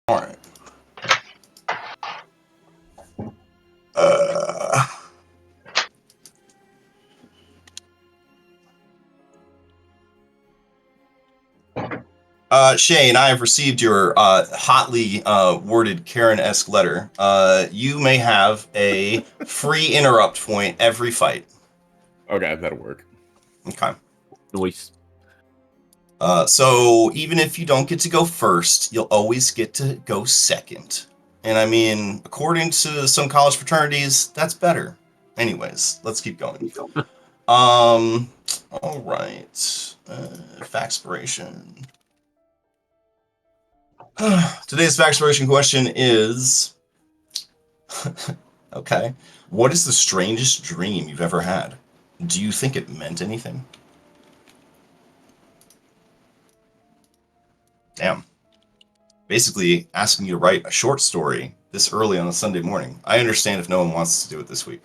All right. Shane, I have received your hotly worded Karen-esque letter. You may have a free interrupt point every fight. Okay, that'll work. Okay. Nice. So even if you don't get to go first, you'll always get to go second. And I mean, according to some college fraternities, that's better. Anyways, let's keep going. All right. Factspiration. Today's factspiration question is, okay, what is the strangest dream you've ever had? Do you think it meant anything? Damn. Basically asking you to write a short story this early on a Sunday morning. I understand if no one wants to do it this week.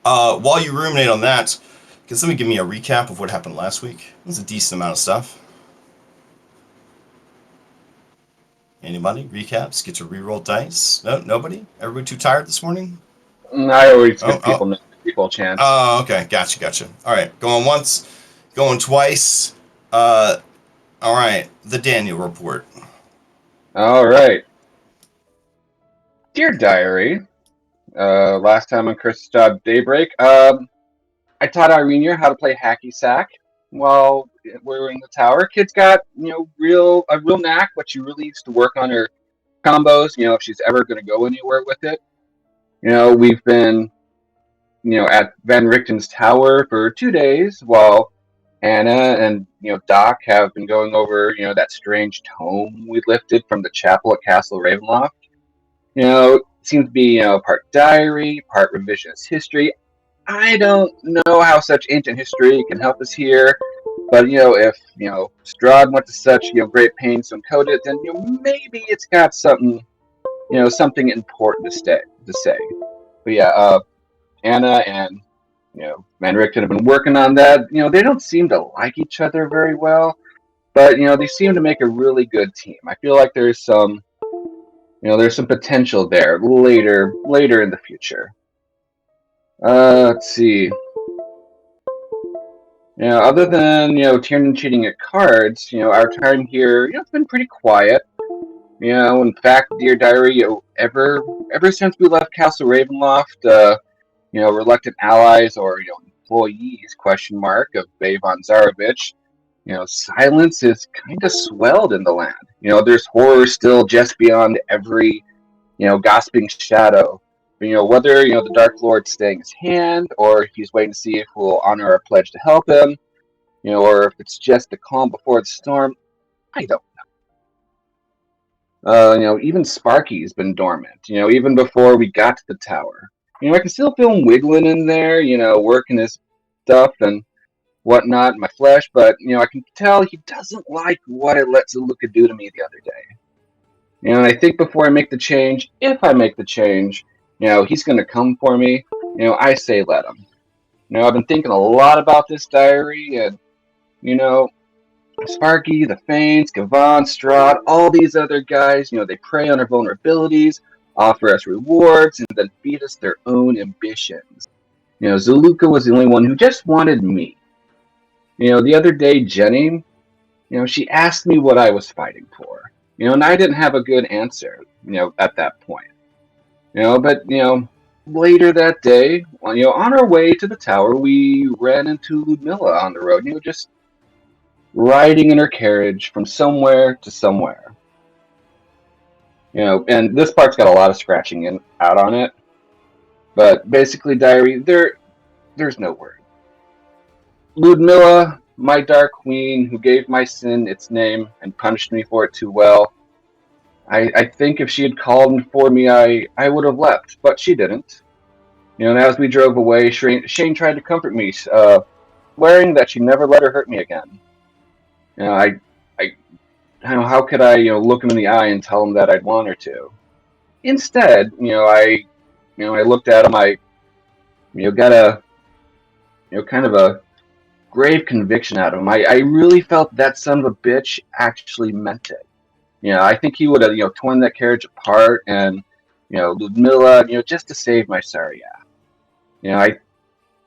While you ruminate on that, can somebody give me a recap of what happened last week? It was a decent amount of stuff. Anybody? Recaps? Get to reroll dice? No, nobody? Everybody too tired this morning? I always give people equal chance. Oh, okay. Gotcha. All right. Going once, going twice. All right. The Daniel report. All right. Dear Diary, last time on Curse of Strahd Daybreak, I taught Irene how to play hacky sack while we were in the tower. Kid's got, a real knack, but she really needs to work on her combos, if she's ever going to go anywhere with it. We've been, at Van Richten's tower for 2 days while Anna and, Doc have been going over, that strange tome we lifted from the chapel at Castle Ravenloft. It seems to be, part diary, part revisionist history. I don't know how such ancient history can help us here, but if Strahd went to such great pains to encode it, then maybe it's got something something important to say. But yeah, Anna and Van Richten have been working on that. They don't seem to like each other very well, but they seem to make a really good team. I feel like there's some potential there later in the future. Let's see. Other than Tiernan cheating at cards, our time here, it's been pretty quiet. In fact, Dear Diary, ever since we left Castle Ravenloft, reluctant allies or employees of Bavon Zarovich, silence is kind of swelled in the land. There's horror still just beyond every gossiping shadow. Whether the Dark Lord's staying his hand, or if he's waiting to see if we'll honor our pledge to help him, or if it's just the calm before the storm, I don't know. Even Sparky's been dormant. Even before we got to the tower. I can still feel him wiggling in there. Working his stuff and whatnot in my flesh, but I can tell he doesn't like what it lets Luca do to me the other day. And I think before I make the change, if I make the change, he's going to come for me. I say let him. I've been thinking a lot about this diary, and Sparky, the Fanes, Gavon, Strahd, all these other guys, they prey on our vulnerabilities, offer us rewards, and then feed us their own ambitions. Zaluka was the only one who just wanted me. The other day, Jenny, she asked me what I was fighting for. And I didn't have a good answer, at that point. But, later that day, on our way to the tower, we ran into Ludmilla on the road, just riding in her carriage from somewhere to somewhere. And this part's got a lot of scratching out on it. But basically, Diary, there's no word. Ludmilla, my dark queen, who gave my sin its name and punished me for it too well. I think if she had called for me, I would have left, but she didn't. And as we drove away, Shane tried to comfort me, swearing that she'd never let her hurt me again. How could I, look him in the eye and tell him that I'd want her to? Instead, I looked at him. I, got a, kind of a grave conviction out of him. I really felt that son of a bitch actually meant it. I think he would have, torn that carriage apart, and Ludmilla, just to save my Saria. And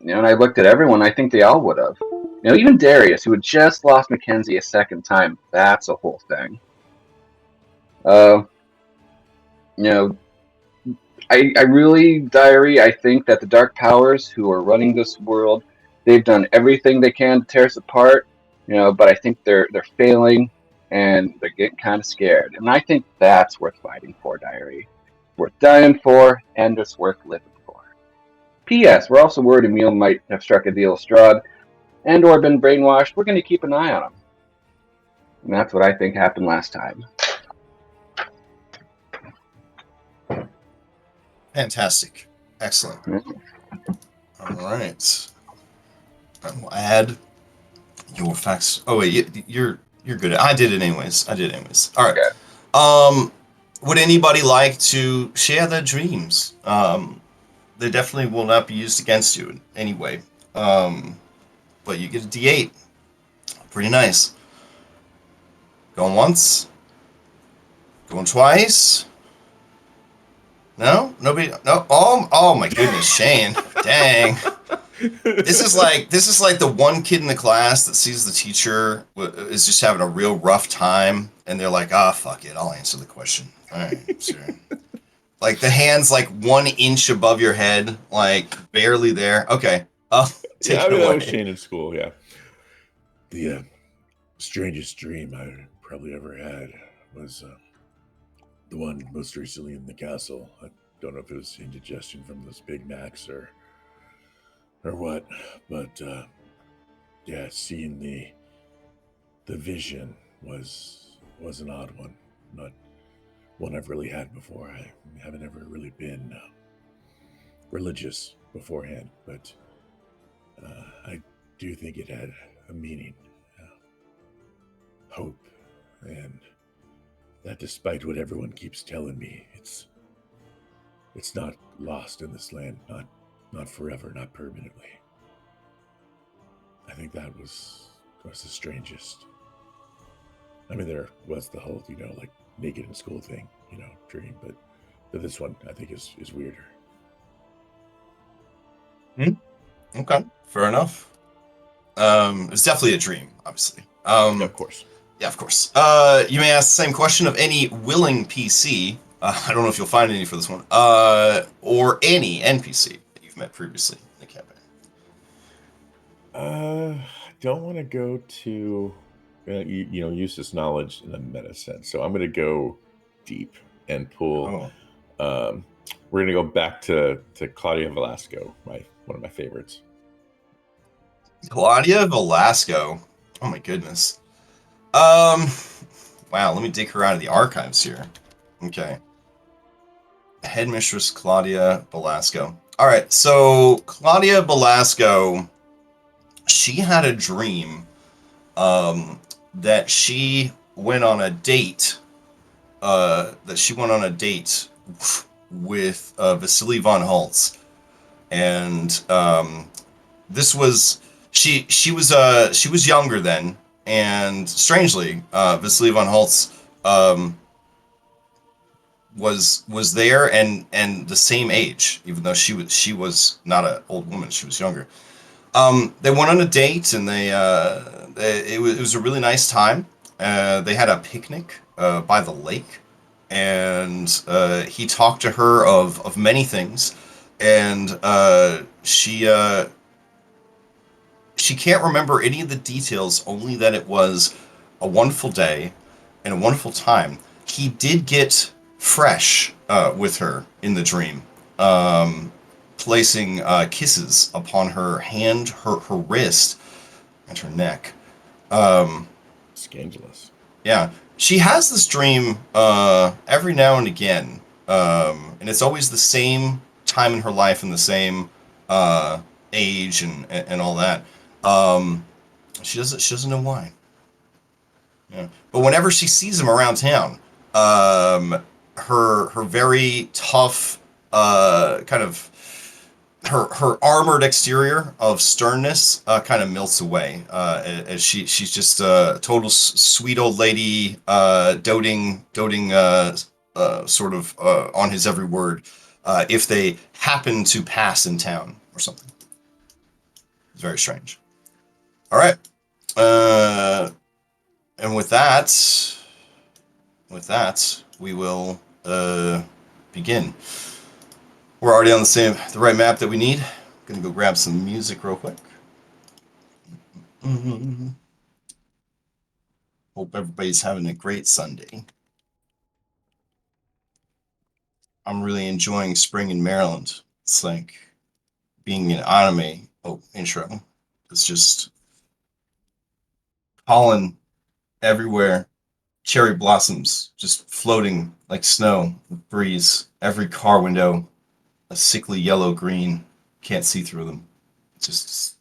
I looked at everyone. I think they all would have. Even Darius, who had just lost Mackenzie a second time. That's a whole thing. Uh, you know, I really, Diary, I think that the Dark Powers who are running this world, they've done everything they can to tear us apart, but I think they're failing, and they're getting kind of scared. And I think that's worth fighting for, Diary. Worth dying for, and it's worth living for. P.S. We're also worried Emil might have struck a deal with Strahd, and or been brainwashed. We're going to keep an eye on him. And that's what I think happened last time. Fantastic. Excellent. All right. I will add your facts. Oh wait, you're good. I did it anyways. All right. Okay. Would anybody like to share their dreams? They definitely will not be used against you in any way. But you get a D8. Pretty nice. Going once. Going twice. No? Nobody? No? Oh my goodness, Shane. Dang. This is like the one kid in the class that sees the teacher is just having a real rough time, and they're like, fuck it, I'll answer the question. All right, sure. Like the hand's like 1 inch above your head, like barely there. Okay, take it away. That was Shane in school. Yeah. The strangest dream I probably ever had was the one most recently in the castle. I don't know if it was indigestion from those Big Macs or what, but yeah, seeing the vision was an odd one, not one I've really had before. I haven't ever really been religious beforehand, but I do think it had a meaning, hope, and that despite what everyone keeps telling me, it's not lost in this land, not forever, not permanently. I think that was the strangest. I mean, there was the whole, like naked in school thing, dream, but this one I think is weirder. Okay, fair enough. It's definitely a dream, obviously. Of course. Yeah, of course. You may ask the same question of any willing PC. I don't know if you'll find any for this one. Or any NPC that you've met previously in the campaign. I don't want to go to, use this knowledge in a meta sense. So I'm going to go deep and pull. Oh. We're going to go back to Claudia Velasco, one of my favorites. Claudia Velasco. Oh my goodness. Wow, let me dig her out of the archives here. Okay. Headmistress Claudia Velasco. All right, so Claudia Velasco, she had a dream that she went on a date. With Vasily von Holtz, and this was she was younger then, and strangely, Vasily von Holtz was there and the same age, even though she was not an old woman, she was younger. They went on a date, and it was a really nice time. They had a picnic by the lake, and he talked to her of many things, and she can't remember any of the details, only that it was a wonderful day and a wonderful time. He did get fresh with her in the dream, placing kisses upon her hand, her wrist, and her neck. Scandalous. Yeah. She has this dream every now and again, and it's always the same time in her life and the same age and all that. She doesn't know why. Yeah. But whenever she sees him around town, her very tough kind of her armored exterior of sternness kind of melts away as she's just a total sweet old lady, doting sort of on his every word. If they happen to pass in town or something, it's very strange. All right, and with that, we will begin. We're already on the right map that we need. Gonna go grab some music real quick. Hope everybody's having a great Sunday. I'm really enjoying spring in Maryland. It's like being an anime intro. It's just pollen everywhere, cherry blossoms just floating like snow, breeze. Every car window, a sickly yellow green. Can't see through them. It's just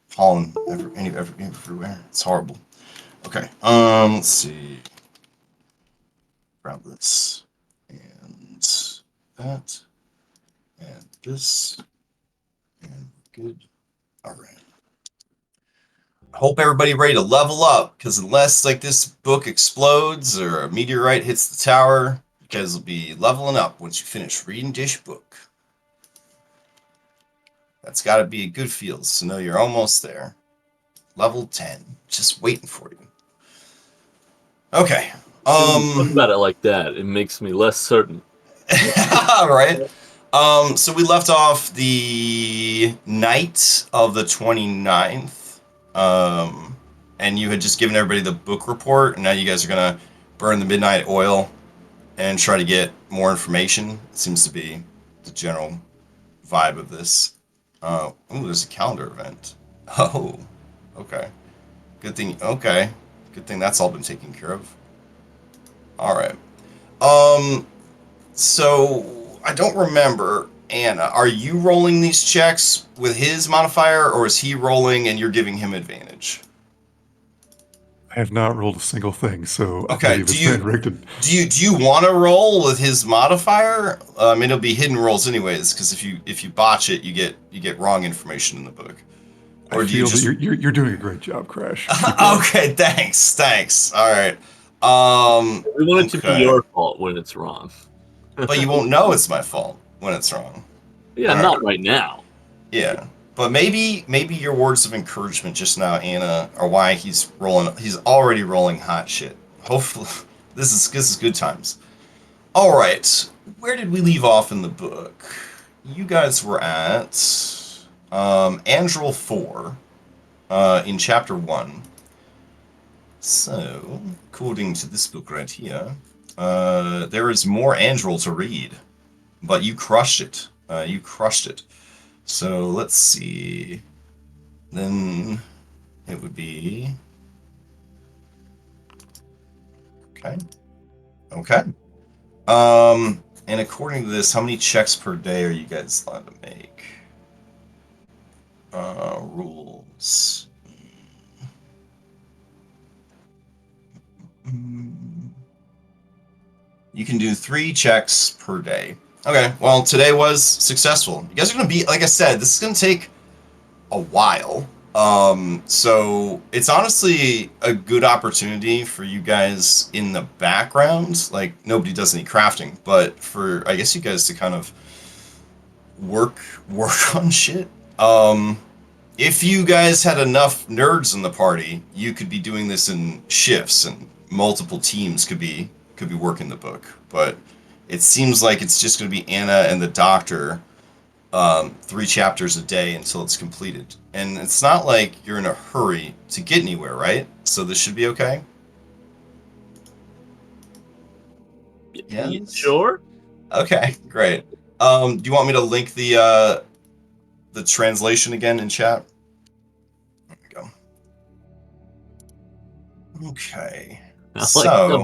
pollen everywhere. It's horrible. Okay. Let's see. Grab this and that and this and good. All right. I hope everybody ready to level up, because unless like this book explodes or a meteorite hits the tower, you guys will be leveling up once you finish reading this book. That's got to be a good feel, so know you're almost there. Level 10, just waiting for you. Okay. Talk about it like that. It makes me less certain. All right. So we left off the night of the 29th. And you had just given everybody the book report, and now you guys are gonna burn the midnight oil and try to get more information. It seems to be the general vibe of this. Oh, there's a calendar event. Oh, okay. Good thing. Okay, good thing that's all been taken care of. All right. So I don't remember. Anna, are you rolling these checks with his modifier, or is he rolling and you're giving him advantage? I have not rolled a single thing, so Okay, I believe it's been rigged. Do you want to roll with his modifier? I mean, it'll be hidden rolls anyways, because if you botch it, you get wrong information in the book. Or I feel that you're doing a great job, Crash. Okay, thanks. All right. We want it to be your fault when it's wrong. But you won't know it's my fault when it's wrong. Yeah, not right now. Yeah. But maybe your words of encouragement just now, Anna, are why he's rolling. He's already rolling hot shit. Hopefully, this is good times. All right, where did we leave off in the book? You guys were at Andril 4 in chapter 1. So, according to this book right here, there is more Andril to read, but you crushed it. So let's see. Then it would be okay. And according to this, how many checks per day are you guys allowed to make? Rules. You can do 3 checks per day. Okay, well, today was successful. You guys are going to be, like I said, this is going to take a while. So it's honestly a good opportunity for you guys in the background. Like, nobody does any crafting, but for, I guess, you guys to kind of work on shit. If you guys had enough nerds in the party, you could be doing this in shifts, and multiple teams could be working the book. But it seems like it's just going to be Anna and the doctor, 3 chapters a day until it's completed. And it's not like you're in a hurry to get anywhere, right? So this should be okay? Yes? Sure. Okay, great. Do you want me to link the translation again in chat? There we go. Okay. So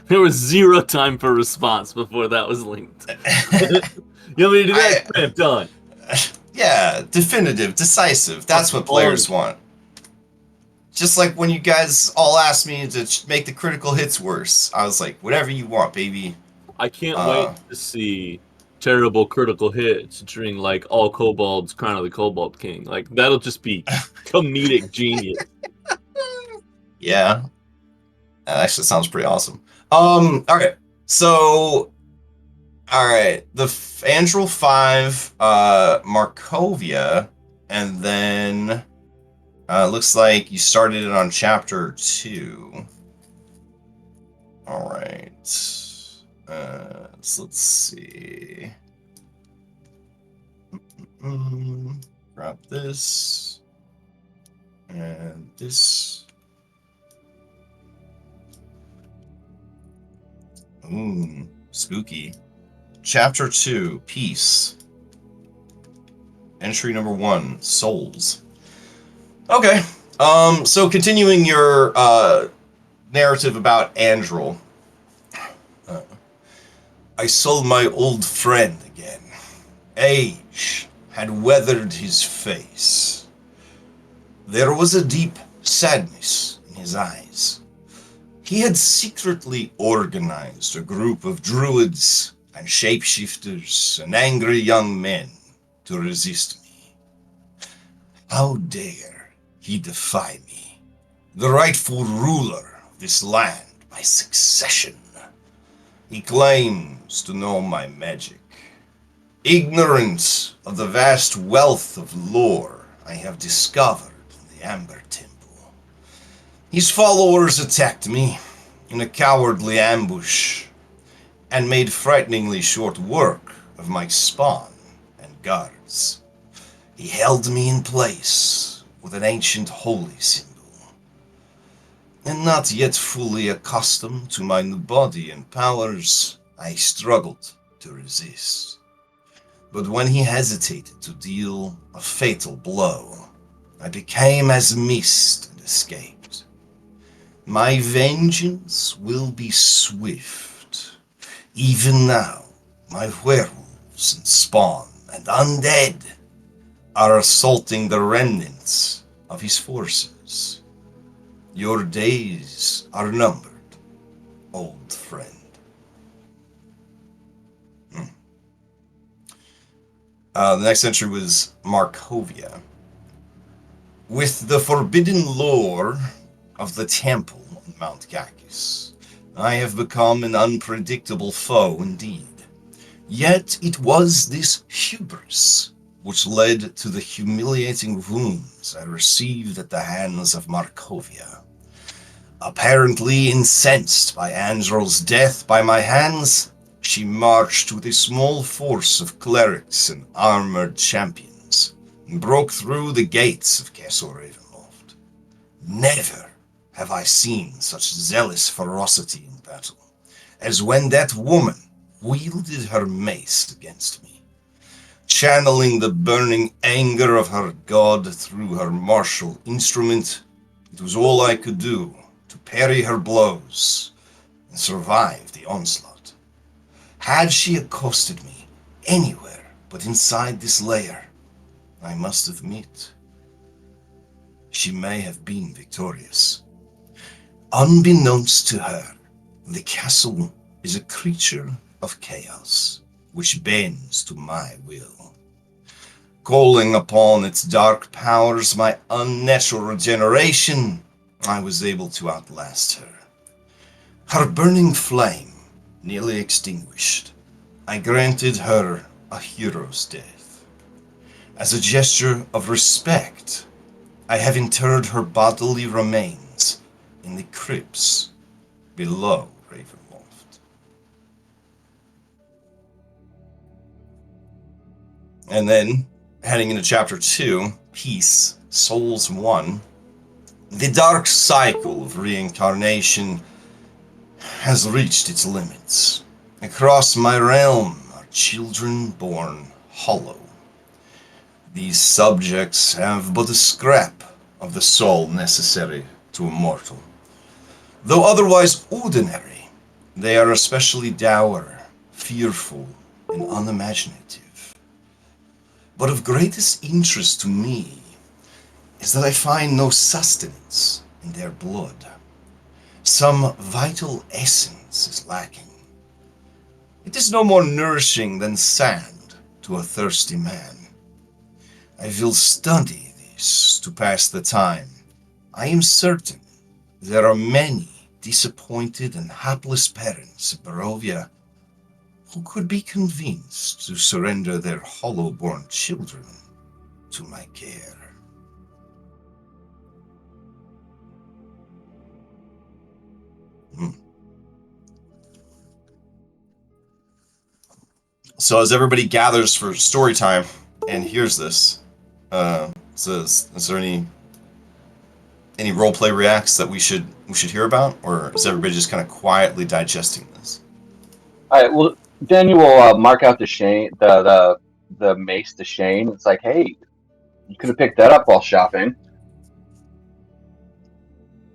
there was 0 time for response before that was linked. You want me to do that? Done. Yeah, definitive, decisive. That's what players want. Just like when you guys all asked me to make the critical hits worse. I was like, whatever you want, baby. I can't wait to see terrible critical hit featuring like all kobolds, Crown of the Kobold King. Like that'll just be comedic genius. Yeah, that actually sounds pretty awesome. All right, so all right, the Andril 5, Markovia, and then looks like you started it on chapter 2. All right, so let's see. Grab this and this. Ooh, spooky. Chapter 2, Peace. Entry number 1, Souls. Okay. So continuing your narrative about Andril. I saw my old friend again. Age had weathered his face. There was a deep sadness in his eyes. He had secretly organized a group of druids and shapeshifters and angry young men to resist me. How dare he defy me, the rightful ruler of this land by succession? He claims to know my magic, ignorant of the vast wealth of lore I have discovered in the Amber Temple. His followers attacked me in a cowardly ambush and made frighteningly short work of my spawn and guards. He held me in place with an ancient holy symbol. And not yet fully accustomed to my new body and powers, I struggled to resist. But when he hesitated to deal a fatal blow, I became as mist and escaped. My vengeance will be swift. Even now, my werewolves and spawn and undead are assaulting the remnants of his forces. Your days are numbered, old friend. The next entry was Markovia. With the forbidden lore of the temple on Mount Kakis, I have become an unpredictable foe indeed. Yet it was this hubris which led to the humiliating wounds I received at the hands of Markovia. Apparently incensed by Andril's death by my hands, she marched with a small force of clerics and armored champions, and broke through the gates of Castle Ravenloft. Never have I seen such zealous ferocity in battle, as when that woman wielded her mace against me. Channeling the burning anger of her god through her martial instrument, it was all I could do to parry her blows and survive the onslaught. Had she accosted me anywhere but inside this lair, I must admit, she may have been victorious. Unbeknownst to her, the castle is a creature of chaos, which bends to my will. Calling upon its dark powers my unnatural regeneration, I was able to outlast her. Her burning flame nearly extinguished, I granted her a hero's death. As a gesture of respect, I have interred her bodily remains in the crypts below Ravenloft. And then, heading into chapter 2, Peace, Souls 1, the dark cycle of reincarnation has reached its limits. Across my realm are children born hollow. These subjects have but a scrap of the soul necessary to a mortal. Though otherwise ordinary, they are especially dour, fearful, and unimaginative. But of greatest interest to me is that I find no sustenance in their blood. Some vital essence is lacking. It is no more nourishing than sand to a thirsty man. I will study this to pass the time. I am certain there are many disappointed and hapless parents in Barovia who could be convinced to surrender their hollow-born children to my care. So as everybody gathers for story time and hears this, is there any roleplay reacts that we should hear about, or is everybody just kind of quietly digesting this? All right. Well, Daniel will mark out the mace to Shane. It's like, hey, you could have picked that up while shopping.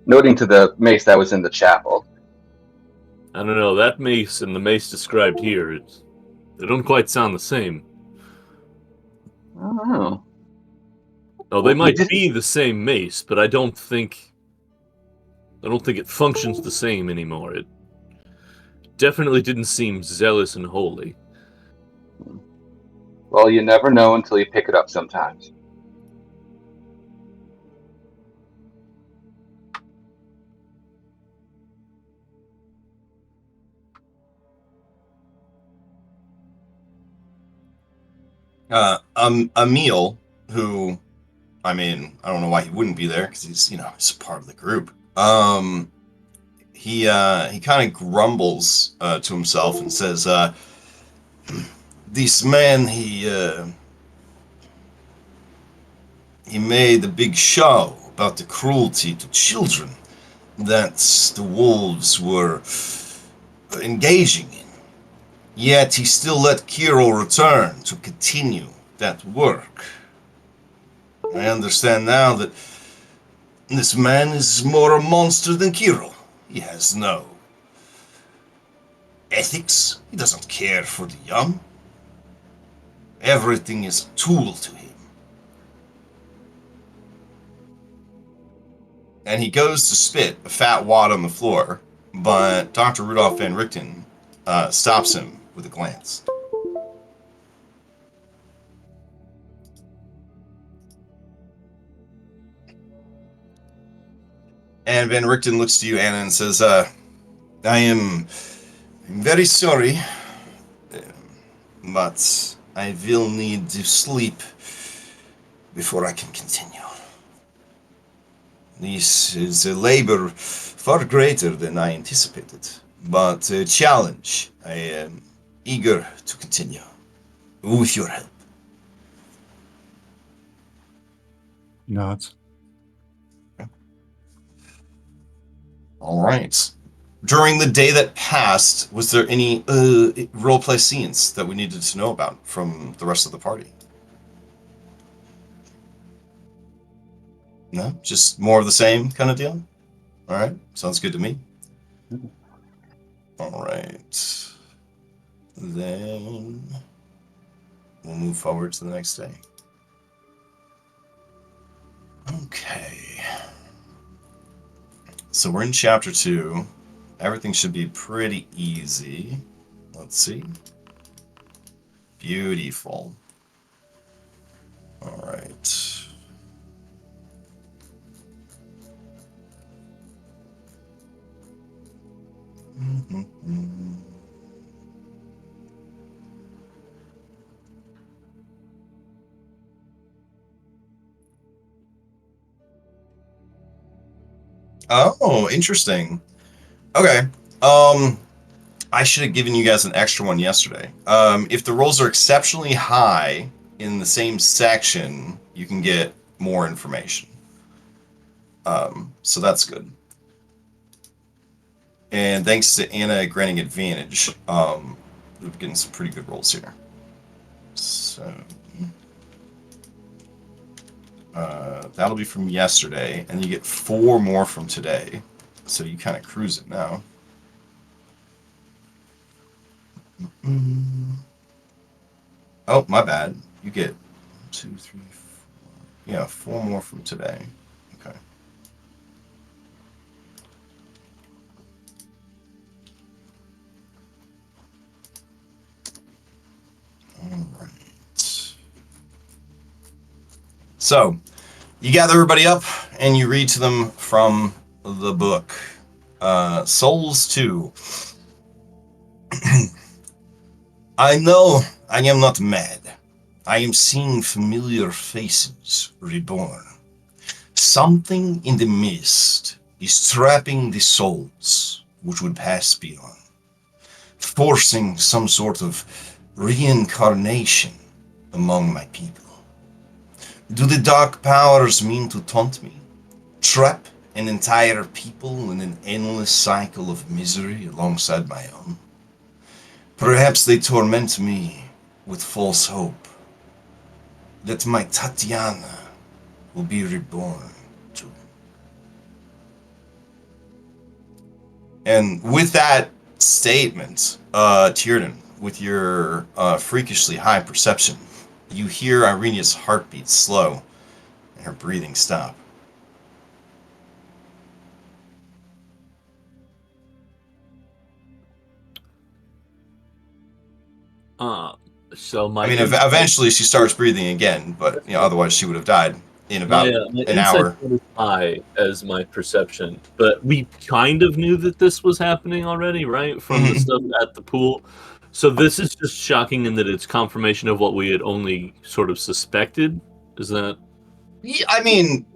Noting to the mace that was in the chapel. I don't know, that mace and the mace described here, they don't quite sound the same. I don't know. Oh, they might be the same mace, but I don't think it functions the same anymore. It definitely didn't seem zealous and holy. Well, you never know until you pick it up sometimes. Emil, who, I mean, I don't know why he wouldn't be there because he's a part of the group. He kind of grumbles to himself and says, "This man, he made a big show about the cruelty to children that the wolves were engaging in. Yet he still let Kirill return to continue that work. I understand now that this man is more a monster than Kirill. He has no ethics. He doesn't care for the young. Everything is a tool to him." And he goes to spit a fat wad on the floor, but Dr. Rudolph Van Richten stops him with a glance. And Van Richten looks to you, Anna, and says, I am very sorry, but I will need to sleep before I can continue. This is a labor far greater than I anticipated, but a challenge. I am eager to continue with your help. Nods. All right. During the day that passed, was there any roleplay scenes that we needed to know about from the rest of the party? No? Just more of the same kind of deal? All right. Sounds good to me. All right. Then we'll move forward to the next day. Okay. So we're in chapter 2. Everything should be pretty easy. Let's see. Beautiful. All right. Oh, interesting. Okay. I should have given you guys an extra one yesterday. If the rolls are exceptionally high in the same section, you can get more information. So that's good. And thanks to Anna granting advantage, we're getting some pretty good rolls here. So that'll be from yesterday, and you get 4 more from today. So you kind of cruise it now. Oh, my bad. You get 2, 3, 4. Yeah, 4 more from today. Okay. So, you gather everybody up, and you read to them from the book. Souls 2. I know I am not mad. I am seeing familiar faces reborn. Something in the mist is trapping the souls which would pass beyond, forcing some sort of reincarnation among my people. Do the dark powers mean to taunt me? Trap an entire people in an endless cycle of misery alongside my own? Perhaps they torment me with false hope that my Tatiana will be reborn too. And with that statement, Tiernan, with your freakishly high perception, you hear Irenia's heartbeat slow and her breathing stop. So my I mean, eventually she starts breathing again, but otherwise she would have died in about my an insight hour. was high as my perception, but we kind of knew that this was happening already, right? From the stuff at the pool. So this is just shocking in that it's confirmation of what we had only sort of suspected. Is that? Yeah, I mean,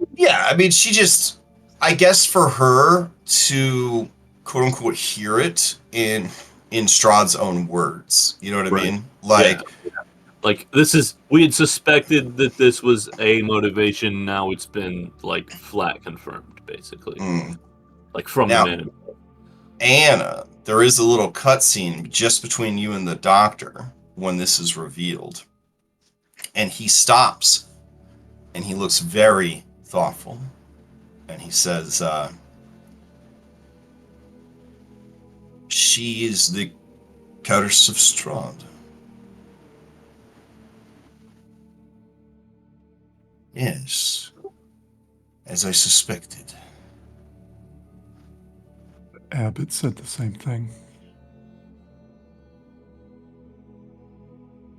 she just, I guess for her to quote unquote hear it in Strahd's own words, you know what I Right. mean? Like, Like this is, we had suspected that this was a motivation. Now it's been like flat confirmed, basically. Like from now, the man. Anna, there is a little cutscene just between you and the doctor when this is revealed, and he stops and he looks very thoughtful, and he says, "She is the Curse of Strahd." Yes, as I suspected. Abbott said the same thing.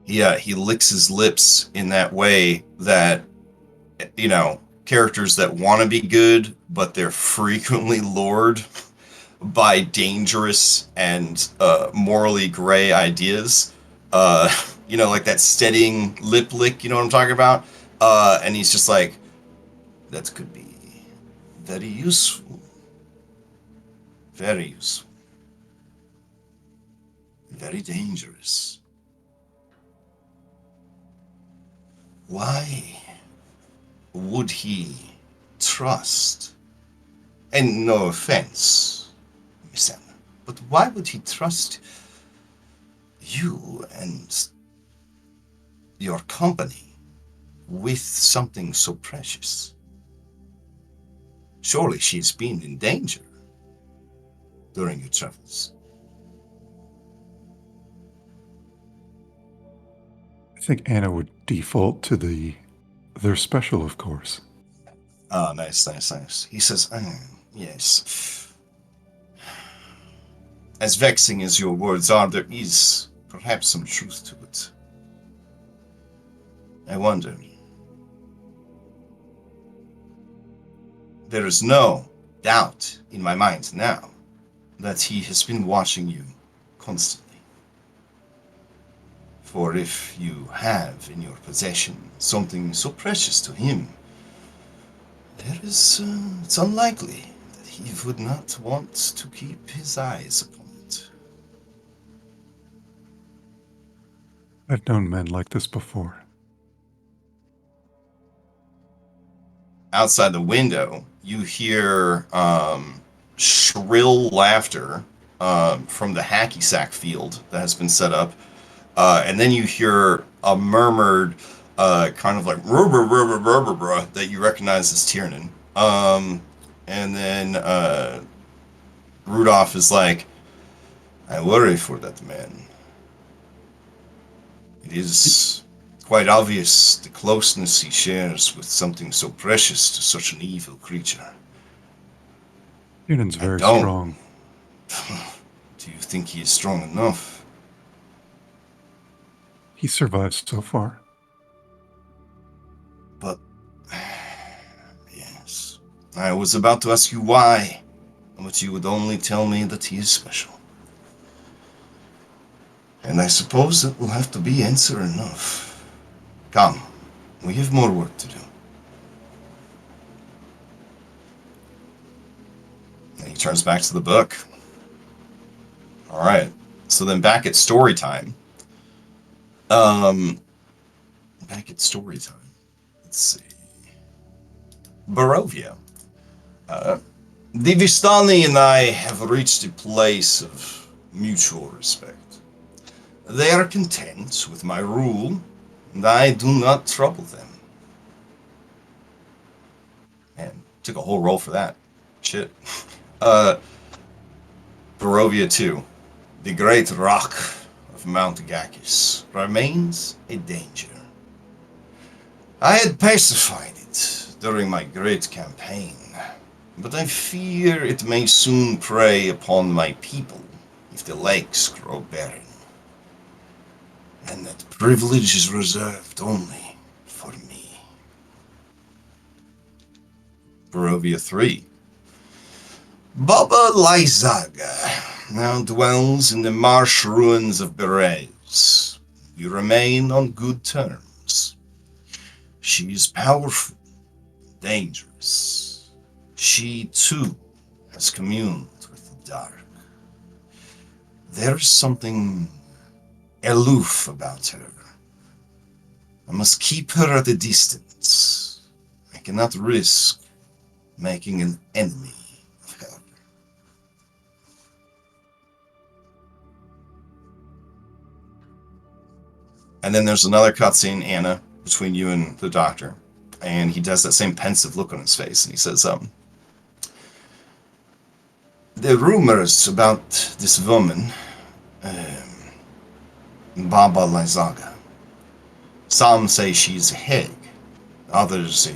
Yeah, he licks his lips in that way that, characters that want to be good, but they're frequently lured by dangerous and morally gray ideas. Like that steadying lip lick, you know what I'm talking about? And he's just like, that could be very useful. Very useful. Very dangerous. Why would he trust? And no offense, Miss Anna, but why would he trust you and your company with something so precious? Surely she's been in danger during your travels. I think Anna would default to their special, of course. Ah, nice. He says, yes. As vexing as your words are, there is perhaps some truth to it. I wonder. There is no doubt in my mind now that he has been watching you constantly. For if you have in your possession something so precious to him, it's unlikely that he would not want to keep his eyes upon it. I've known men like this before. Outside the window, you hear shrill laughter from the hacky sack field that has been set up. And then you hear a murmured kind of like that you recognize as Tiernan. And then Rudolph is like, I worry for that man. It is quite obvious the closeness he shares with something so precious to such an evil creature. Tiernan's very strong. Do you think he is strong enough? He survived so far. But I was about to ask you why, but you would only tell me that he is special. And I suppose that will have to be answer enough. Come, we have more work to do. And he turns back to the book. All right. So then back at story time. Back at story time. Let's see. Barovia. The Vistani and I have reached a place of mutual respect. They are content with my rule, and I do not trouble them. Man, took a whole roll for that. Shit. Barovia 2. The great rock of Mount Gakis remains a danger. I had pacified it during my great campaign, but I fear it may soon prey upon my people if the lakes grow barren. And that privilege is reserved only for me. Barovia 3. Baba Lysaga now dwells in the marsh ruins of Berez. We remain on good terms. She is powerful, dangerous. She, too, has communed with the dark. There is something aloof about her. I must keep her at a distance. I cannot risk making an enemy of her. And then there's another cutscene, Anna, between you and the doctor. And he does that same pensive look on his face. And he says, the rumors about this woman, Baba Lysaga. Some say she's a hag. Others a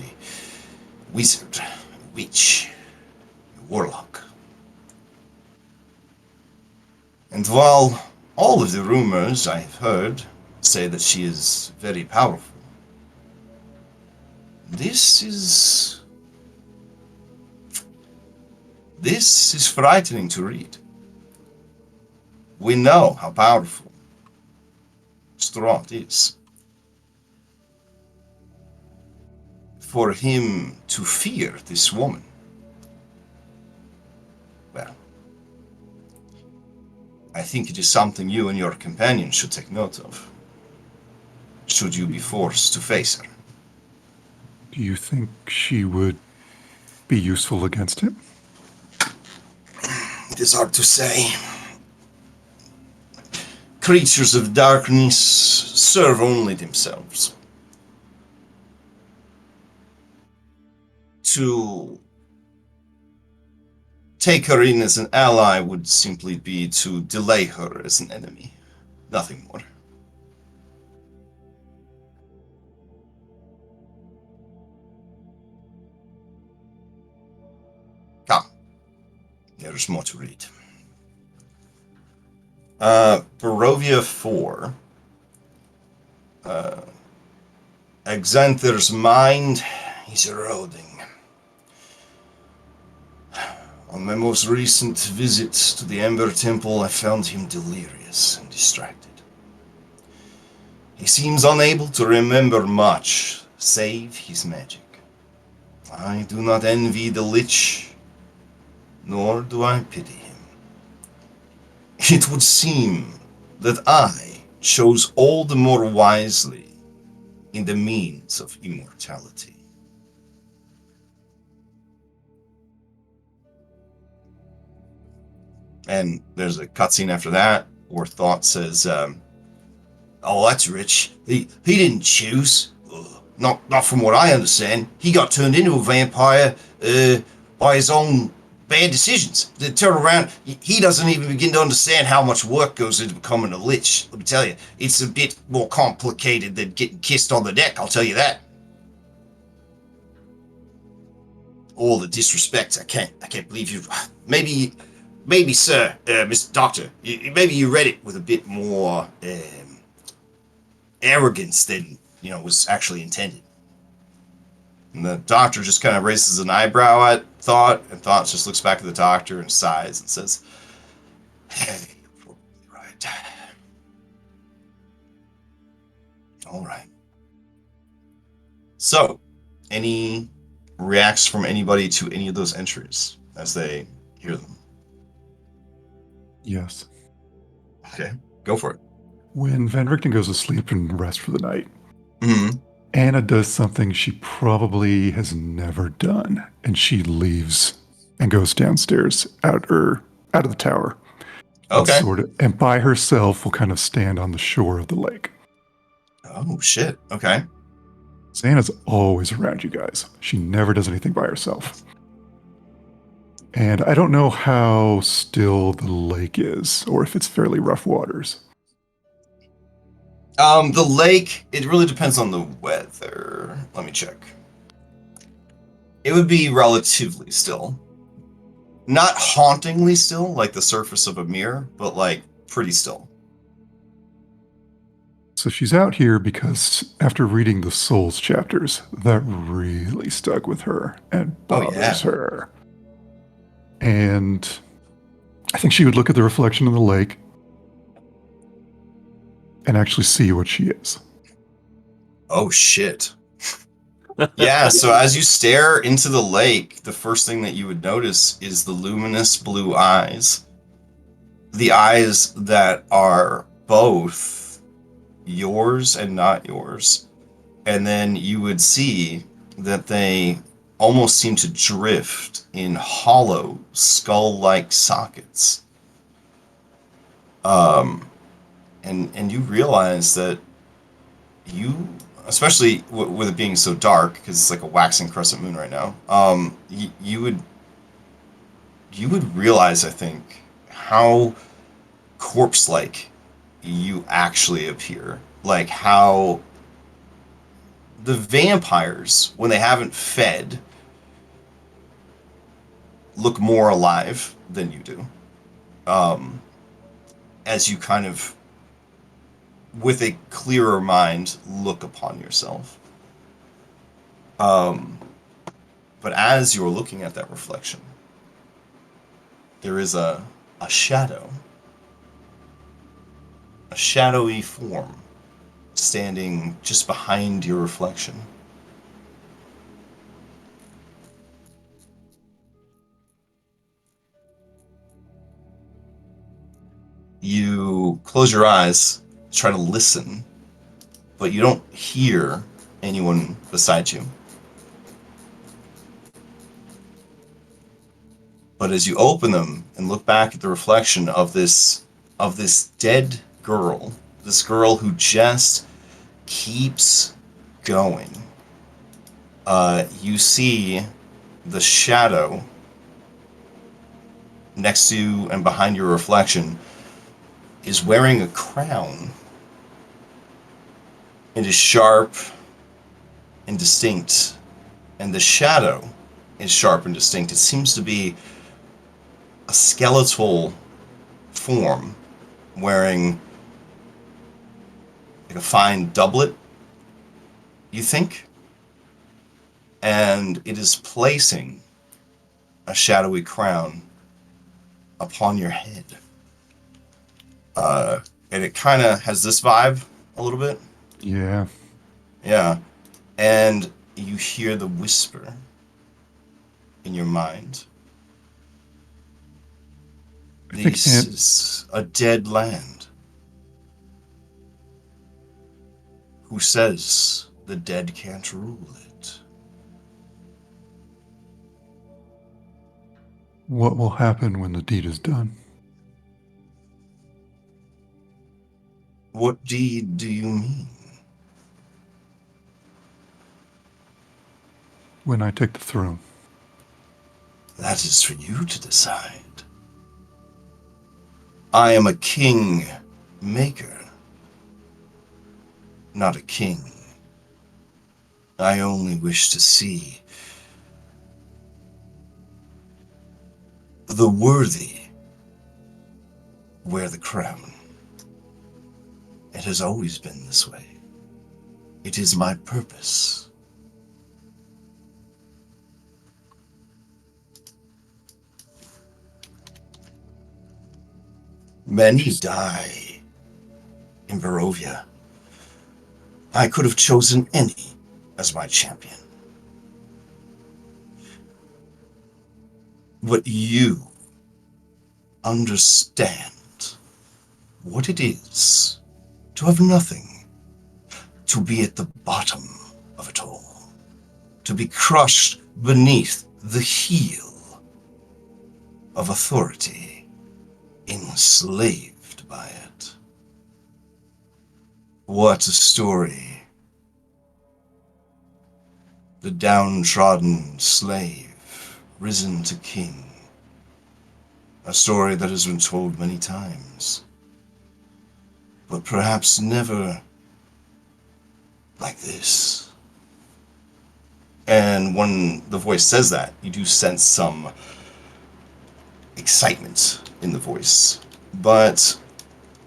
wizard, a witch, a warlock. And while all of the rumors I have heard say that she is very powerful, this is frightening to read. We know how powerful Strahd is. For him to fear this woman, well, I think it is something you and your companion should take note of, should you be forced to face her. Do you think she would be useful against him? It is hard to say. Creatures of darkness serve only themselves. To take her in as an ally would simply be to delay her as an enemy. Nothing more. Come. There's more to read. Barovia 4. Exanther's mind is eroding. On my most recent visit to the Ember Temple, I found him delirious and distracted. He seems unable to remember much, save his magic. I do not envy the Lich, nor do I pity him. It would seem that I chose all the more wisely in the means of immortality. And there's a cutscene after that where Thought says, oh, that's rich. He didn't choose. Not from what I understand. He got turned into a vampire by his own bad decisions. To turn around, he doesn't even begin to understand how much work goes into becoming a lich. Let me tell you, it's a bit more complicated than getting kissed on the neck, I'll tell you that. All the disrespect, I can't believe you. Maybe, sir, Mr. Doctor, maybe you read it with a bit more arrogance than was actually intended. And the doctor just kind of raises an eyebrow at Thought, and Thought just looks back at the doctor and sighs and says, "Hey, you're probably right. All right. So, any reacts from anybody to any of those entries as they hear them? Yes. Okay, go for it. When Van Richten goes to sleep and rests for the night, Mm-hmm. Anna does something she probably has never done, and she leaves and goes downstairs out of the tower. Okay. And by herself will kind of stand on the shore of the lake. Oh, shit. Okay. Anna's always around you guys. She never does anything by herself. And I don't know how still the lake is, or if it's fairly rough waters. The lake, it really depends on the weather. Let me check. It would be relatively still. Not hauntingly still, like the surface of a mirror, but like pretty still. So she's out here because after reading the Souls chapters, that really stuck with her and bothers her. And I think she would look at the reflection of the lake and actually see what she is. Oh, shit. Yeah, so as you stare into the lake, the first thing that you would notice is the luminous blue eyes. The eyes that are both yours and not yours. And then you would see that they almost seem to drift in hollow, skull-like sockets. And you realize that you, especially with it being so dark, because it's like a waxing crescent moon right now, you would realize, I think, how corpse-like you actually appear. Like how the vampires, when they haven't fed, look more alive than you do. As you kind of, with a clearer mind, look upon yourself. But as you're looking at that reflection, there is a shadow. A shadowy form standing just behind your reflection. You close your eyes, try to listen, but you don't hear anyone beside you. But as you open them and look back at the reflection of this dead girl, this girl who just keeps going, you see the shadow next to and behind your reflection is wearing a crown. It is sharp and distinct, and the shadow is sharp and distinct. It seems to be a skeletal form wearing like a fine doublet, you think? And it is placing a shadowy crown upon your head. And it kind of has this vibe a little bit. Yeah. Yeah. And you hear the whisper in your mind. This is a dead land. Who says the dead can't rule it? What will happen when the deed is done? What deed do you mean? When I take the throne. That is for you to decide. I am a king maker, not a king. I only wish to see the worthy wear the crown. It has always been this way. It is my purpose. Many die in Barovia. I could have chosen any as my champion. But you understand what it is to have nothing, to be at the bottom of it all, to be crushed beneath the heel of authority, enslaved by it. What a story. The downtrodden slave, risen to king. A story that has been told many times, but perhaps never like this. And when the voice says that, you do sense some excitement in the voice. But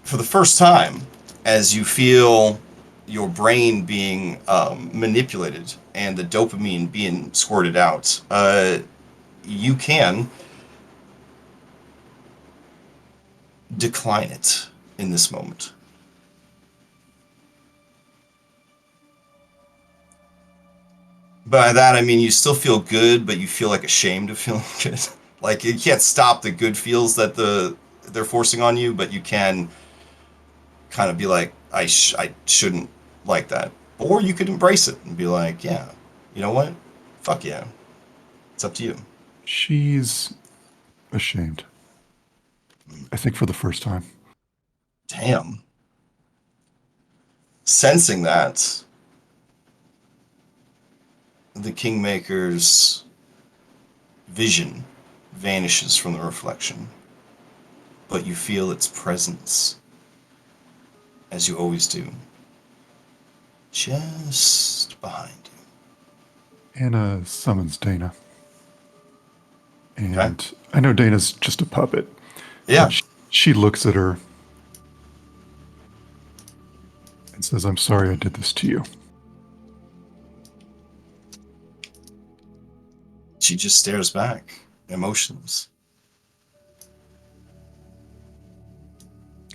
for the first time, as you feel your brain being manipulated and the dopamine being squirted out, you can decline it in this moment. By that, I mean you still feel good, but you feel like ashamed of feeling good. Like, you can't stop the good feels that they're forcing on you, but you can kind of be like, I shouldn't like that. Or you could embrace it and be like, yeah, you know what? Fuck yeah. It's up to you. She's ashamed. I think for the first time. Damn. Sensing that, the Kingmaker's vision vanishes from the reflection, but you feel its presence, as you always do, just behind you. Anna summons Dana. And Okay. I know Dana's just a puppet. Yeah. But she looks at her and says, I'm sorry I did this to you. She just stares back, emotionless.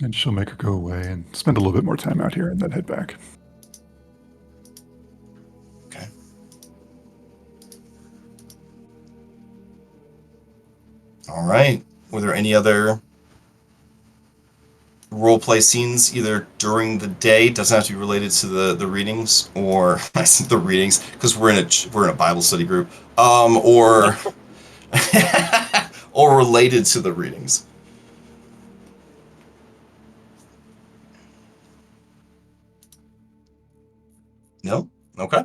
And she'll make her go away and spend a little bit more time out here and then head back. Okay. All right. Were there any other roleplay scenes either during the day, doesn't have to be related to the readings, or I said the readings because we're in a Bible study group, or or related to the readings? No? Okay.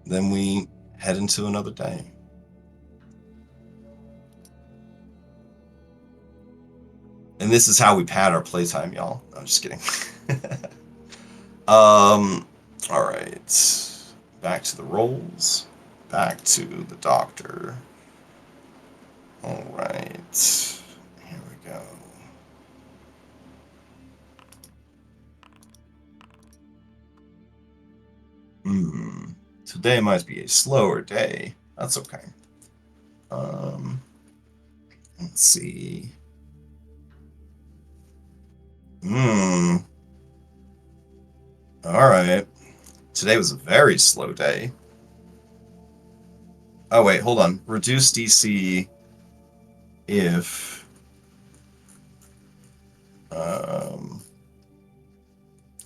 Then we head into another day. And this is how we pad our playtime, y'all. I'm just kidding. All right. Back to the rolls. Back to the doctor. All right. Here we go. Today might be a slower day. That's okay. Let's see. All right. Today was a very slow day. Oh, wait, hold on. Reduce DC if...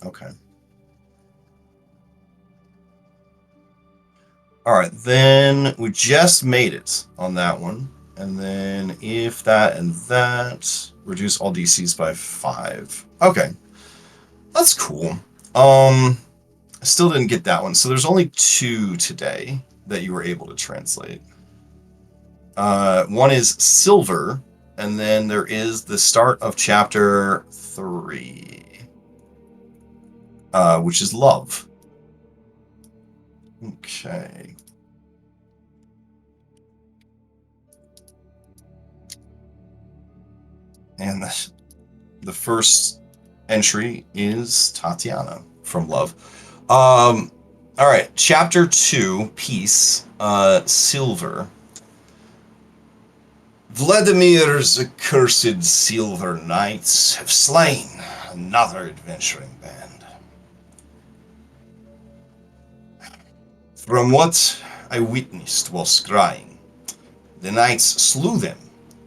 Okay. All right, then we just made it on that one. And then if that and that, reduce all DCs by 5. Okay. That's cool. I still didn't get that one. So there's only 2 today that you were able to translate. One is silver, and then there is the start of chapter 3, which is love. Okay. And the first entry is Tatiana from Love. All right, chapter 2, peace, silver. Vladimir's accursed silver knights have slain another adventuring band. From what I witnessed while scrying, the knights slew them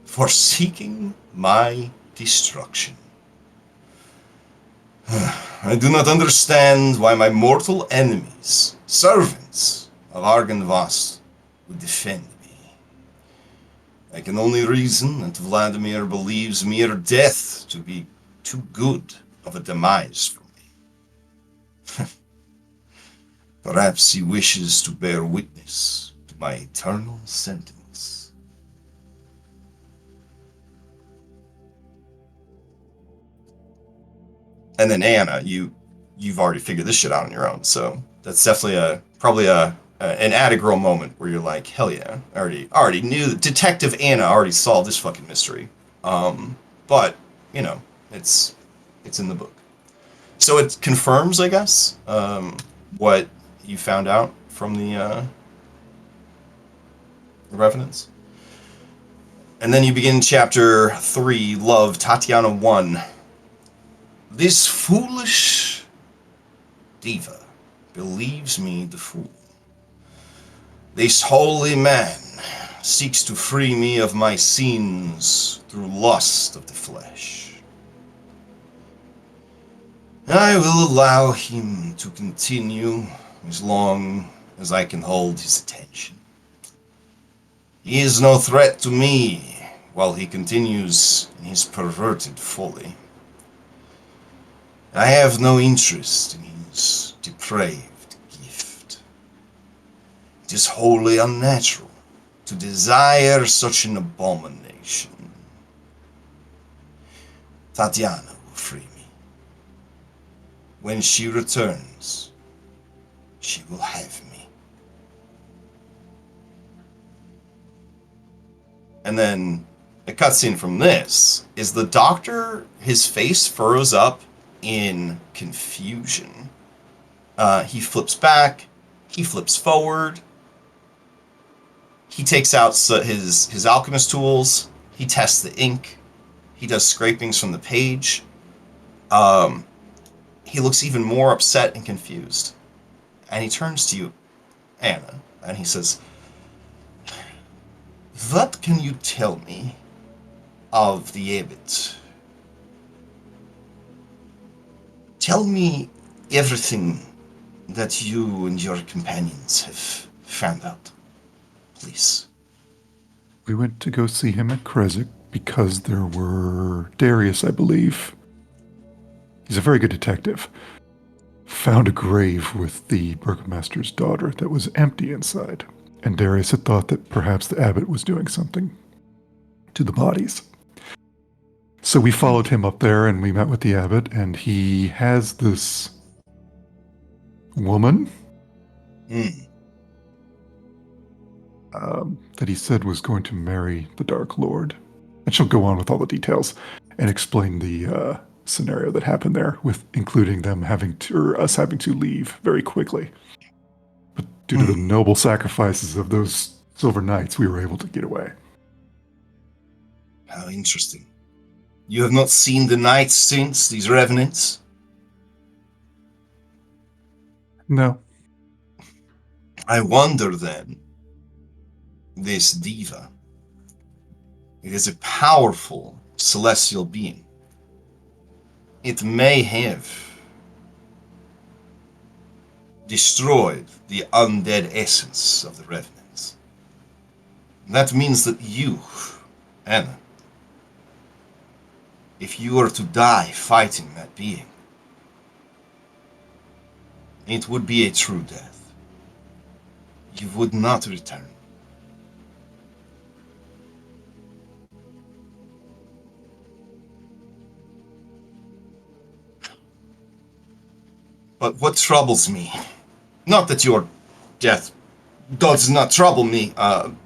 for seeking my destruction. I do not understand why my mortal enemies, servants of Argynvost, would defend me. I can only reason that Vladimir believes mere death to be too good of a demise for me. Perhaps he wishes to bear witness to my eternal sentence. And then Anna, you've already figured this shit out on your own, so that's definitely probably an Atta Girl moment where you're like, hell yeah, I already knew. Detective Anna already solved this fucking mystery. But you know, it's in the book, so it confirms, I guess, what you found out from the Revenants. And then you begin chapter 3, Love, Tatiana 1. This foolish diva believes me the fool. This holy man seeks to free me of my sins through lust of the flesh. I will allow him to continue as long as I can hold his attention. He is no threat to me while he continues in his perverted folly. I have no interest in his depraved gift. It is wholly unnatural to desire such an abomination. Tatiana will free me. When she returns, she will have me. And then a cutscene from this is the doctor, his face furrows up in confusion. He flips back, he flips forward, he takes out his alchemist tools, he tests the ink, he does scrapings from the page. He looks even more upset and confused. And he turns to you, Anna, and he says, "What can you tell me of the abbot? Tell me everything that you and your companions have found out, please." We went to go see him at Kresik because there were Darius, I believe. He's a very good detective. Found a grave with the burgomaster's daughter that was empty inside, and Darius had thought that perhaps the abbot was doing something to the bodies. So we followed him up there and we met with the abbot, and he has this woman that he said was going to marry the Dark Lord. And she'll go on with all the details and explain the scenario that happened there, with including them us having to leave very quickly. But due to the noble sacrifices of those Silver Knights, we were able to get away. How interesting. You have not seen the knights since, these revenants? No. I wonder then, this diva, it is a powerful celestial being. It may have destroyed the undead essence of the revenants. That means that you, Anna, if you were to die fighting that being, it would be a true death. You would not return. But what troubles me, not that your death does not trouble me,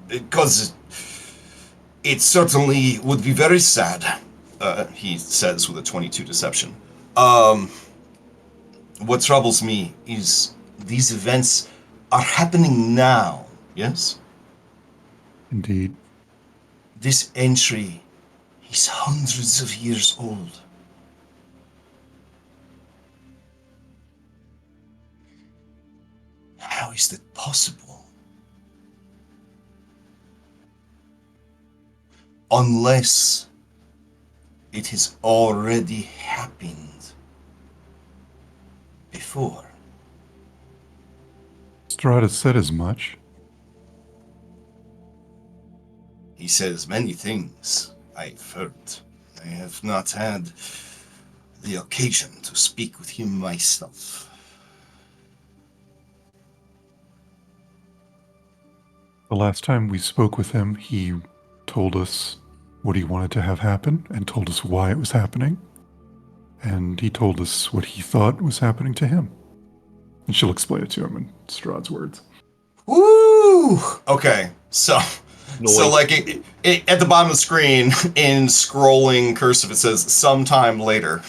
because it certainly would be very sad, he says with a 22 deception. What troubles me is these events are happening now, yes? Indeed. This entry is hundreds of years old. How is that possible? Unless it has already happened before. Strahd has said as much. He says many things, I've heard. I have not had the occasion to speak with him myself. The last time we spoke with him, he told us what he wanted to have happen and told us why it was happening. And he told us what he thought was happening to him. And she'll explain it to him in Strahd's words. Woo! Okay, so Noise. like at the bottom of the screen in scrolling cursive, it says sometime later.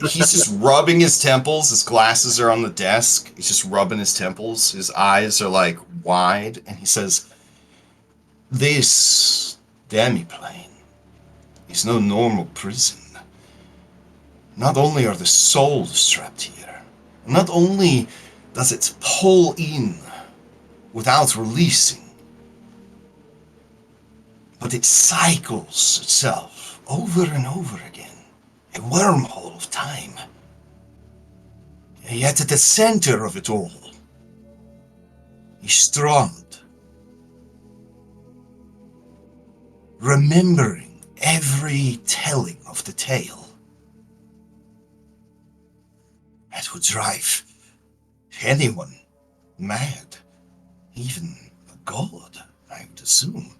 He's just rubbing his temples. His glasses are on the desk. He's just rubbing his temples. His eyes are like wide, and he says, "This demiplane is no normal prison. Not only are the souls trapped here, not only does it pull in without releasing, but it cycles itself over and over again. A wormhole of time. And yet at the center of it all is Strahd, remembering every telling of the tale. That would drive anyone mad, even a god, I would assume.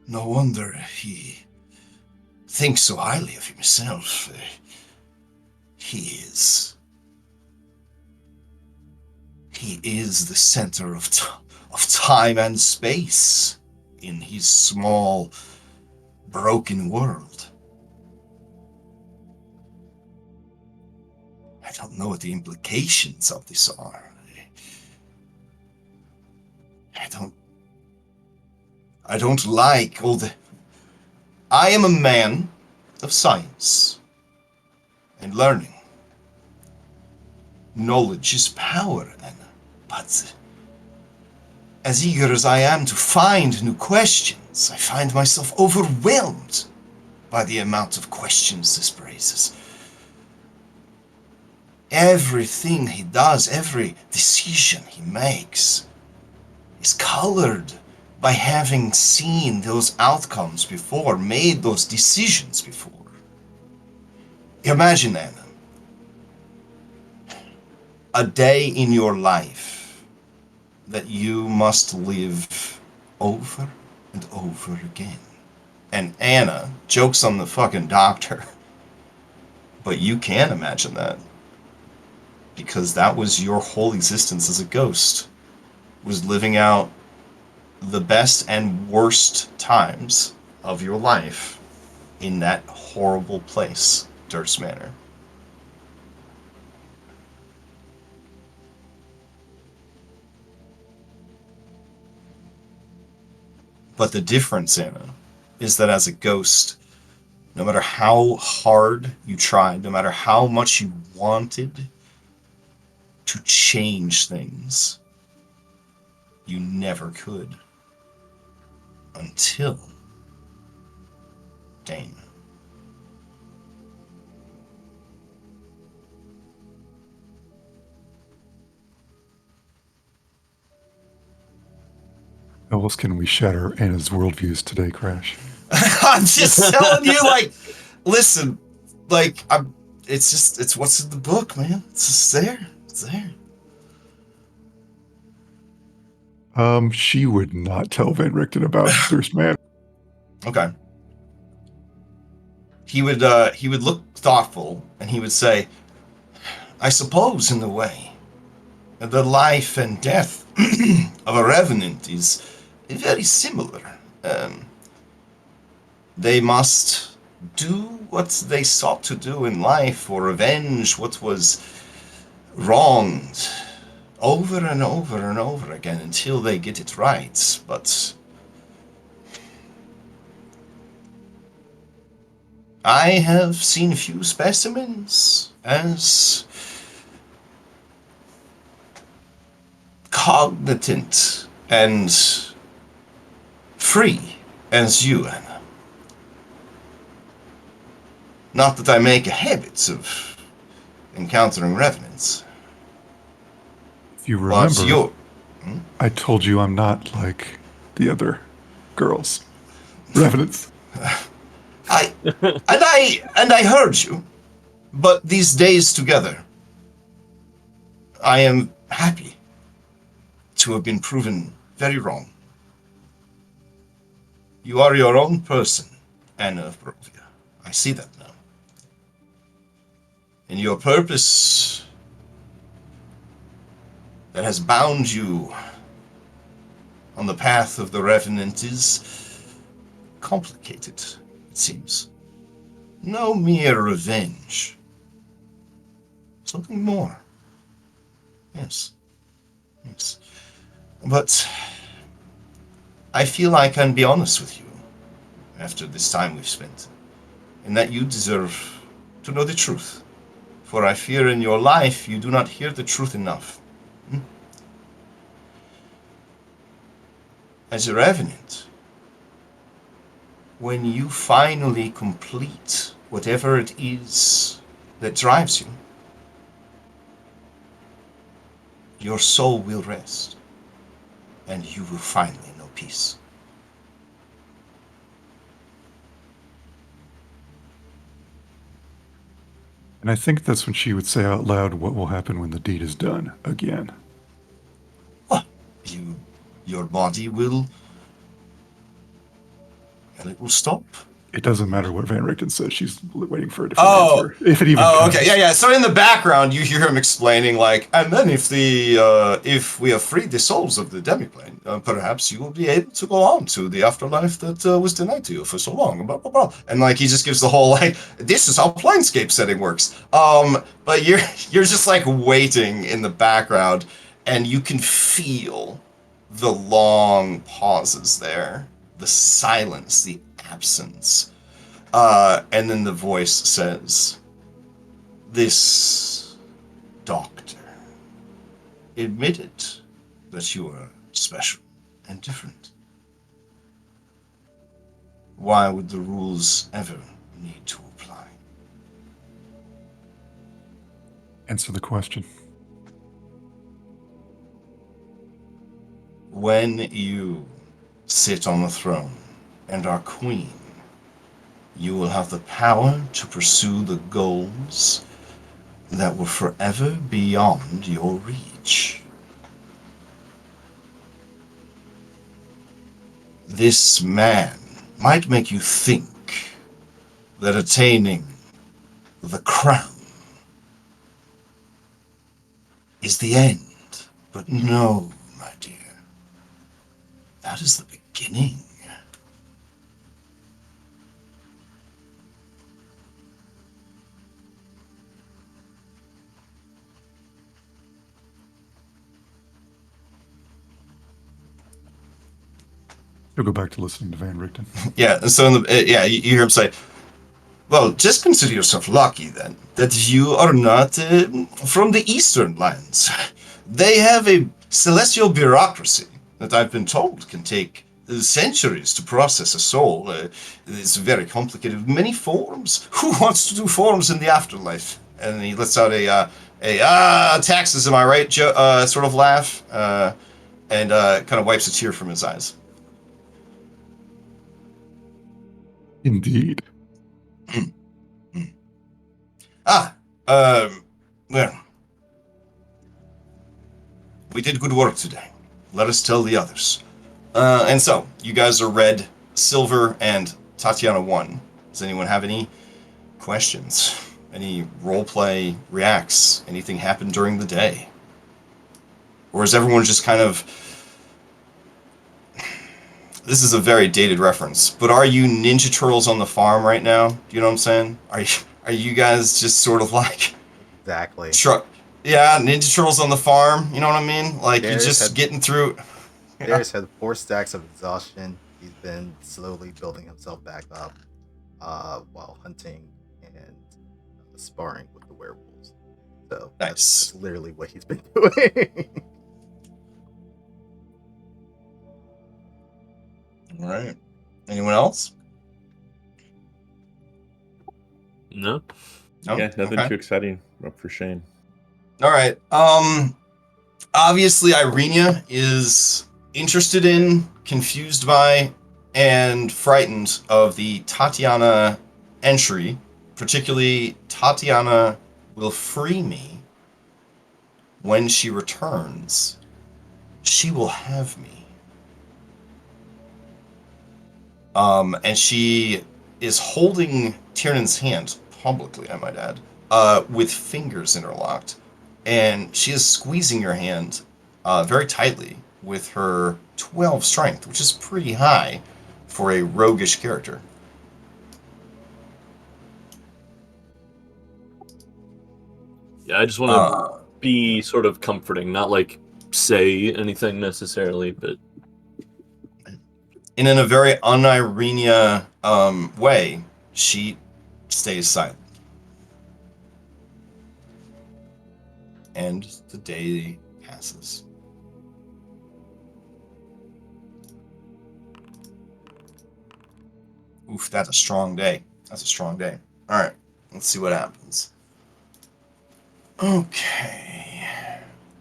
No wonder he thinks so highly of himself. He is the center of time and space in his small, broken world. I don't know what the implications of this are. I don't like all the... I am a man of science and learning. Knowledge is power, Anna, but as eager as I am to find new questions, I find myself overwhelmed by the amount of questions this raises. Everything he does, every decision he makes, is colored by having seen those outcomes before, made those decisions before. Imagine, Anna, a day in your life that you must live over and over again. And Anna jokes on the fucking doctor, but you can imagine that. Because that was your whole existence as a ghost, was living out the best and worst times of your life in that horrible place, Durst Manor. But the difference, Anna, is that as a ghost, no matter how hard you tried, no matter how much you wanted to change things, you never could. Until Dana. How else can we shatter Anna's worldviews today, Crash? I'm just telling you, like, listen, like, it's what's in the book, man. It's just there. It's there. She would not tell Van Richten about Durst Manor. Okay. He would look thoughtful, and he would say, I suppose, in a way, the life and death of a revenant is very similar. They must do what they sought to do in life, or avenge what was wronged over and over and over again until they get it right, but I have seen few specimens as cognitant and free as you, Anna. Not that I make a habit of encountering revenants. If you But remember, you're... I told you I'm not like the other girls. Revenants. I heard you, but these days together, I am happy to have been proven very wrong. You are your own person, Anna of Barovia. I see that now. And your purpose that has bound you on the path of the Revenant is complicated, it seems. No mere revenge. Something more. Yes. Yes. But I feel I can be honest with you after this time we've spent, and that you deserve to know the truth. For I fear in your life you do not hear the truth enough. As a Revenant, when you finally complete whatever it is that drives you, your soul will rest, and you will finally know peace. And I think that's when she would say out loud, what will happen when the deed is done again. What? Your body will... and it will stop? It doesn't matter what Van Richten says. She's waiting for a different answer. If it even comes. Okay, yeah. So in the background, you hear him explaining, like, and then if we have freed the souls of the demiplane, perhaps you will be able to go on to the afterlife that was denied to you for so long. Blah blah blah. And like, he just gives the whole like, this is how Planescape setting works. But you're just like waiting in the background, and you can feel the long pauses there, the silence, the absence. And then the voice says, this doctor admitted that you are special and different. Why would the rules ever need to apply? Answer the question. When you sit on the throne and are queen, you will have the power to pursue the goals that were forever beyond your reach. This man might make you think that attaining the crown is the end, but no, my dear. That is the beginning. You'll go back to listening to Van Richten. Yeah, so you hear him say, well, just consider yourself lucky then, that you are not from the eastern lands. They have a celestial bureaucracy that I've been told can take centuries to process a soul. It's very complicated, many forms. Who wants to do forms in the afterlife? And he lets out a taxes, am I right, sort of laugh, and kind of wipes a tear from his eyes. Indeed. Well, we did good work today. Let us tell the others. And so, you guys are red, silver, and Tatiana 1. Does anyone have any questions? Any roleplay reacts? Anything happened during the day? Or is everyone just kind of... This is a very dated reference, but are you Ninja Turtles on the farm right now? Do you know what I'm saying? Are you guys just sort of like... Exactly. Yeah, Ninja Turtles on the farm. You know what I mean? Like you're Darius just had- getting through. Yeah. Darius had 4 stacks of exhaustion. He's been slowly building himself back up while hunting and sparring with the werewolves. So Nice. that's literally what he's been doing. All right. Anyone else? No. No? Yeah, nothing Okay. too exciting for Shane. All right. Obviously, Irenia is interested in, confused by, and frightened of the Tatiana entry. Particularly, Tatiana will free me when she returns. She will have me. And she is holding Tiernan's hand publicly, I might add, with fingers interlocked. And she is squeezing your hand very tightly with her 12 strength, which is pretty high for a roguish character. Yeah, I just want to be sort of comforting, not like say anything necessarily, but And in a very un-Irenia way, she stays silent. And the day passes. Oof, that's a strong day. That's a strong day. All right, let's see what happens. Okay.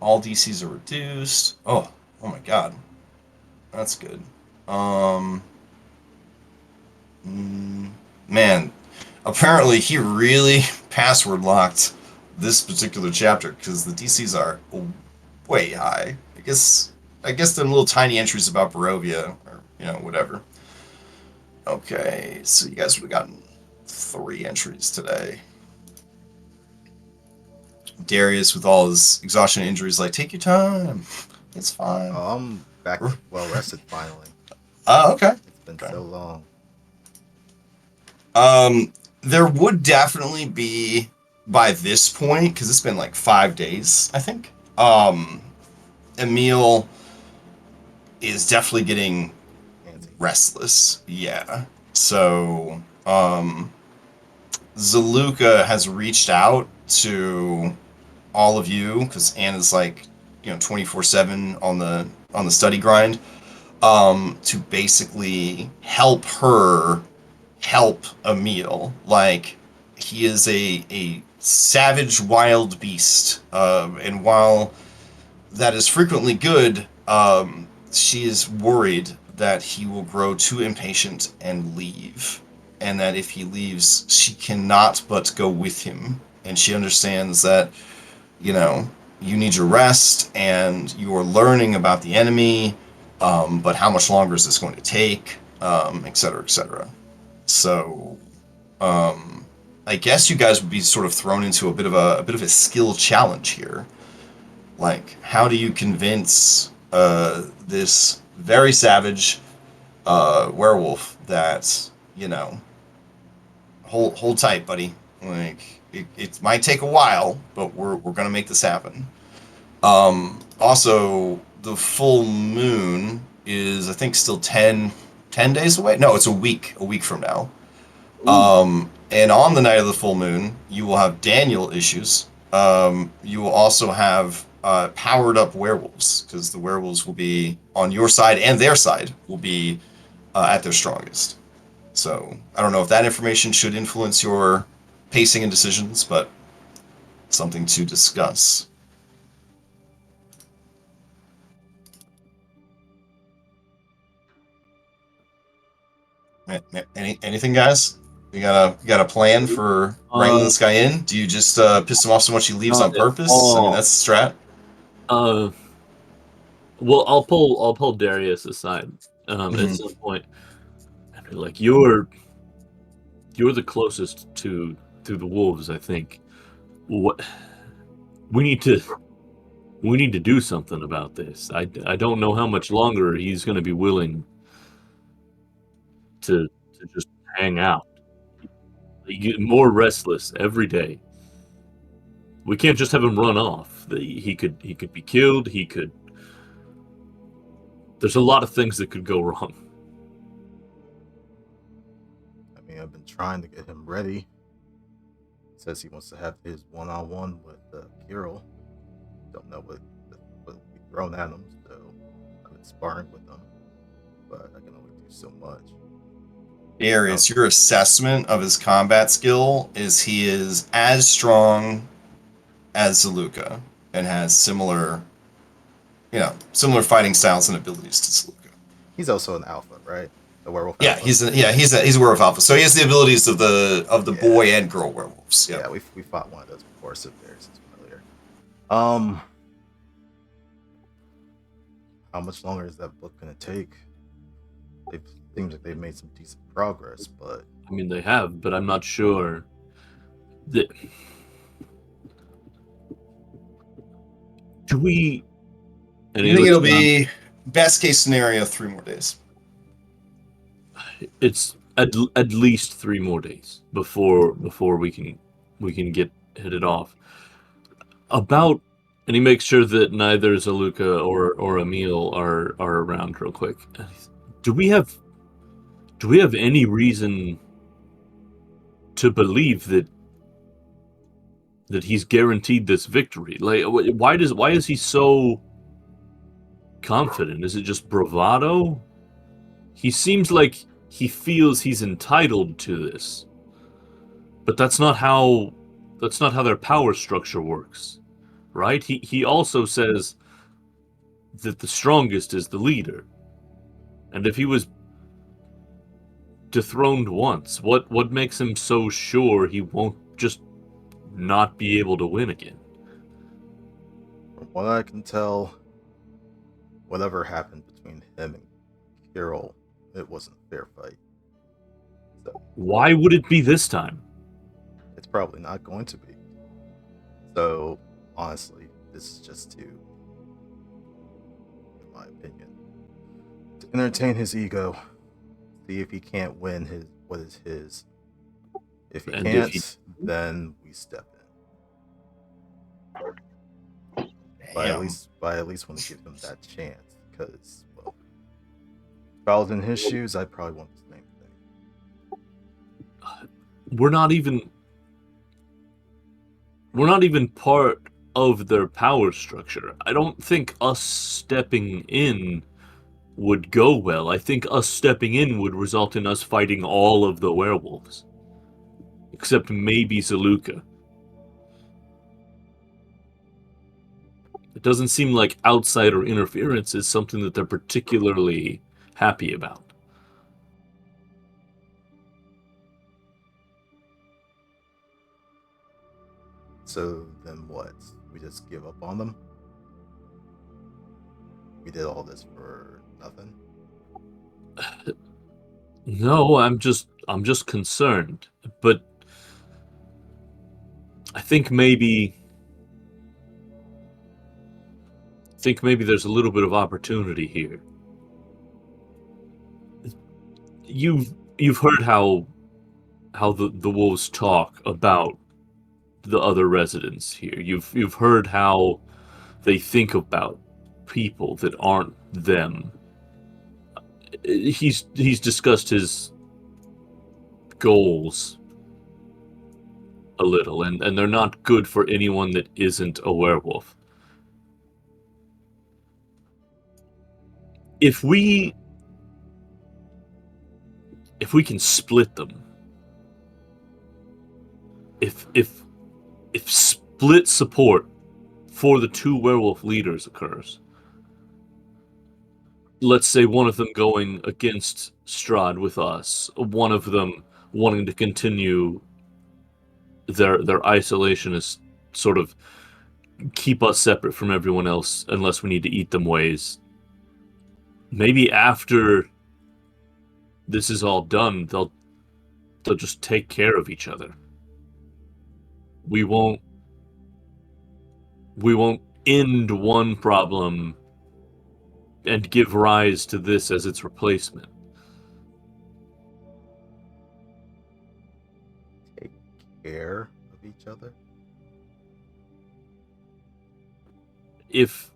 All DCs are reduced. Oh my god. That's good. Man, apparently he really password locked this particular chapter because the DCs are way high. I guess them little tiny entries about Barovia or whatever. Okay, so you guys would have gotten 3 entries today. Darius with all his exhaustion and injuries, like, take your time. It's fine. I'm back well rested finally. Oh, okay. It's been so long. There would definitely be by this point, because it's been like 5 days, I think. Emil is definitely getting restless. Yeah. So, Zaluka has reached out to all of you because Anna's like, 24/7 on the study grind, to basically help her help Emil. Like, he is a savage wild beast, and while that is frequently good, she is worried that he will grow too impatient and leave, and that if he leaves, she cannot but go with him. And she understands that, you need your rest, and you are learning about the enemy, but how much longer is this going to take, et cetera, et cetera. So, I guess you guys would be sort of thrown into a bit of a skill challenge here. Like, how do you convince this very savage werewolf that, hold tight, buddy. Like, it might take a while, but we're gonna make this happen. Also, the full moon is, I think, still 10 days away. No, it's a week from now. And on the night of the full moon, you will have Daniel issues. You will also have powered up werewolves, because the werewolves will be on your side and their side will be at their strongest. So I don't know if that information should influence your pacing and decisions, but something to discuss. Anything, guys? You got a plan for wrangling this guy in? Do you just piss him off so much he leaves on purpose? I mean, that's the strat. Well, I'll pull Darius aside at some point. And be like, you're the closest to the wolves, I think. What we need to do something about this. I don't know how much longer he's going to be willing to just hang out. You get more restless every day. We can't just have him run off. He could be killed. He could. There's a lot of things that could go wrong. I mean, I've been trying to get him ready. Says he wants to have his one-on-one with Kirill. Don't know what will be thrown at him, so I've been sparring with him, but I can only do so much. Darius, your assessment of his combat skill is he is as strong as Zaluka and has similar fighting styles and abilities to Zaluka. He's also an alpha, right? The werewolf. Yeah, alpha. he's a werewolf alpha. So he has the abilities of the boy and girl werewolves. Yeah, we fought one of those before, so Darius is familiar. How much longer is that book gonna take? It seems like they've made some decent progress, but I mean, they have, but I'm not sure. Do we? I think it'll be best case scenario 3 more days. It's at least 3 more days before we can get headed off. And he makes sure that neither Zaluka or Emil are around real quick. Do we have any reason to believe that he's guaranteed this victory? Like, why is he so confident? Is it just bravado? He seems like he feels he's entitled to this, but that's not how their power structure works, right? He also says that the strongest is the leader, and if he was dethroned once, what makes him so sure he won't just not be able to win again? from what I can tell, whatever happened between him and Kirill, it wasn't a fair fight. So Why would it be this time? it's probably not going to be. So honestly, this is just to, in my opinion, to entertain his ego, see if he can't win what is his. If he can't, then we step in. But at least want to give him that chance, because, well, if I was in his shoes, I'd probably want the same thing. We're not even part of their power structure. I don't think us stepping in would go well. I think us stepping in would result in us fighting all of the werewolves, except maybe Zaluka. It doesn't seem like outsider interference is something that they're particularly happy about. So then what? We just give up on them? We did all this for nothing? No, I'm just concerned. But I think maybe there's a little bit of opportunity here. You've heard how the wolves talk about the other residents here. You've heard how they think about people that aren't them. He's discussed his goals a little, and they're not good for anyone that isn't a werewolf. If we can split them, if split support for the 2 werewolf leaders occurs, let's say one of them going against Strahd with us, one of them wanting to continue their isolationist sort of keep us separate from everyone else unless we need to eat them ways. Maybe after this is all done, they'll just take care of each other. We won't end one problem and give rise to this as its replacement. Take care of each other? if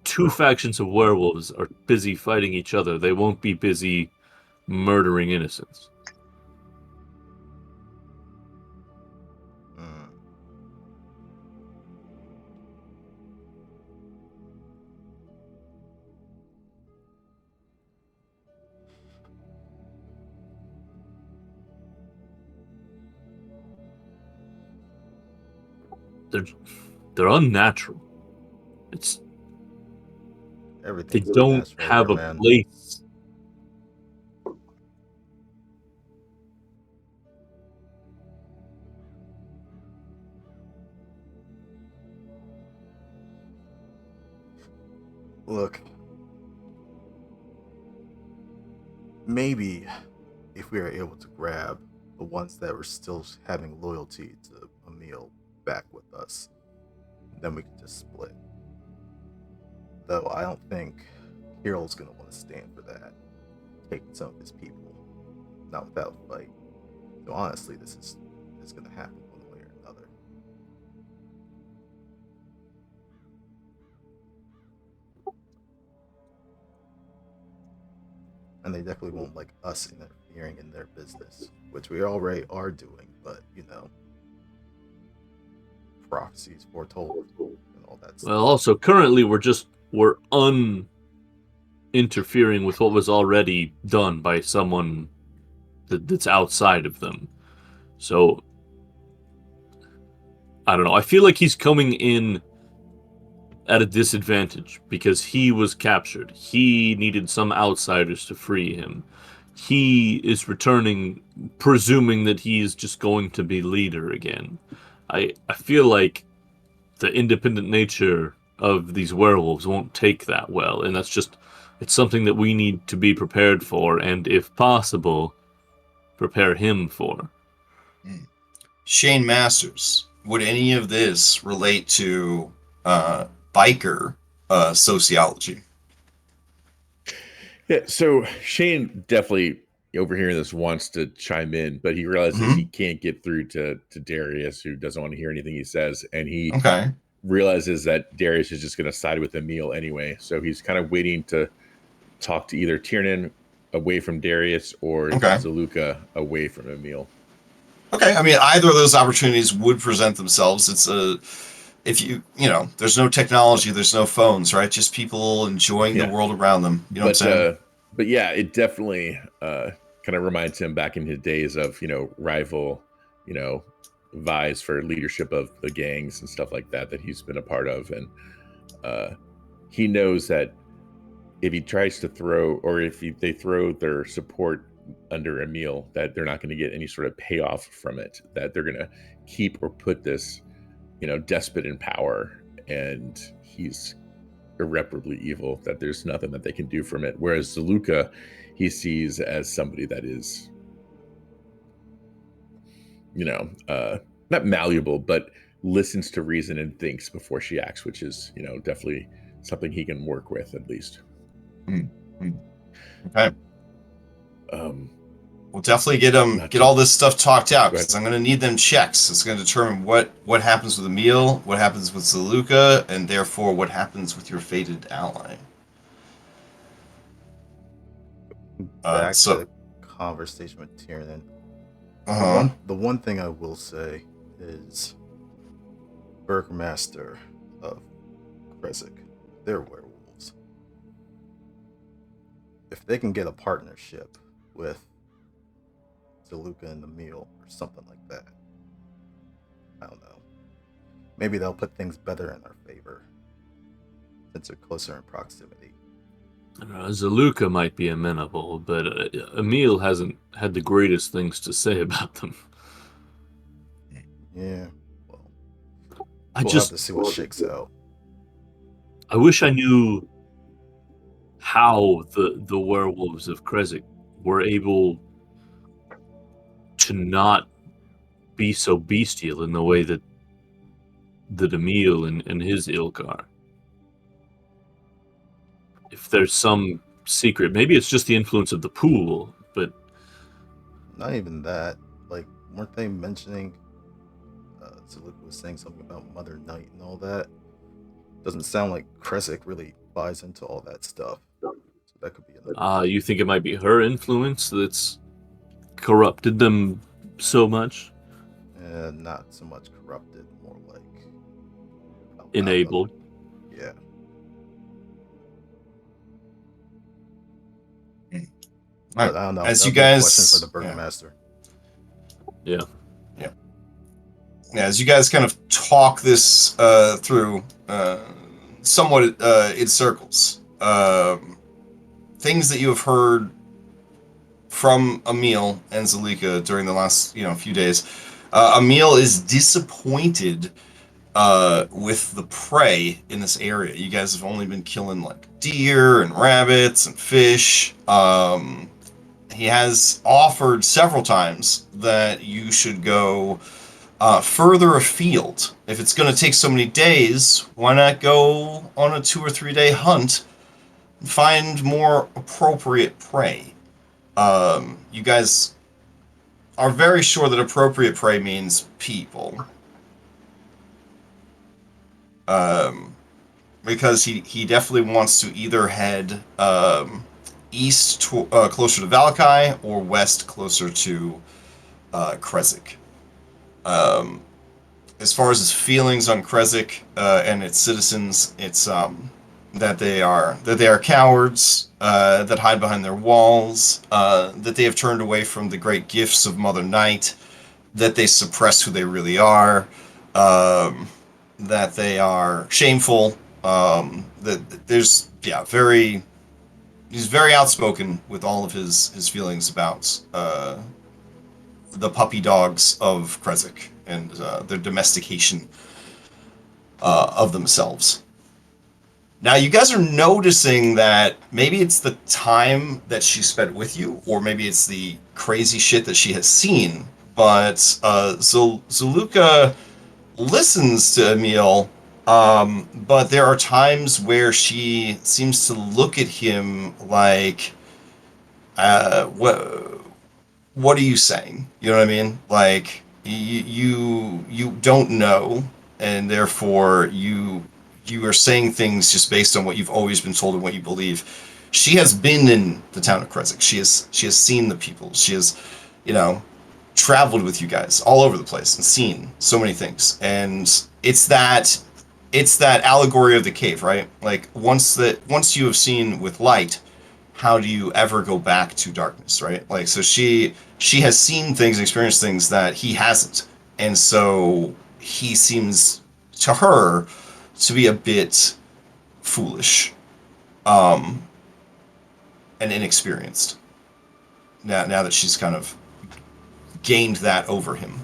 two factions of werewolves are busy fighting each other, they won't be busy murdering innocents. Mm. They're unnatural. It's they Everything's don't unnatural have here, a man. place. Look, maybe if we are able to grab the ones that were still having loyalty to Emil back with us, then we can just split. Though I don't think Kirill's gonna want to stand for that, taking some of his people, not without a fight. So honestly, this is gonna happen one way or another. And they definitely won't like us interfering in their business, which we already are doing, but prophecies foretold and all that stuff. Well, also currently we're interfering with what was already done by someone that's outside of them. So I don't know. I feel like he's coming in at a disadvantage because he was captured. He needed some outsiders to free him. He is returning, presuming that he is just going to be leader again. I feel like the independent nature of these werewolves won't take that well, and it's something that we need to be prepared for, and if possible, prepare him for. Shane Masters, would any of this relate to biker sociology? Yeah, so Shane definitely overhearing this wants to chime in, but he realizes he can't get through to Darius, who doesn't want to hear anything he says, and he Okay. realizes that Darius is just going to side with Emil anyway. So he's kind of waiting to talk to either Tiernan away from Darius or Okay. Zaluka away from Emil. Okay, I mean, either of those opportunities would present themselves. If there's no technology, there's no phones, right? Just people enjoying the world around them. You know what I'm saying? But yeah, it definitely kind of reminds him back in his days of, rival, vies for leadership of the gangs and stuff like that he's been a part of. And he knows that if he tries to throw, or if they throw their support under Emil, that they're not going to get any sort of payoff from it, that they're going to keep or put this, despot in power, and he's irreparably evil, that there's nothing that they can do from it. Whereas Zaluka, he sees as somebody that is, not malleable, but listens to reason and thinks before she acts, which is, definitely something he can work with at least. Okay. We'll definitely get all this stuff talked out, because I'm going to need them checks. It's going to determine what happens with Emil, what happens with Zaluka, and therefore what happens with your fated ally. Back to the conversation with Tiernan. The one thing I will say is Burgmaster of Kresik, they're werewolves. If they can get a partnership with Zaluka and Emil or something like that, I don't know. Maybe they'll put things better in our favor since they're closer in proximity. Zaluka might be amenable, but Emil hasn't had the greatest things to say about them. Yeah, well, we'll have to see what shakes out. I wish I knew how the werewolves of Kresik were able to not be so bestial in the way that Emil and his ilk are. If there's some secret, maybe it's just the influence of the pool, but not even that. Like, weren't they mentioning Zaluka was saying something about Mother Night and all that? doesn't sound like Kresik really buys into all that stuff. So that could be another. You think it might be her influence that's corrupted them so much? Not so much corrupted, more like Enabled. Yeah. Right. But I don't know. As That'll you be a guys, question for the Burgermaster. Yeah. As you guys kind of talk this through, somewhat in circles, things that you have heard from Emil and Zalika during the last few days. Emil is disappointed with the prey in this area. You guys have only been killing like deer and rabbits and fish. He has offered several times that you should go further afield. If it's going to take so many days, why not go on a 2 or 3 day hunt and find more appropriate prey? You guys are very sure that appropriate prey means people. Because he definitely wants to either head east closer to Valakai or west closer to Kresik. As far as his feelings on Kresik and its citizens, it's that they are cowards, that hide behind their walls, that they have turned away from the great gifts of Mother Night, that they suppress who they really are, that they are shameful. That there's he's very outspoken with all of his feelings about the puppy dogs of Kresik and their domestication of themselves. Now, you guys are noticing that maybe it's the time that she spent with you, or maybe it's the crazy shit that she has seen, but Zalika listens to Emil, but there are times where she seems to look at him like, what are you saying? You know what I mean? Like, you don't know, and therefore you are saying things just based on what you've always been told and what you believe. She has been in the town of Kresik. She has seen the people. She has, traveled with you guys all over the place and seen so many things. And it's that allegory of the cave, right? Like once you have seen with light, how do you ever go back to darkness, right? Like, so she has seen things and experienced things that he hasn't. And so he seems to her to be a bit foolish and inexperienced now that she's kind of gained that over him.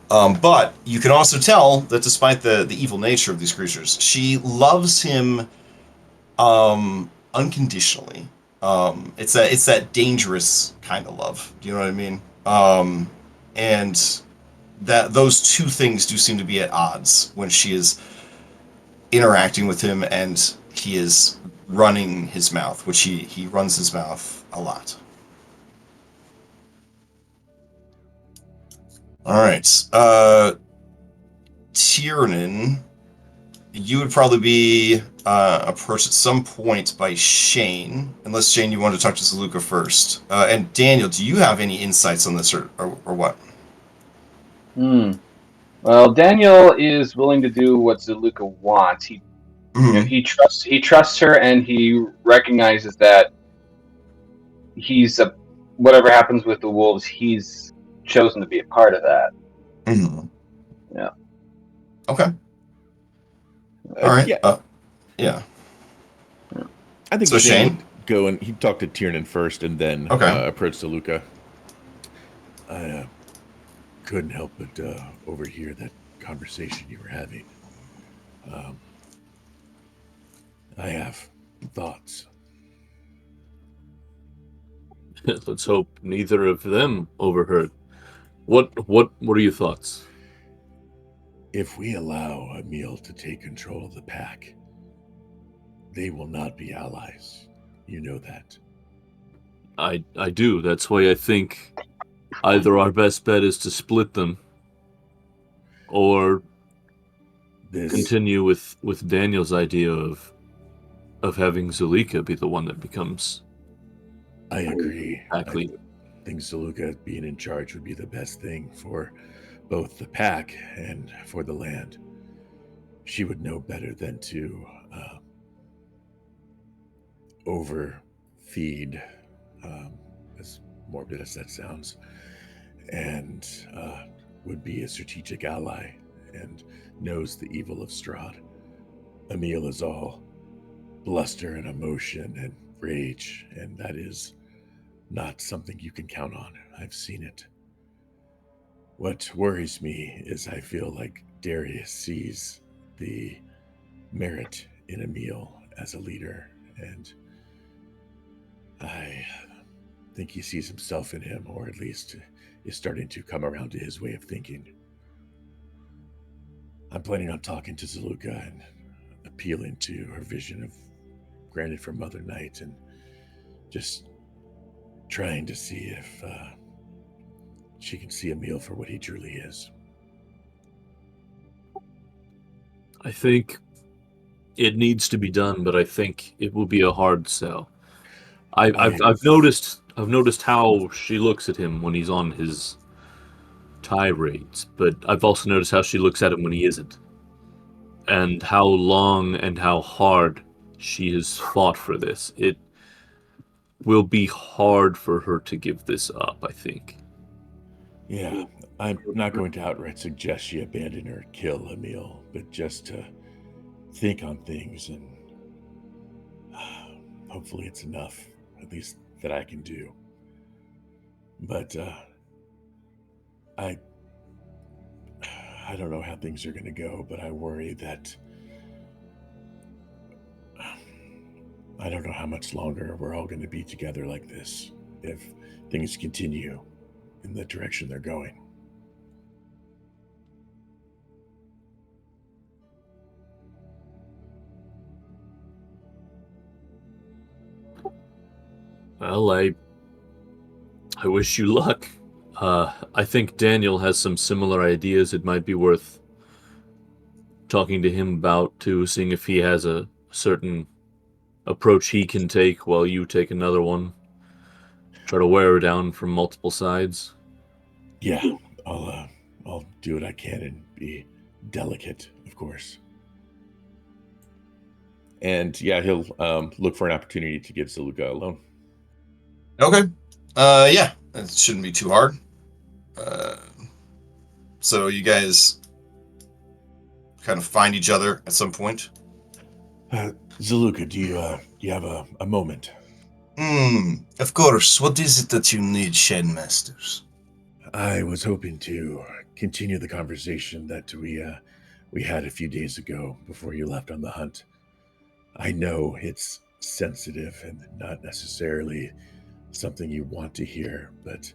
But you can also tell that despite the evil nature of these creatures, she loves him unconditionally. It's that dangerous kind of love. Do you know what I mean? And that those two things do seem to be at odds when she is interacting with him and he is running his mouth, which he runs his mouth a lot. All right. Tiernan, you would probably be approached at some point by Shane, unless Shane, you want to talk to Zalika first. And Daniel, do you have any insights on this or what? Well, Daniel is willing to do what Zalika wants. He trusts her, and he recognizes that whatever happens with the wolves, he's chosen to be a part of that. Mm-hmm. Yeah. Okay. All right. Yeah. Yeah. I think So Shane Shane? would go and he'd talk to Tiernan first and then approach Zalika. I couldn't help but overhear that conversation you were having. I have thoughts. Let's hope neither of them overheard. What are your thoughts? If we allow Emil to take control of the pack, they will not be allies. You know that. I do. That's why I think either our best bet is to split them, or continue with Daniel's idea of having Zulika be the one that becomes. I agree. Exactly. I think Zulika being in charge would be the best thing for both the pack and for the land. She would know better than to overfeed, as morbid as that sounds, and would be a strategic ally and knows the evil of Strahd. Emil is all bluster and emotion and rage, and that is not something you can count on. I've seen it. What worries me is I feel like Darius sees the merit in Emil as a leader, and I think he sees himself in him, or at least is starting to come around to his way of thinking. I'm planning on talking to Zulika and appealing to her vision of granted from Mother Night, and just trying to see if she can see Emil for what he truly is. I think it needs to be done, but I think it will be a hard sell. I've noticed how she looks at him when he's on his tirades, but I've also noticed how she looks at him when he isn't, and how long and how hard she has fought for this. It will be hard for her to give this up, I think. Yeah, I'm not going to outright suggest she abandon or kill Emil, but just to think on things, and hopefully it's enough, at least that I can do. But I don't know how things are going to go, but I worry that I don't know how much longer we're all going to be together like this if things continue in the direction they're going. Well, I wish you luck. I think Daniel has some similar ideas. It might be worth talking to him about, too, seeing if he has a certain approach he can take while you take another one. Try to wear her down from multiple sides. Yeah, I'll do what I can and be delicate, of course. And yeah, he'll look for an opportunity to give Zulika a loan. Okay. Yeah, it shouldn't be too hard. So you guys kind of find each other at some point. Zulika, do you have a moment? Of course. What is it that you need, Shane Masters? I was hoping to continue the conversation that we had a few days ago before you left on the hunt. I know it's sensitive and not necessarily something you want to hear, but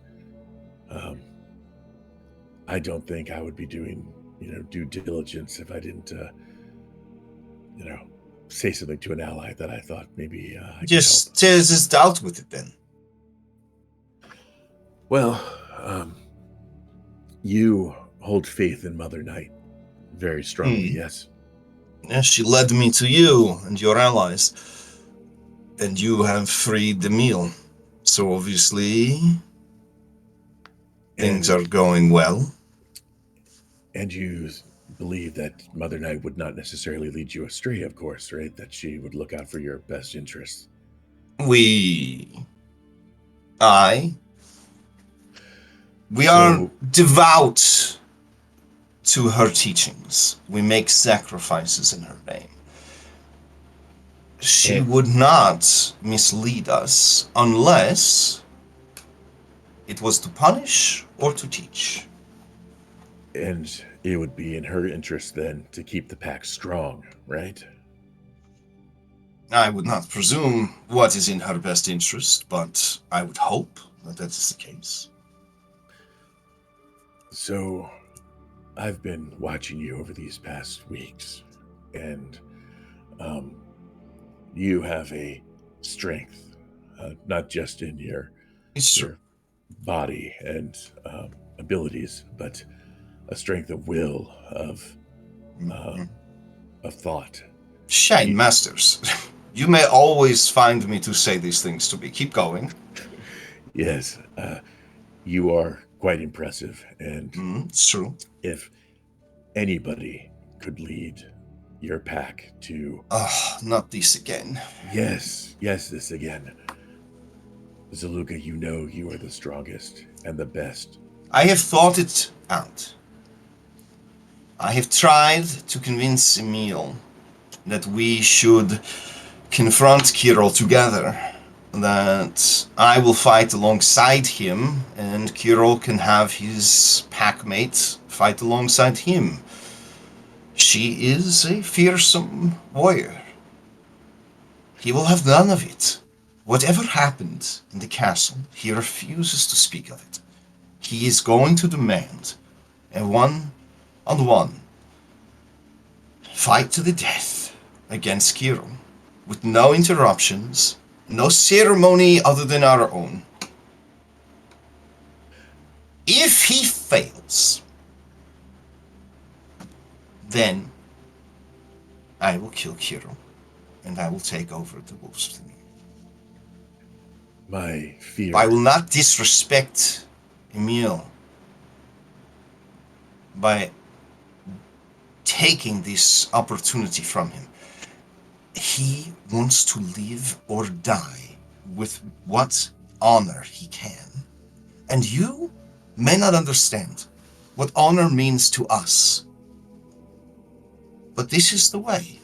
I don't think I would be doing, due diligence if I didn't, say something to an ally that I thought maybe I could Just help. just out with it then. Well, you hold faith in Mother Night very strongly, yes? Yes, she led me to you and your allies. And you have freed the meal. So obviously, things are going well. And you believe that Mother Night would not necessarily lead you astray, of course, right? That she would look out for your best interests. We are devout to her teachings. We make sacrifices in her name. She would not mislead us unless it was to punish or to teach. And it would be in her interest then to keep the pack strong, right? I would not presume what is in her best interest, but I would hope that is the case. So, I've been watching you over these past weeks, and you have a strength, not just in your body and abilities, but a strength of will, of a thought. Shine Masters. You may always find me to say these things to me. Keep going. Yes, you are quite impressive, and It's true. if anybody could lead your pack to... Oh, not this again. Yes, this again. Zaluka, you know you are the strongest and the best. I have thought it out. I have tried to convince Emil that we should confront Kirill together. That I will fight alongside him, and Kirill can have his packmate fight alongside him. She is a fearsome warrior. He will have none of it. Whatever happened in the castle, he refuses to speak of it. He is going to demand a one-on-one fight to the death against Kirill, with no interruptions, no ceremony other than our own. If he fails, then I will kill Kirill, and I will take over the wolves. My fear... I will not disrespect Emil by taking this opportunity from him. He wants to live or die with what honor he can. And you may not understand what honor means to us. But this is the way.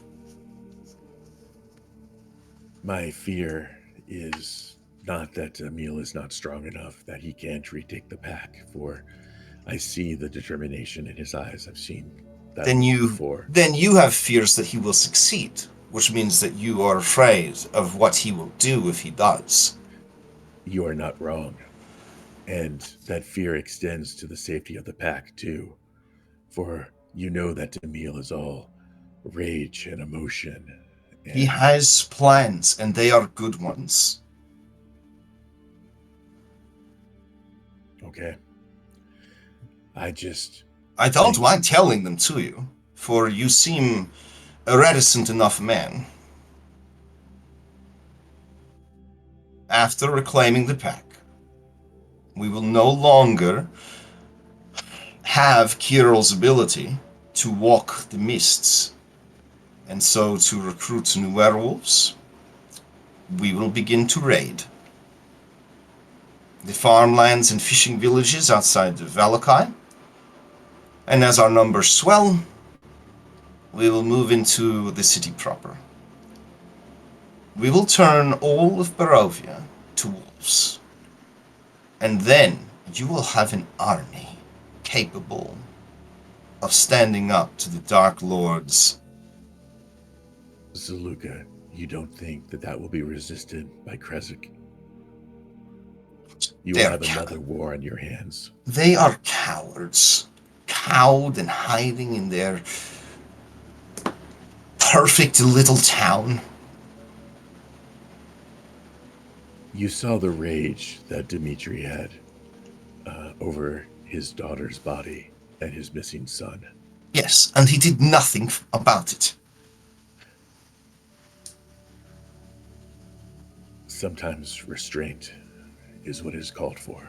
My fear is not that Emil is not strong enough, that he can't retake the pack, for I see the determination in his eyes. I've seen that before. Then you have fears that he will succeed, which means that you are afraid of what he will do if he does. You are not wrong. And that fear extends to the safety of the pack, too. For you know that Emil is all rage and emotion. He has plans, and they are good ones. Okay. I don't mind telling them to you, for you seem a reticent enough man. After reclaiming the pack, we will no longer have Kirill's ability to walk the mists. And so to recruit new werewolves, we will begin to raid the farmlands and fishing villages outside of Valakai. And as our numbers swell, we will move into the city proper. We will turn all of Barovia to wolves. And then you will have an army capable of standing up to the Dark Lords. Zaluka, you don't think that will be resisted by Kresik? You will have another war on your hands. They are cowards. Cowed and hiding in their perfect little town. You saw the rage that Dimitri had over his daughter's body and his missing son. Yes, and he did nothing about it. Sometimes restraint is what is called for.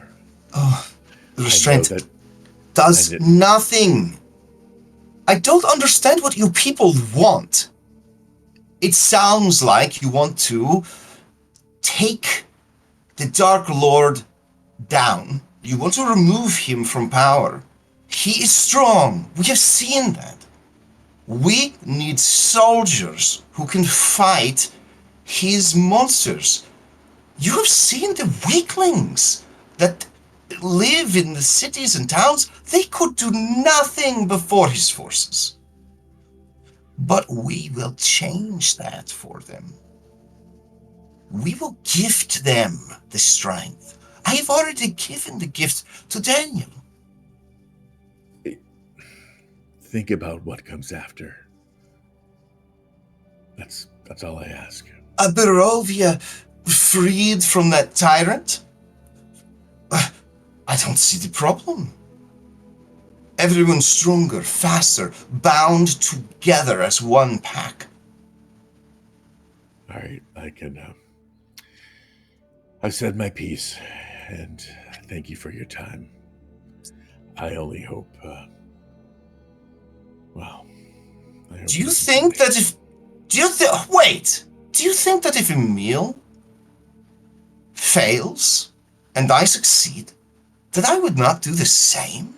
Oh, the restraint does nothing. I don't understand what you people want. It sounds like you want to take the Dark Lord down. You want to remove him from power. He is strong. We have seen that. We need soldiers who can fight his monsters. You have seen the weaklings that live in the cities and towns. They could do nothing before his forces. But we will change that for them. We will gift them the strength. I have already given the gift to Daniel. Think about what comes after. That's all I ask. A Barovia freed from that tyrant? I don't see the problem. Everyone stronger, faster, bound together as one pack. All right, I can. I've said my piece, and thank you for your time. I only hope. Well, I hope Do you this is think something- that if... Wait! Do you think that if Emil fails and I succeed, that I would not do the same?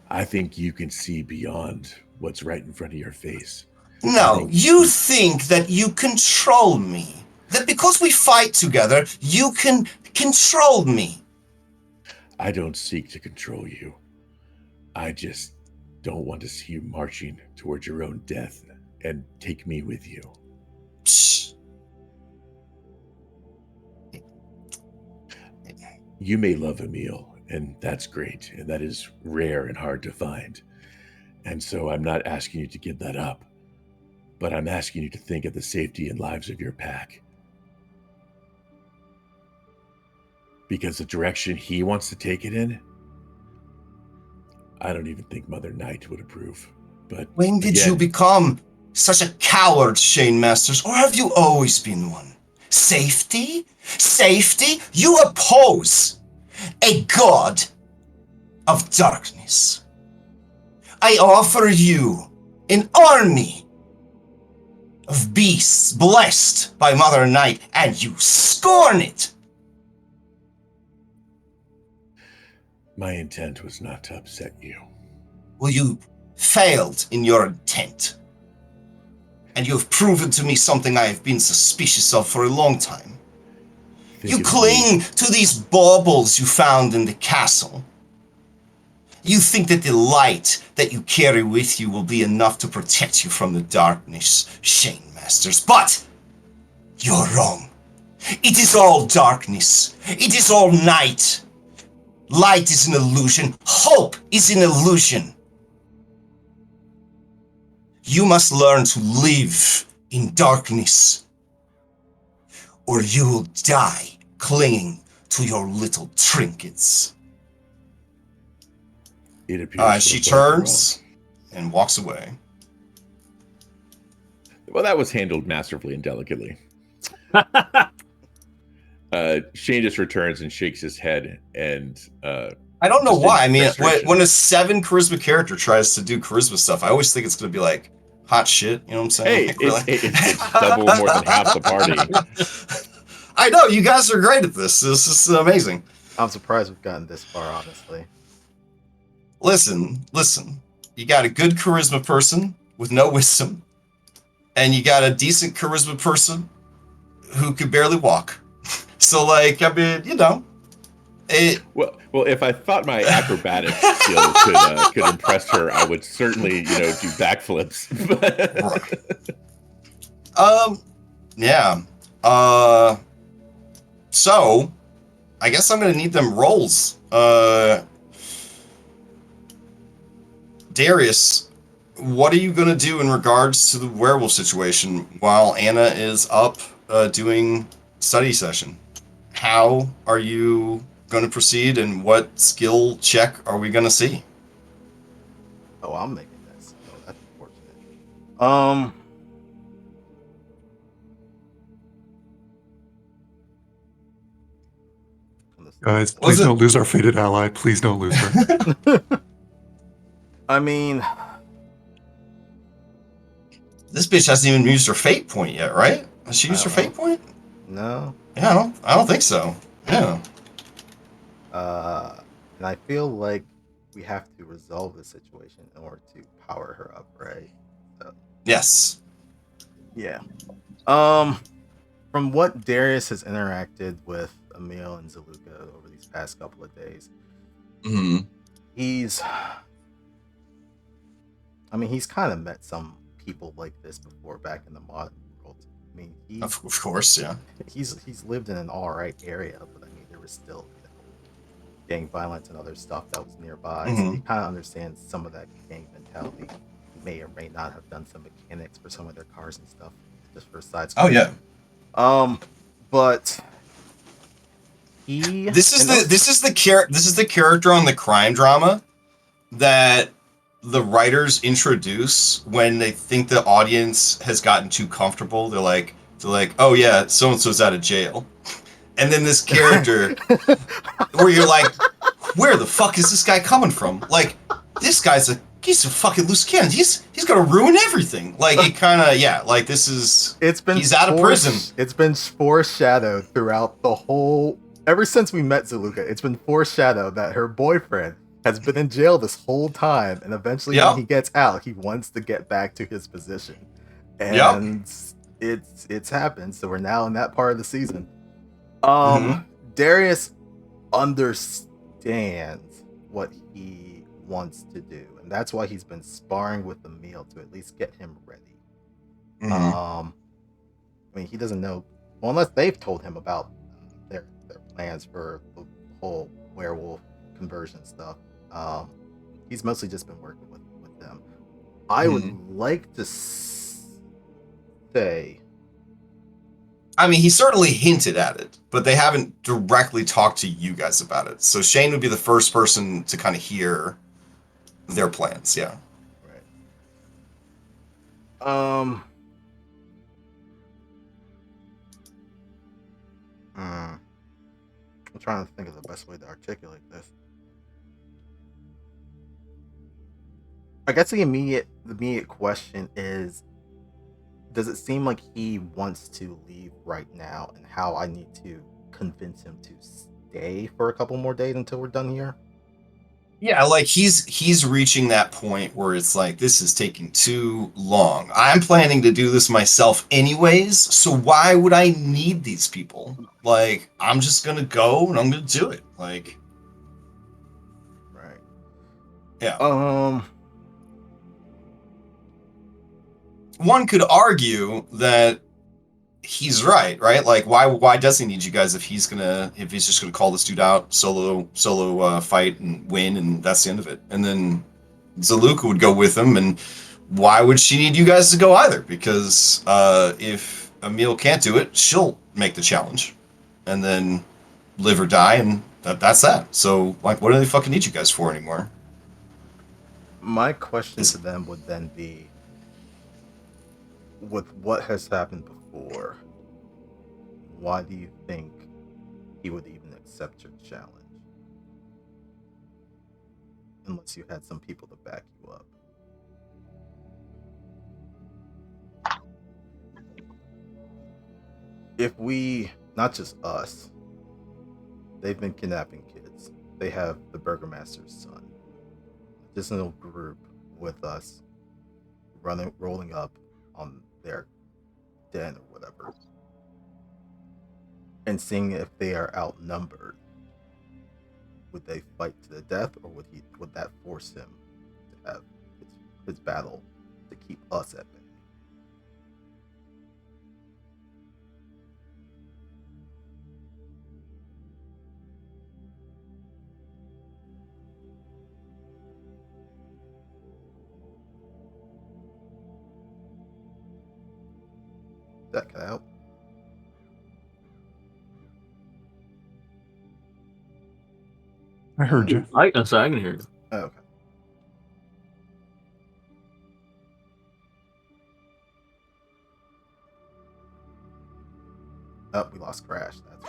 I think you can see beyond what's right in front of your face. No, you think that you control me. That because we fight together, you can control me. I don't seek to control you. I just don't want to see you marching towards your own death, and take me with you. Psh. You may love Emil, and that's great, and that is rare and hard to find. And so I'm not asking you to give that up, but I'm asking you to think of the safety and lives of your pack. Because the direction he wants to take it in, I don't even think Mother Knight would approve. But When did again, you become such a coward, Shane Masters, or have you always been one? Safety? Safety? You oppose a god of darkness. I offer you an army of beasts blessed by Mother Night, and you scorn it. My intent was not to upset you. Well, you failed in your intent. And you have proven to me something I have been suspicious of for a long time. Think You of cling me. to these baubles you found in the castle. You think that the light that you carry with you will be enough to protect you from the darkness, Shane Masters. But you're wrong. It is all darkness. It is all night. Light is an illusion. Hope is an illusion. You must learn to live in darkness, or you will die clinging to your little trinkets. It appears She we're both wrong. turns and walks away. Well, that was handled masterfully and delicately. Shane just returns and shakes his head, and I don't know just in why. I mean, frustration. when a 7 charisma character tries to do charisma stuff, I always think it's going to be like hot shit. You know what I'm saying? hey, Like, really? it's double more than half the party. I know, you guys are great at this. This is amazing. I'm surprised we've gotten this far, honestly. Listen. You got a good charisma person with no wisdom, and you got a decent charisma person who could barely walk. So, like, I mean, you know, it. Well, if I thought my acrobatic skill could impress her, I would certainly, do backflips. Yeah. So, I guess I'm gonna need them rolls. Darius, what are you gonna do in regards to the werewolf situation while Anna is up doing study session? How are you going to proceed, and what skill check are we going to see? Oh, I'm making that. Oh, that's unfortunate. Guys, please don't lose our fated ally. Please don't lose her. I mean, this bitch hasn't even used her fate point yet, right? Has she used her fate point? No. Yeah, I don't think so. Yeah. And I feel like we have to resolve the situation in order to power her up, right? So, Yes. yeah. From what Darius has interacted with Emil and Zaluka over these past couple of days, he's kind of met some people like this before back in the modern world. I mean, Of course, yeah. He's lived in an alright area, but I mean, there was still gang violence and other stuff that was nearby. So he kind of understands some of that gang mentality. He may or may not have done some mechanics for some of their cars and stuff, just for sides. Oh yeah. But this is the character on the crime drama that the writers introduce when they think the audience has gotten too comfortable. They're like, oh yeah, so and so's out of jail, and then this character where you're like, where the fuck is this guy coming from? Like, this guy's he's a fucking loose cannon. He's gonna ruin everything. Like, it kind of, yeah, like this is. He's out of prison. It's been foreshadowed throughout the whole. Ever since we met Zaluka, it's been foreshadowed that her boyfriend has been in jail this whole time, and eventually when he gets out, he wants to get back to his position, and it's happened. So we're now in that part of the season. Darius understands what he wants to do, and that's why he's been sparring with Emil to at least get him ready. I mean, he doesn't know, well, unless they've told him about their plans for the whole werewolf conversion stuff. He's mostly just been working with them. I would like to say, I mean, he certainly hinted at it, but they haven't directly talked to you guys about it. So Shane would be the first person to kind of hear their plans. Yeah. Right. I'm trying to think of the best way to articulate this. I guess the immediate question is, does it seem like he wants to leave right now, and how I need to convince him to stay for a couple more days until we're done here? Yeah, like he's reaching that point where it's like, this is taking too long. I'm planning to do this myself anyways, so why would I need these people? Like, I'm just gonna go and I'm gonna do it. Like, right. Yeah. One could argue that he's right? Like, why does he need you guys if he's just gonna call this dude out solo fight and win, and that's the end of it? And then Zaluka would go with him, and why would she need you guys to go either? Because if Emil can't do it, she'll make the challenge, and then live or die, and that's that. So, like, what do they fucking need you guys for anymore? My question to them would then be, with what has happened before, why do you think he would even accept your challenge? Unless you had some people to back you up. If we, not just us, they've been kidnapping kids. They have the Burgermaster's son. This little group with us rolling up on their den or whatever, and seeing if they are outnumbered. Would they fight to the death, or would that force him to have his battle to keep us at bay? That cut out. I heard you. I'm sorry, I can hear you. Oh, okay. Oh, we lost Crash. That's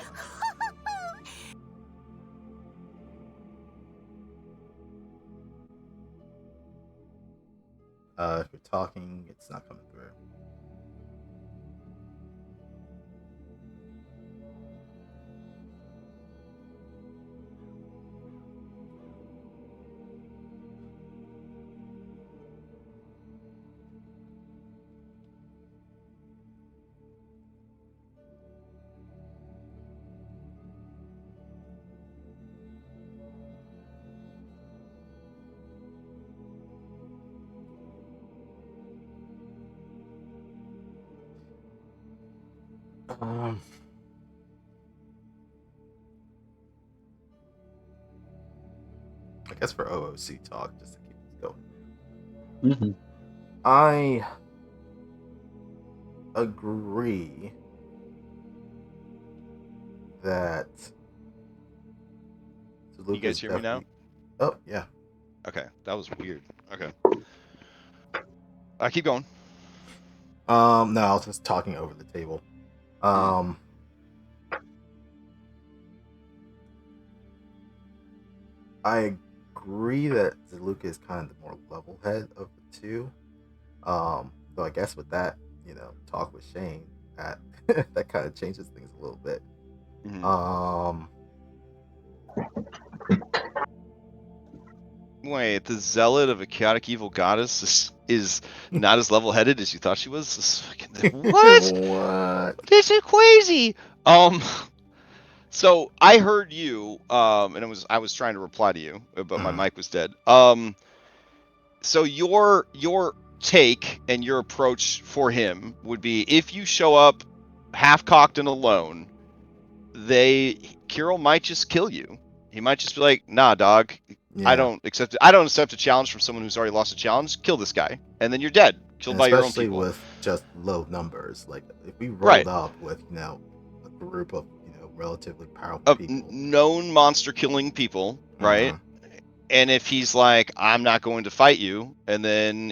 why. If you're talking, it's not coming through. I guess for OOC talk, just to keep this going. I agree that you guys hear me now? Oh, yeah. Okay, that was weird. Okay. Keep going. No, I was just talking over the table. I agree that Zaluka is kind of the more level head of the two. Though I guess with that, talk with Shane, that that kind of changes things a little bit. Mhm. Wait, the zealot of a chaotic evil goddess is not as level-headed as you thought she was? What? What? This is crazy. So I heard you, and I was trying to reply to you, but my mic was dead. So your take and your approach for him would be if you show up half-cocked and alone, Kirill might just kill you. He might just be like, "Nah, dog, Yeah. I don't accept a challenge from someone who's already lost a challenge. Kill this guy, and then you're dead, killed And by your own especially people." with just low numbers. Like if we rolled Right. up with a group of relatively powerful Of people, known monster killing people, right? And if he's like, "I'm not going to fight you," and then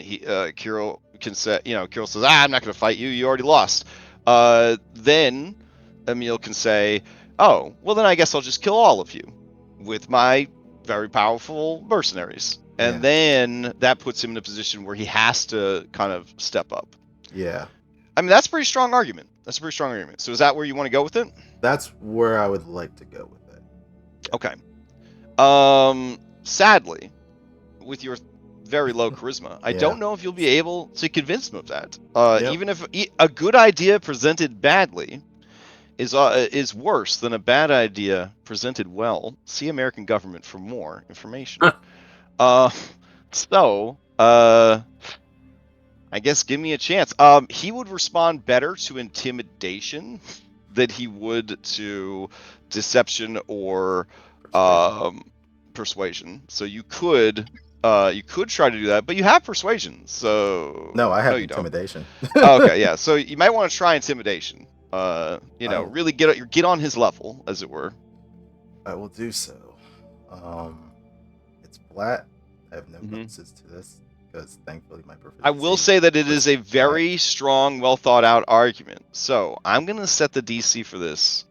Kirill can say, Kirill says, "I'm not going to fight you. You already lost." Then Emil can say, "Oh, well then I guess I'll just kill all of you with my very powerful mercenaries." And then that puts him in a position where he has to kind of step up. Yeah. I mean, that's a pretty strong argument. So is that where you want to go with it? That's where I would like to go with it. Okay. Sadly, with your very low charisma, I don't know if you'll be able to convince him of that. Even if a good idea presented badly is worse than a bad idea presented well. See American Government for more information. I guess give me a chance. He would respond better to intimidation than he would to deception or persuasion. So you could try to do that, but you have persuasion. So no, I have you intimidation. Don't. Okay, yeah. So you might want to try intimidation. Really get on his level, as it were. I will do so. It's flat. I have no bonuses to this because thankfully my proficiency. I will say that it is a very strong, well thought out argument. So I'm gonna set the DC for this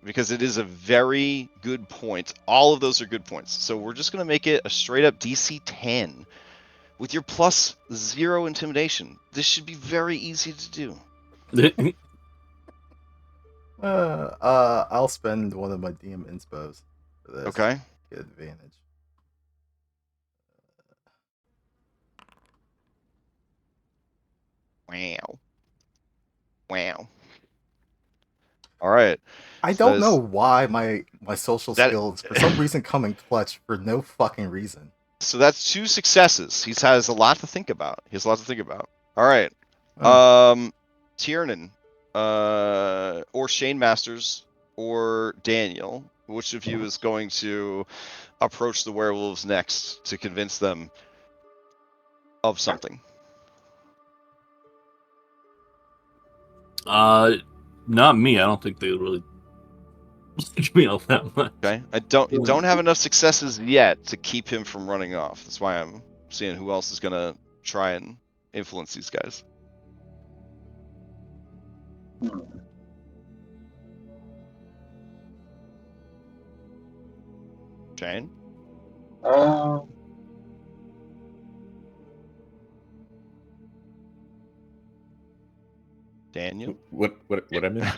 because it is a very good point. All of those are good points. So we're just gonna make it a straight up DC 10 with your +0 intimidation. This should be very easy to do. I'll spend one of my DM inspos for this. Okay. Get advantage. Wow. All right. I don't know why my social skills for some reason come in clutch for no fucking reason. So that's 2 successes. He has a lot to think about. All right. Tiernan, or Shane Masters, or Daniel. Which of you is going to approach the werewolves next to convince them of something? Not me. I don't think they really like me all that much. Okay. You don't have enough successes yet to keep him from running off. That's why I'm seeing who else is gonna try and influence these guys. Shane? Daniel? What I missed?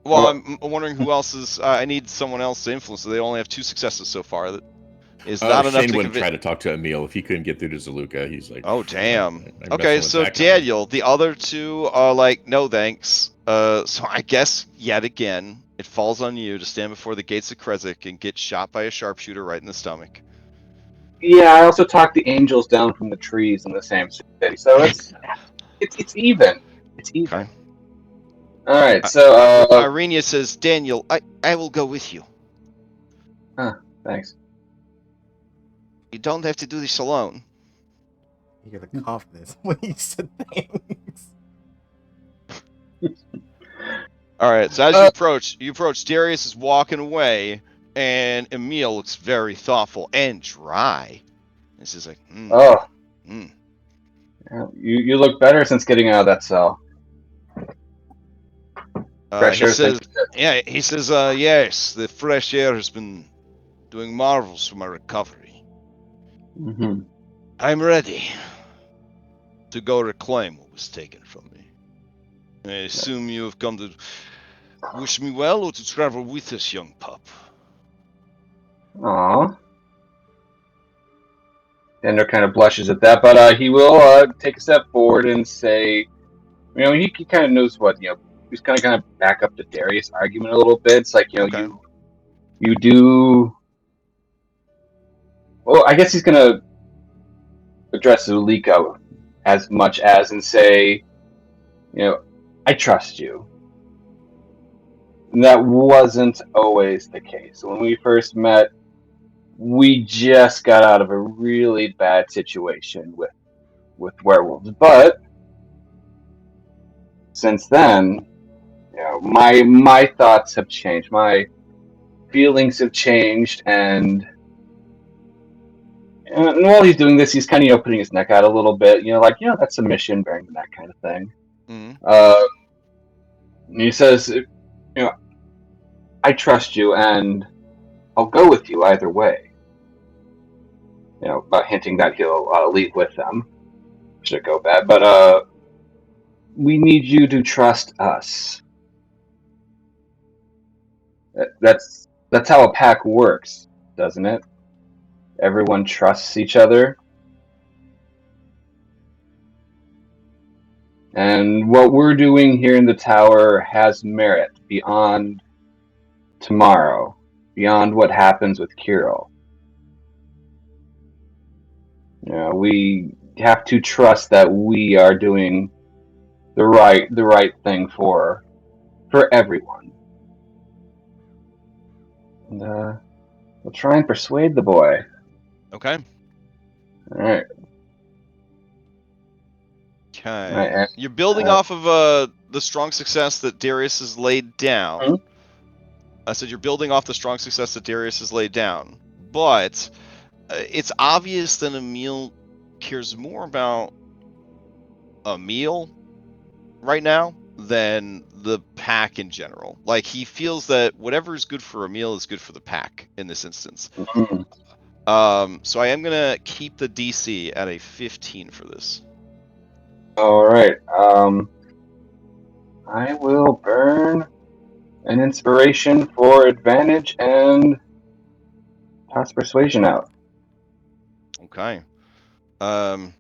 Well, I'm wondering who else is. I need someone else to influence. So they only have 2 successes so far. That is not enough Shane to wouldn't try to talk to Emil if he couldn't get through to Zaluka. He's like, "Oh damn." I'm Okay, so Daniel, the other 2 are like, "No thanks." So I guess yet again, it falls on you to stand before the gates of Krezk and get shot by a sharpshooter right in the stomach. Yeah, I also talked the angels down from the trees in the same city, so it's even. It's even. Okay. All right, so Irenia says, "Daniel, I will go with you." Thanks. You don't have to do this alone. You get the confidence when you said things. All right, so as you approach, Darius is walking away, and Emil looks very thoughtful and dry. This is like, Yeah, you look better since getting out of that cell. Fresh he air, says, yes, the fresh air has been doing marvels for my recovery. Mm-hmm. I'm ready to go reclaim what was taken from me. I assume you have come to wish me well or to travel with us, young pup. Aww. Ender kind of blushes at that, but he will take a step forward and say, he kind of knows what, he's kind of back up the Darius argument a little bit. It's like, Okay. you do. Well, I guess he's going to address Zulika as much as and say, I trust you. And that wasn't always the case. When we first met, we just got out of a really bad situation with werewolves. But since then, my thoughts have changed. My feelings have changed, and while he's doing this, he's kind of putting his neck out a little bit. That's submission, bearing the neck kind of thing. And he says, I trust you, and I'll go with you either way. About hinting that he'll leave with them. Should go bad, but we need you to trust us. That's how a pack works, doesn't it? Everyone trusts each other. And what we're doing here in the tower has merit beyond tomorrow, beyond what happens with Kirill. We have to trust that we are doing the right thing for everyone. And we'll try and persuade the boy. Okay. All right. Okay. You're building off of the strong success that Darius has laid down. Mm-hmm. I said you're building off the strong success that Darius has laid down, but it's obvious that Emil cares more about a meal right now than the pack in general. Like, he feels that whatever is good for Emil is good for the pack in this instance. Mm-hmm. So I am gonna keep the DC at a 15 for this. All right. I will burn an inspiration for advantage and toss persuasion out. Okay. All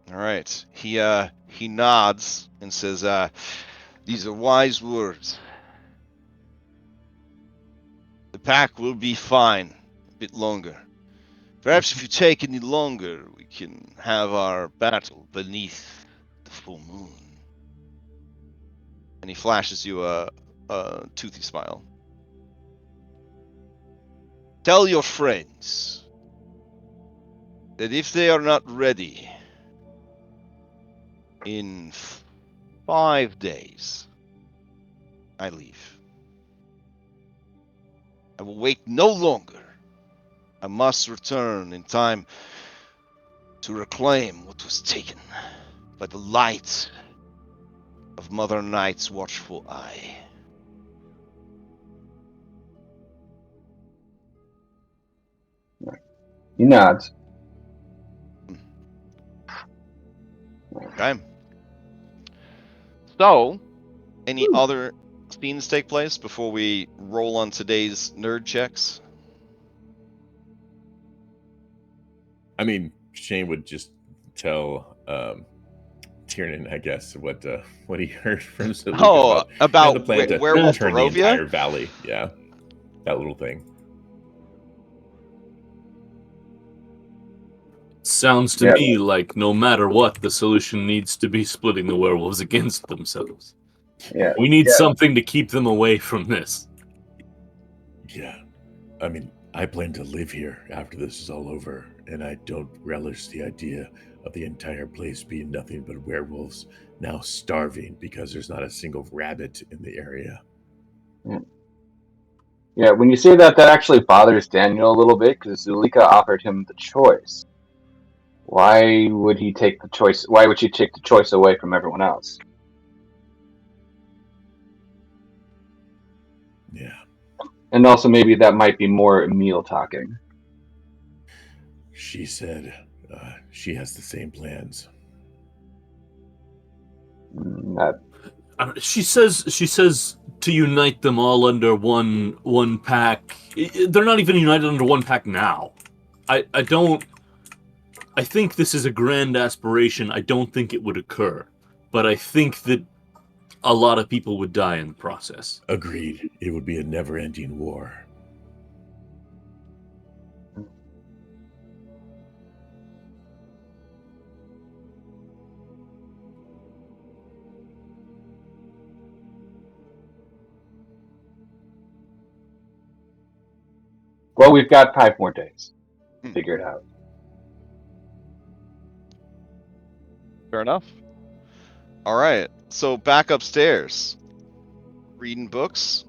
right. He nods and says, "These are wise words. The pack will be fine a bit longer. Perhaps if you take any longer, we can have our battle beneath the full moon." And he flashes you a toothy smile. "Tell your friends that if they are not ready in 5 days, I leave. I will wait no longer. I must return in time to reclaim what was taken by the light of Mother Night's watchful eye." He nods. Okay. So, any other scenes take place before we roll on today's nerd checks? I mean, Shane would just tell Tiernan, I guess, what he heard from Zulika about the plan to Werewolf turn the Barovia? entire valley. Yeah, that little thing. Sounds to me like no matter what, the solution needs to be splitting the werewolves against themselves. Yeah. We need something to keep them away from this. Yeah. I mean, I plan to live here after this is all over, and I don't relish the idea of the entire place being nothing but werewolves now starving because there's not a single rabbit in the area. Yeah, when you say that, that actually bothers Daniel a little bit because Zulika offered him the choice. Why would he take the choice? Why would she take the choice away from everyone else? Yeah. And also, maybe that might be more Emil talking. She said she has the same plans. She says to unite them all under one pack. They're not even united under one pack now. I think this is a grand aspiration. I don't think it would occur, but I think that a lot of people would die in the process. Agreed. It would be a never-ending war. Well, we've got 5 more days. Figure it out. Fair enough. All right. So back upstairs, reading books.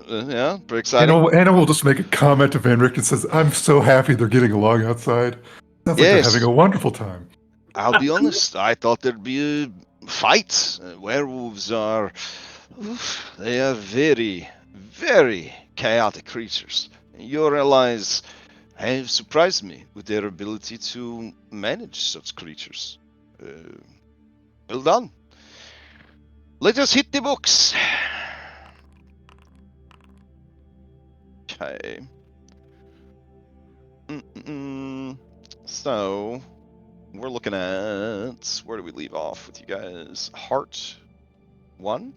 Yeah, pretty exciting. Anna will just make a comment to Van Richten and says, "I'm so happy they're getting along outside. Sounds like they're Yes. having a wonderful time." I'll be honest. I thought there'd be a fight. Werewolves are, they are very, very chaotic creatures. Your allies have surprised me with their ability to manage such creatures. Well done. Let us hit the books. Okay. So, we're looking at, where do we leave off with you guys? Heart 1?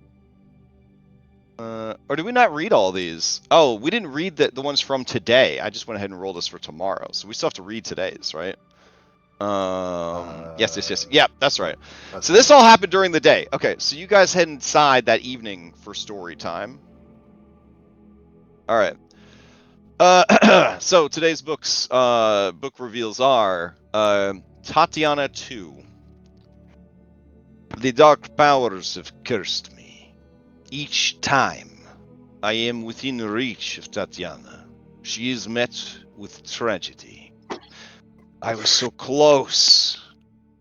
Or did we not read all these? Oh, we didn't read the ones from today. I just went ahead and rolled this for tomorrow. So we still have to read today's, right? Yes. Yeah, that's right. So this all happened during the day. Okay, so you guys head inside that evening for story time. All right. So today's book reveals are Tatiana 2. The dark powers have cursed me. Each time I am within reach of Tatiana, she is met with tragedy. I was so close.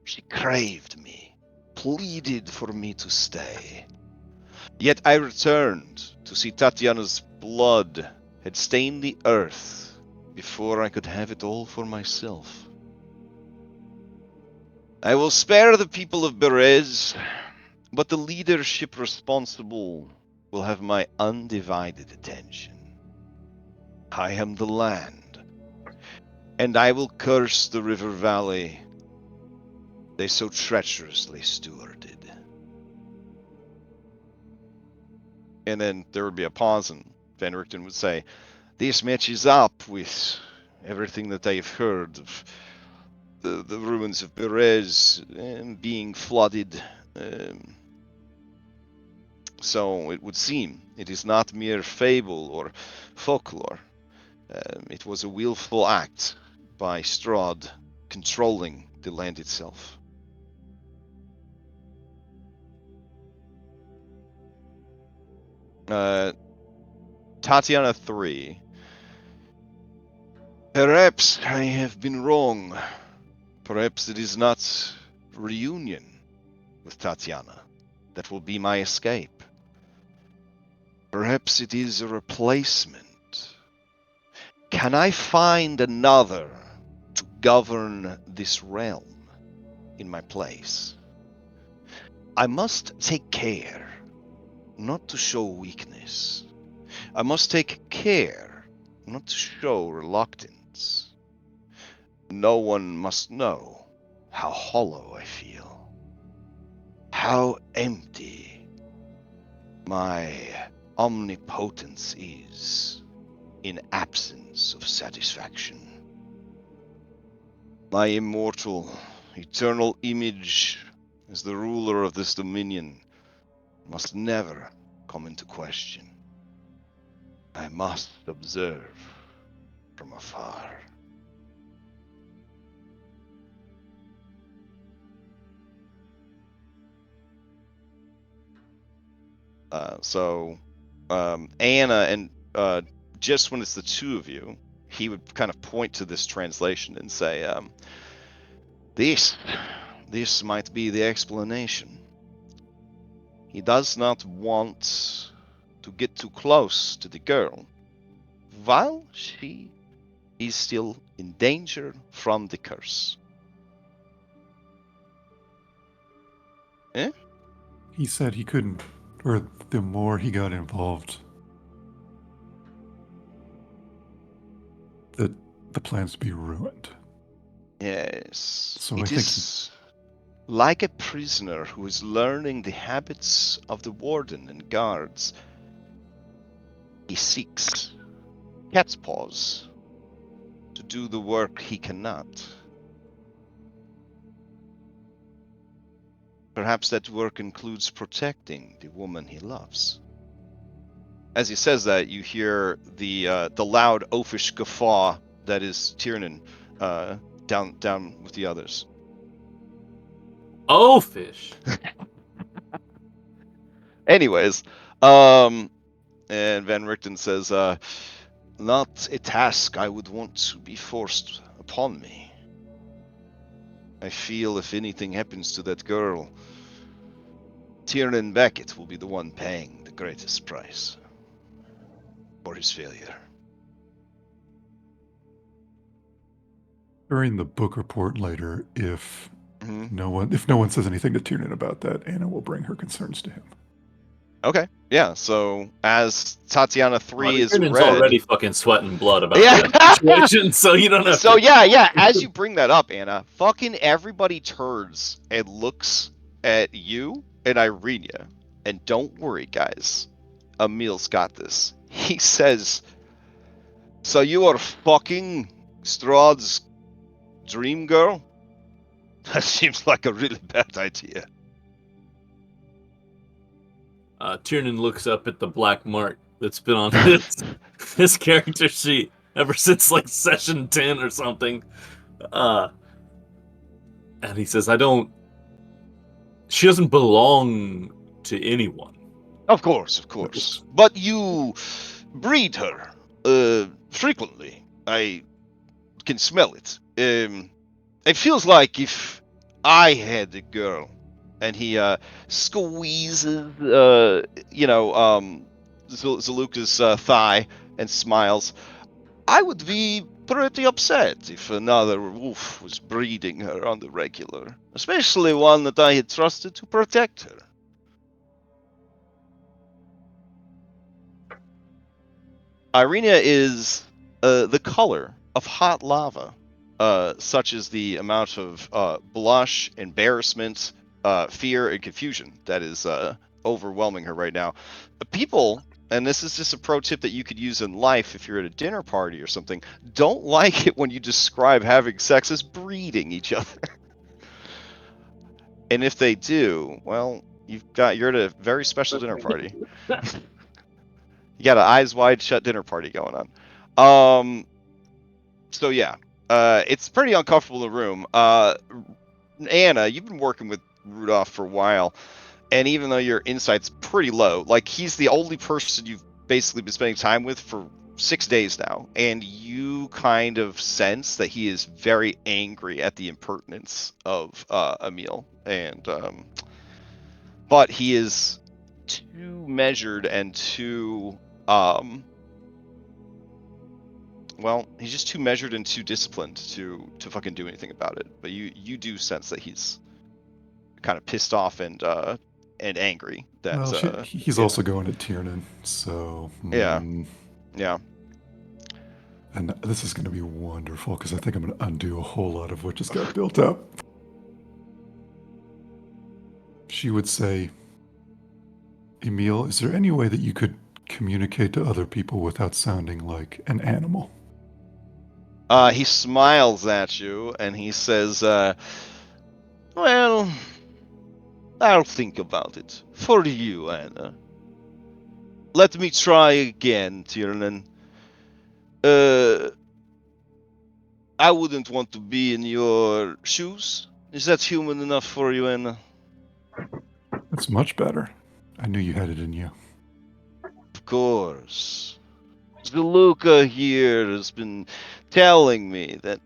She craved me, pleaded for me to stay. Yet I returned to see Tatiana's blood had stained the earth before I could have it all for myself. I will spare the people of Berez, but the leadership responsible will have my undivided attention. I am the land, and I will curse the river valley they so treacherously stewarded. And then there would be a pause, and Van Richten would say, this matches up with everything that I've heard of the ruins of Berez being flooded. So it would seem it is not mere fable or folklore. It was a willful act by Strahd controlling the land itself. Tatiana 3. Perhaps I have been wrong. Perhaps it is not reunion with Tatiana that will be my escape. Perhaps it is a replacement. Can I find another to govern this realm in my place? I must take care not to show weakness. I must take care not to show reluctance. No one must know how hollow I feel, how empty my omnipotence is in absence of satisfaction. My immortal, eternal image as the ruler of this dominion must never come into question. I must observe from afar. Anna, and just when it's the two of you, he would kind of point to this translation and say, This might be the explanation. He does not want to get too close to the girl while she is still in danger from the curse. Eh? He said he couldn't, or the more he got involved, that the plans would be ruined. Yes. So I It think is like a prisoner who is learning the habits of the warden and guards. He seeks cat's paws to do the work he cannot. Perhaps that work includes protecting the woman he loves. As he says that, you hear the loud oafish guffaw that is Tiernan down with the others. Oh, fish. Anyways, and Van Richten says, not a task I would want to be forced upon me. I feel if anything happens to that girl, Tiernan Beckett will be the one paying the greatest price for his failure. during the book report later, if Mhm. no one says anything to Tiernan about that, Anna will bring her concerns to him. Okay, yeah. So as Tatiana 3 is Tiernan's read, already fucking sweating blood about Yeah. that situation, so you don't have so to. yeah. As you bring that up, Anna, fucking everybody turns and looks at you and Irenia, and don't worry, guys. Emil's got this. He says, "So you are fucking Strahd's dream girl? That seems like a really bad idea." Tiernan looks up at the black mark that's been on his character sheet ever since like session 10 or something. And he says, she doesn't belong to anyone. Of course. But you breed her frequently. I can smell it. It feels like if I had a girl, and he squeezes, Zaluka's thigh and smiles. I would be pretty upset if another wolf was breeding her on the regular, especially one that I had trusted to protect her. Irenia is the color of hot lava, such as the amount of blush, embarrassment, fear, and confusion that is overwhelming her right now. People, and this is just a pro tip that you could use in life if you're at a dinner party or something, don't like it when you describe having sex as breeding each other. And if they do, well, you're at a very special dinner party. You got an eyes wide shut dinner party going on. So yeah, it's pretty uncomfortable in the room. Anna, you've been working with Rudolph for a while, and even though your insight's pretty low, like he's the only person you've basically been spending time with for 6 days now, and you kind of sense that he is very angry at the impertinence of Emil, and but he is too measured and too well, he's just too measured and too disciplined to fucking do anything about it. But you do sense that he's kind of pissed off and angry. That Well, he's also going at Tiernan, so yeah. And this is going to be wonderful because I think I'm going to undo a whole lot of what just got built up. She would say, Emil, is there any way that you could communicate to other people without sounding like an animal? He smiles at you and he says, well, I'll think about it. For you, Anna. Let me try again, Tiernan. I wouldn't want to be in your shoes. Is that human enough for you, Anna? That's much better. I knew you had it in you. Of course. Zaluka here has been telling me that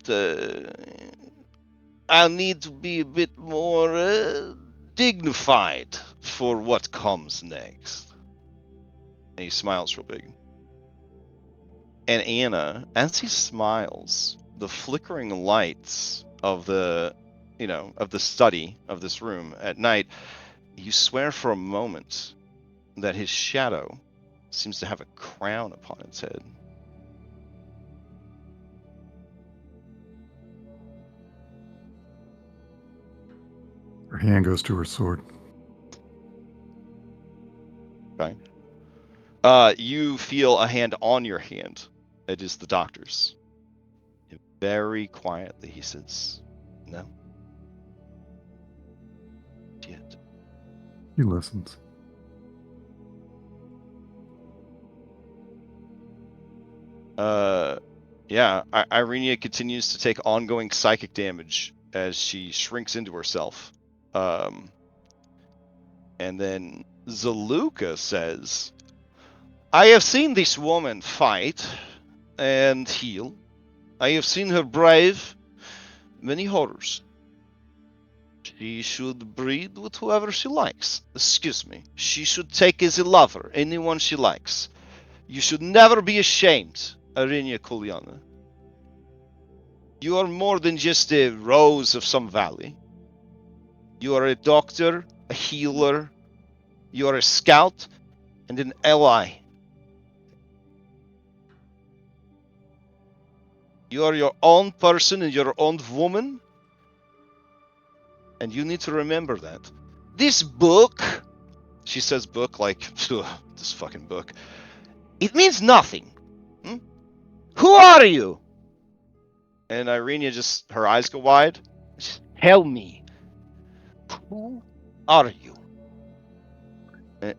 I'll need to be a bit more dignified for what comes next. And he smiles real big. And Anna, as he smiles, the flickering lights of the, of the study of this room at night, you swear for a moment that his shadow seems to have a crown upon its head. Her hand goes to her sword. Okay. You feel a hand on your hand. It is the doctor's. Very quietly, he says, "No. Yet." He listens. Yeah, Irenia continues to take ongoing psychic damage as she shrinks into herself. And then Zaluka says, "I have seen this woman fight and heal. I have seen her brave many horrors. She should breed with whoever she likes. Excuse me. She should take as a lover anyone she likes. You should never be ashamed, Irenia Kuliana. You are more than just a rose of some valley. You are a doctor, a healer. You are a scout and an ally. You are your own person and your own woman. And you need to remember that. This book," she says book like, this fucking book, "it means nothing. Hmm? Who are you?" And Irenia just, her eyes go wide. "Tell me, who are you?"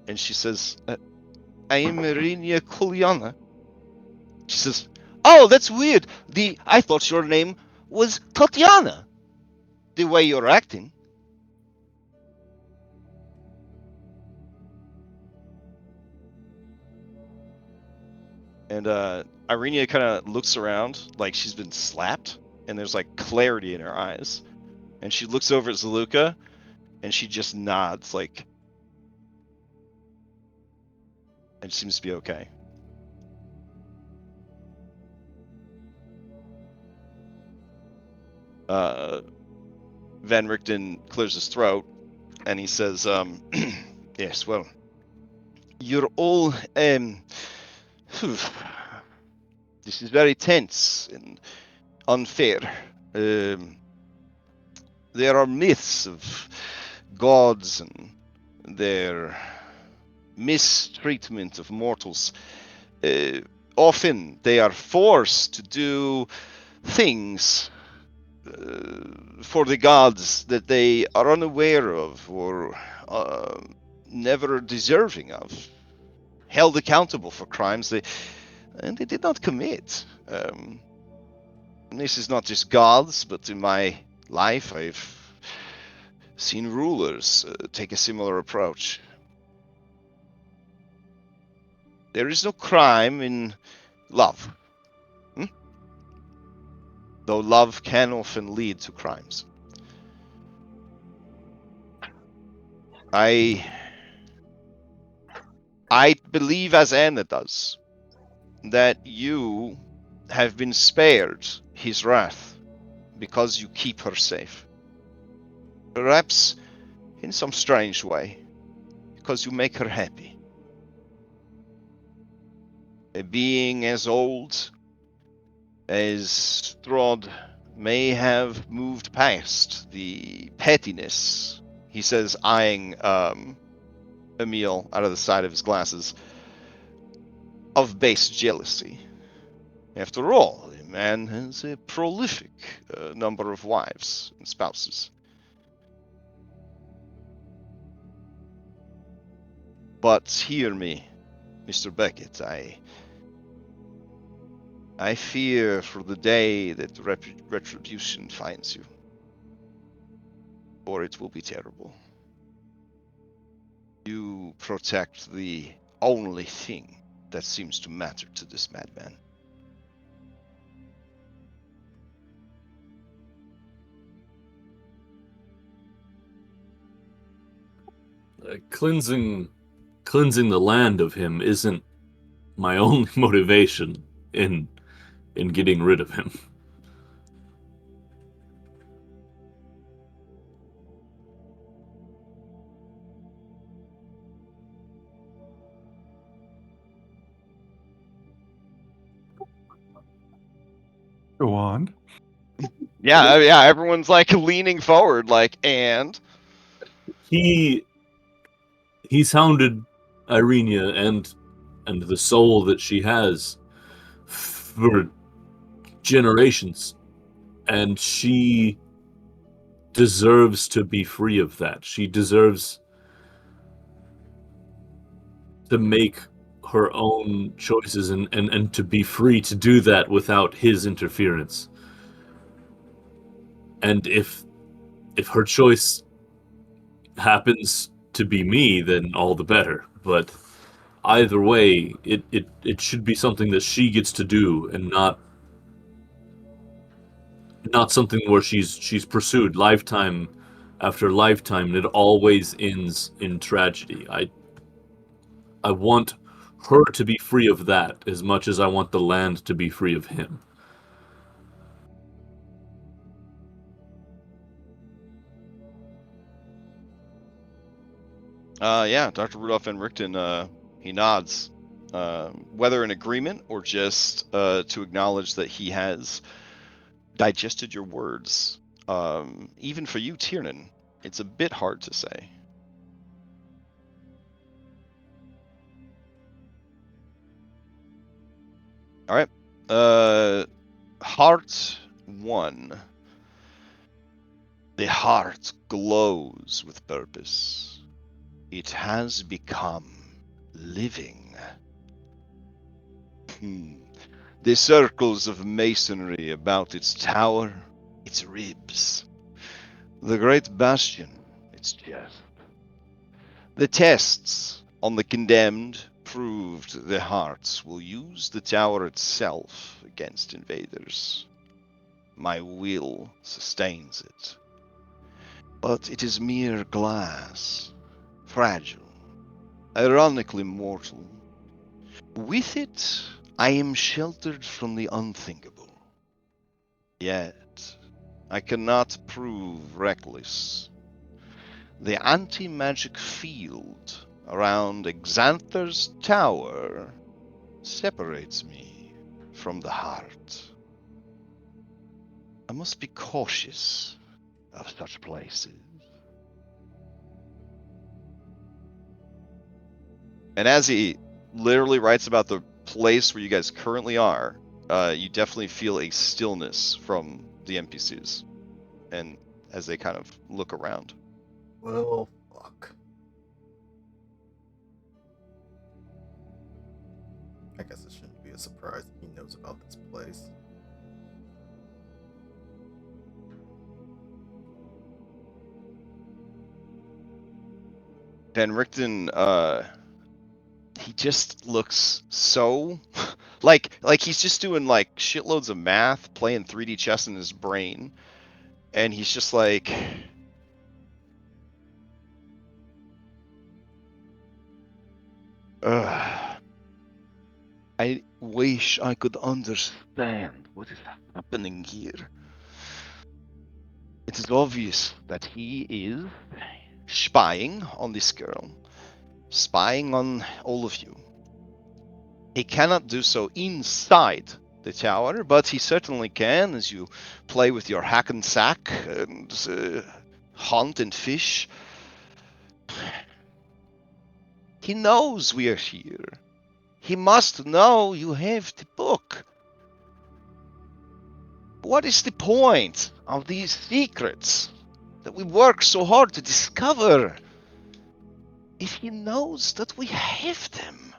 And she says, "I am Irenia Kuliana." She says, "Oh, that's weird. I thought your name was Tatiana. The way you're acting." And Irenia kind of looks around like she's been slapped, and there's like clarity in her eyes. And she looks over at Zaluka, and she just nods, like, and seems to be okay. Van Richten clears his throat, and he says, "Yes, well, you're all, this is very tense and unfair. There are myths of gods and their mistreatment of mortals. Often they are forced to do things for the gods that they are unaware of or never deserving of, held accountable for crimes they did not commit. And this is not just gods, but in my life I've seen rulers take a similar approach. There is no crime in love. Though love can often lead to crimes. I believe, as Anna does, that you have been spared his wrath because you keep her safe. Perhaps in some strange way, because you make her happy. A being as old as Strahd may have moved past the pettiness, he says, eyeing Emil out of the side of his glasses, of base jealousy. After all, a man has a prolific number of wives and spouses. But hear me, Mr. Beckett, I fear for the day that retribution finds you. Or it will be terrible. You protect the only thing that seems to matter to this madman. cleansing the land of him isn't my only motivation in getting rid of him. Go on. Yeah, yeah. Everyone's like leaning forward, like, and He's hounded Irenia and the soul that she has for generations, and she deserves to be free of that. She deserves to make her own choices and to be free to do that without his interference. And if her choice happens to be me, then all the better. But either way, it should be something that she gets to do, and not something where she's pursued lifetime after lifetime, and it always ends in tragedy. I want her to be free of that as much as I want the land to be free of him. yeah, Dr. Rudolph Van Richten, he nods, whether in agreement or just to acknowledge that he has digested your words. Even for you, Tiernan, it's a bit hard to say. All right. Heart 1. The heart glows with purpose. It has become living. The circles of masonry about its tower, its ribs. The great bastion, its chest. The tests on the condemned proved the hearts will use the tower itself against invaders. My will sustains it. But it is mere glass, fragile, ironically mortal. With it, I am sheltered from the unthinkable. Yet, I cannot prove reckless. The anti-magic field around Xanther's tower separates me from the heart. I must be cautious of such places. And as he literally writes about the place where you guys currently are, you definitely feel a stillness from the NPCs, and as they kind of look around. Well, fuck. I guess it shouldn't be a surprise that he knows about this place. Van Richten, he just looks so like he's just doing like shitloads of math, playing 3D chess in his brain, and he's just like, ugh. I wish I could understand what is happening here. It is obvious that he is spying on this girl, spying on all of you. He cannot do so inside the tower, but he certainly can as you play with your hack and sack and hunt and fish. He knows we are here. He must know you have the book. What is the point of these secrets that we work so hard to discover if he knows that we have them?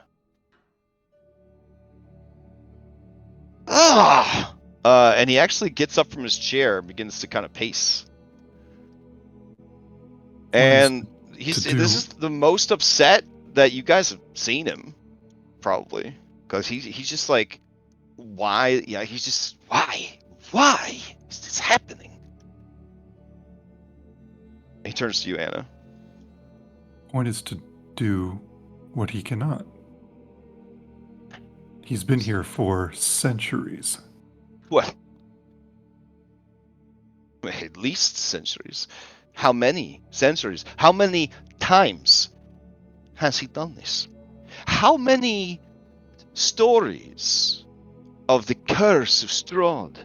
Ah! And he actually gets up from his chair and begins to kind of pace. And this is the most upset that you guys have seen him, probably, because he's just like, why? Yeah, he's just, why is this happening? He turns to you, Anna. point is to do what he cannot. He's been here for centuries. Well, at least centuries. How many centuries? How many times has he done this? How many stories of the Curse of Strahd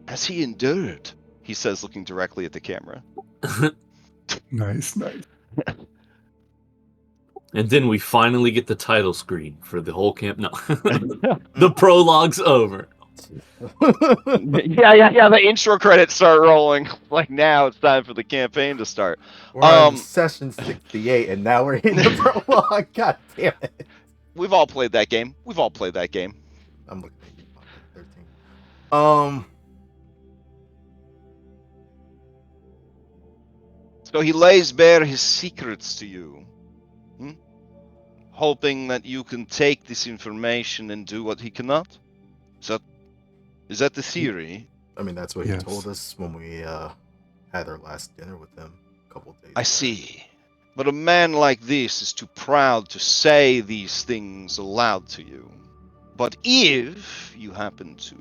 has he endured? He says, looking directly at the camera. Nice. And then we finally get the title screen for the whole camp. No. The prologue's over. yeah. The intro credits start rolling. Like now it's time for the campaign to start. We're on session 68, and now we're in the prologue. God damn it. We've all played that game. I'm looking at you, 13. So he lays bare his secrets to you, hoping that you can take this information and do what he cannot. Is that the theory? I mean, that's what Yes. he told us when we had our last dinner with him a couple of days I ago. see. But a man like this is too proud to say these things aloud to you. But if you happen to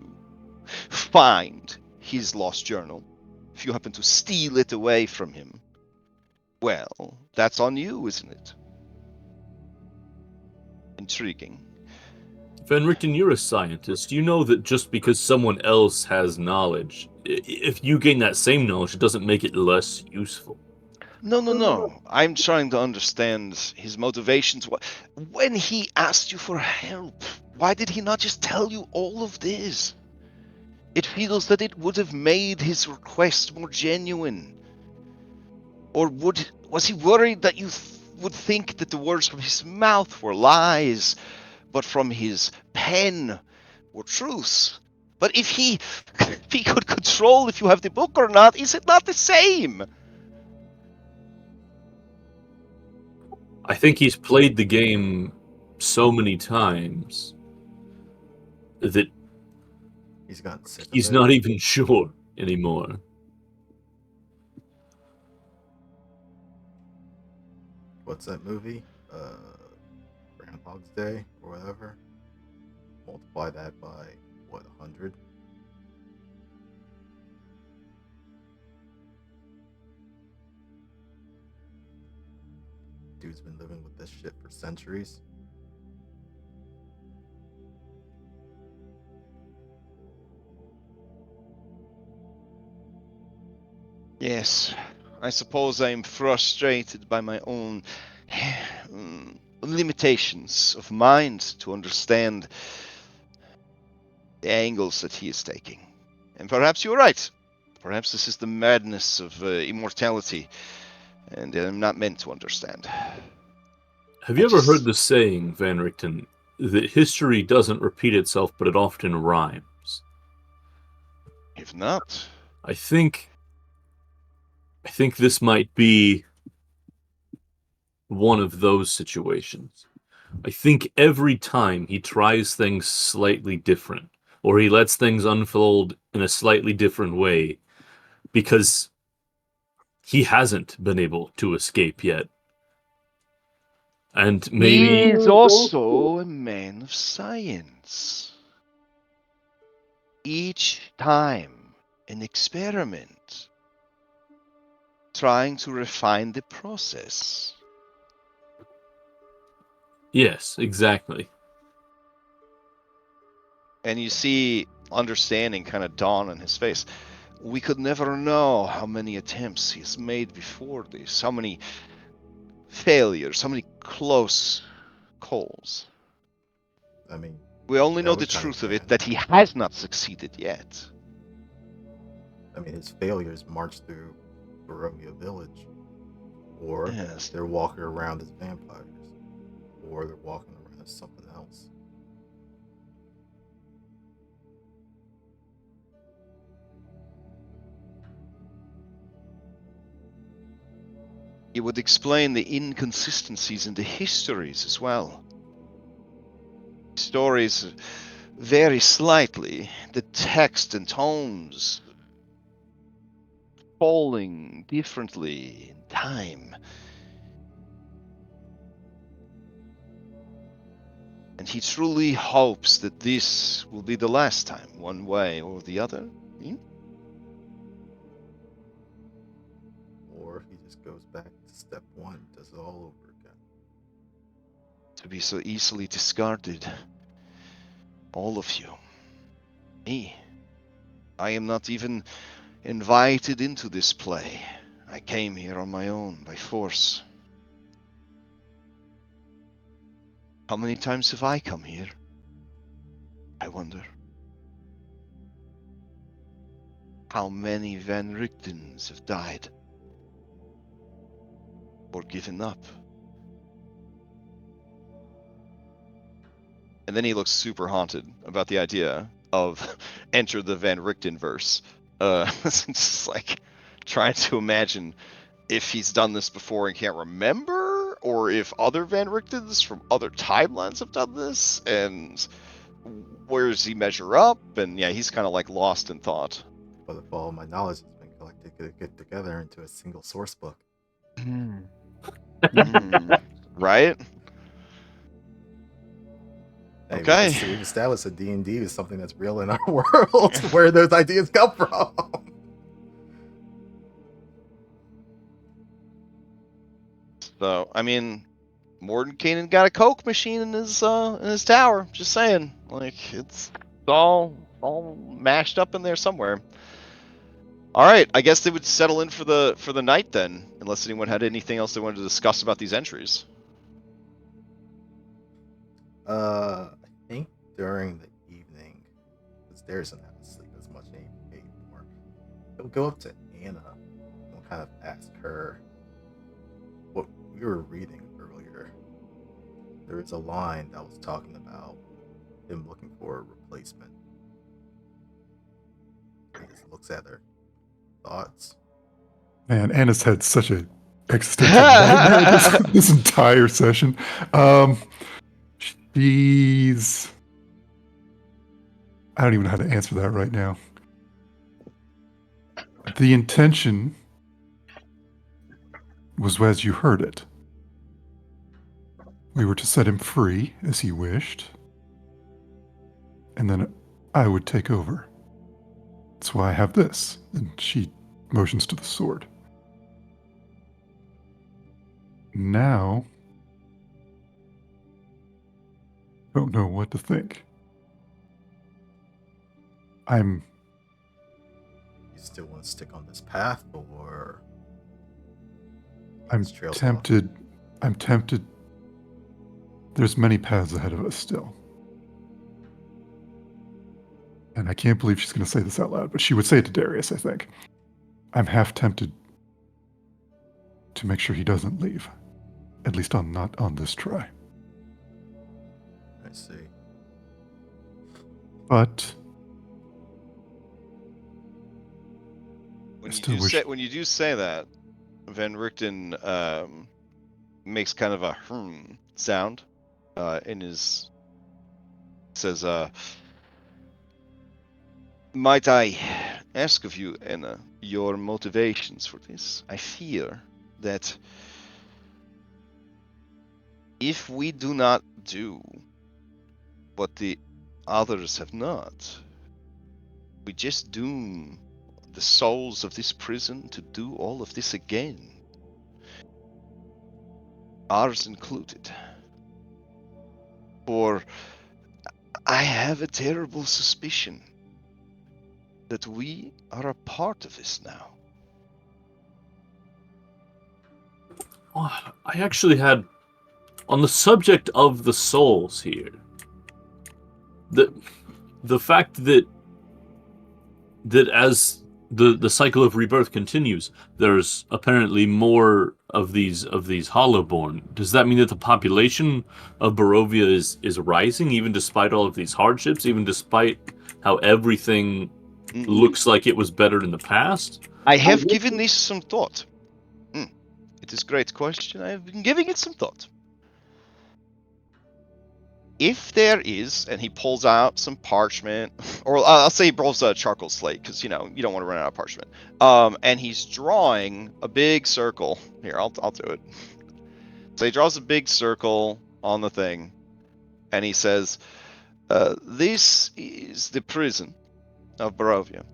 find his lost journal, if you happen to steal it away from him, well, that's on you, isn't it? Intriguing. Van Richten, you're a scientist. You know that just because someone else has knowledge, if you gain that same knowledge, it doesn't make it less useful. No. I'm trying to understand his motivations. When he asked you for help, why did he not just tell you all of this? It feels that it would have made his request more genuine. Or was he worried that you would think that the words from his mouth were lies, but from his pen were truths? But if he could control if you have the book or not, is it not the same? I think he's played the game so many times that He's gotten sick of he's it. not even sure anymore. What's that movie? Groundhog's Day or whatever. Multiply that by, 100? Dude's been living with this shit for centuries. Yes, I suppose I am frustrated by my own limitations of mind to understand the angles that he is taking. And perhaps you're right. Perhaps this is the madness of immortality, and I'm not meant to understand. Have you ever heard the saying, Van Richten, that history doesn't repeat itself, but it often rhymes? If not, I think this might be one of those situations. I think every time he tries things slightly different, or he lets things unfold in a slightly different way, because he hasn't been able to escape yet. And maybe he's also a man of science. Each time an experiment, trying to refine the process. Yes, exactly. And you see understanding kind of dawn on his face. We could never know how many attempts he's made before this, how many failures, how many close calls. I mean, We only know that the was kind truth of of it, bad. that he has not succeeded yet. I mean, his failures march through Barovia Village, or Yes. they're walking around as vampires, or they're walking around as something else. It would explain the inconsistencies in the histories as well. Stories vary slightly, the text and tones falling differently in time. And he truly hopes that this will be the last time, one way or the other. Or he just goes back to step one, does it all over again. To be so easily discarded. All of you. Me. I am not even invited into this play. I came here on my own, by force. How many times have I come here? I wonder. How many Van Richtens have died? Or given up? And then he looks super haunted about the idea of enter the Van Richten verse. Just like trying to imagine if he's done this before and can't remember, or if other Van Richtens from other timelines have done this, and where does he measure up? And yeah, he's kind of like lost in thought. But if all my knowledge has been collected, could it get together into a single source book? Right? Hey, Okay. we've established that D&D is something that's real in our world. Where those ideas come from? So, I mean, Mordenkainen got a Coke machine in his tower. Just saying, like it's all mashed up in there somewhere. All right, I guess they would settle in for the night then, unless anyone had anything else they wanted to discuss about these entries. I think during the evening, because Darius doesn't have to sleep as much anymore, he'll go up to Anna and we'll kind of ask her what we were reading earlier. There was a line that was talking about him looking for a replacement. He just looks at her. Thoughts? Man, Anna's had such a existential nightmare this entire session. She's... I don't even know how to answer that right now. The intention was as you heard it. We were to set him free as he wished, and then I would take over. That's why I have this. And she motions to the sword. Now, don't know what to think. You still want to stick on this path, or I'm tempted. I'm tempted. There's many paths ahead of us still. And I can't believe she's going to say this out loud, but she would say it to Darius, I think. I'm half tempted to make sure he doesn't leave. At least not on this try. I see. But when you do say that, Van Richten makes kind of a sound in his says, might I ask of you, Anna, your motivations for this? I fear that if we do not do what the others have not, we just doom the souls of this prison to do all of this again. Ours included. For I have a terrible suspicion that we are a part of this now. I actually had, on the subject of the souls here, the fact that as the cycle of rebirth continues, there's apparently more of these Hollowborn. Does that mean that the population of Barovia is rising, even despite all of these hardships, even despite how everything looks like it was better in the past? I have given this some thought. It is a great question. I have been giving it some thought. If there is, and he pulls out some parchment, or I'll say he pulls out a charcoal slate, because you don't want to run out of parchment. And he's drawing a big circle. Here, I'll do it. So he draws a big circle on the thing, and he says, "This is the prison of Barovia.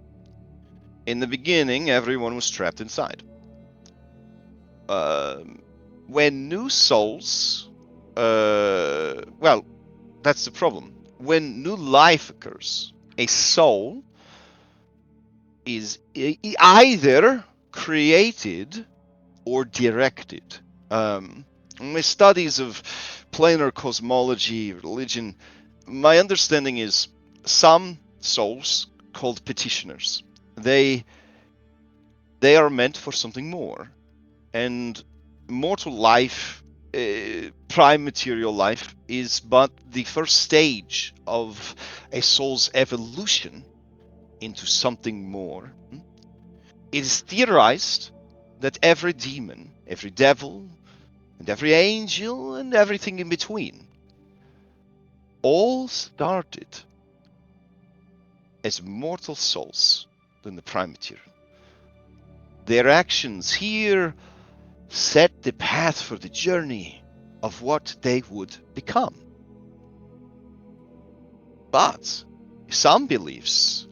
In the beginning, everyone was trapped inside. When new souls, well, that's the problem. When new life occurs, a soul is either created or directed. In my studies of planar cosmology, religion, my understanding is some souls called petitioners. They are meant for something more, and mortal life, prime material life, is but the first stage of a soul's evolution into something more. It is theorized that every demon, every devil, and every angel, and everything in between all started as mortal souls in the prime material. Their actions here set the path for the journey of what they would become. But some beliefs,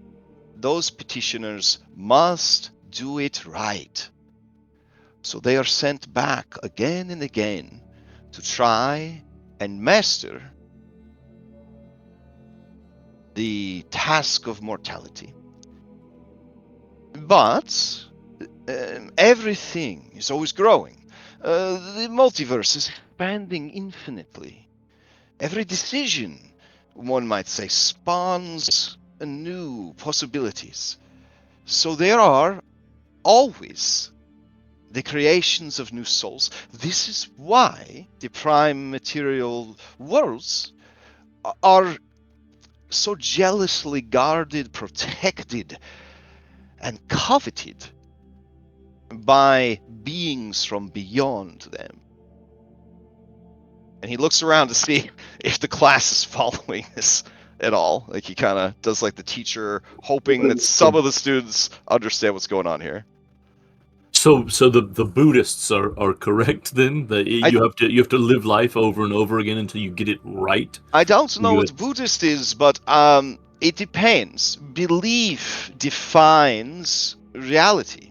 those petitioners must do it right. So they are sent back again and again to try and master the task of mortality. But everything is always growing. The multiverse is expanding infinitely. Every decision, one might say, spawns new possibilities. So there are always the creations of new souls. This is why the prime material worlds are so jealously guarded, protected, and coveted by beings from beyond them. And he looks around to see if the class is following this at all. Like, he kind of does like the teacher, hoping that some of the students understand what's going on here. So the Buddhists are correct then? That you have to live life over and over again until you get it right? I don't know what Buddhist is, but it depends. Belief defines reality.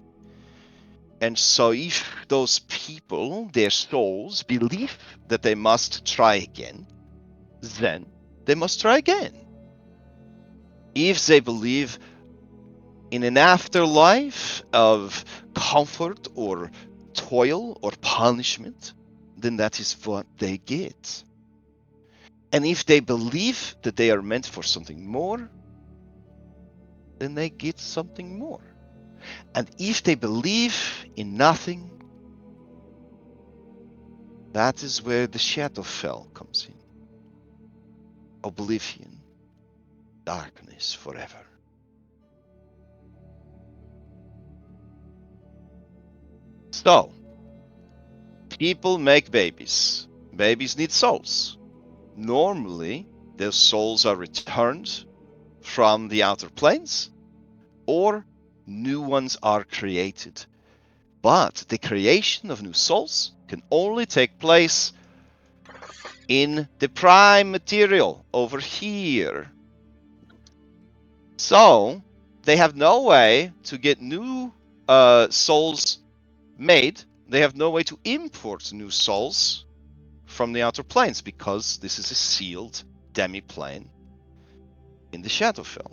And so if those people, their souls, believe that they must try again, then they must try again. If they believe in an afterlife of comfort or toil or punishment, then that is what they get. And if they believe that they are meant for something more, then they get something more. And if they believe in nothing, that is where the Shadowfell comes in. Oblivion, darkness forever. So, people make babies. Babies need souls. Normally, those souls are returned from the outer planes, or new ones are created. But the creation of new souls can only take place in the prime material over here. So they have no way to get new souls made. They have no way to import new souls from the outer planes, because this is a sealed demiplane in the Shadowfell.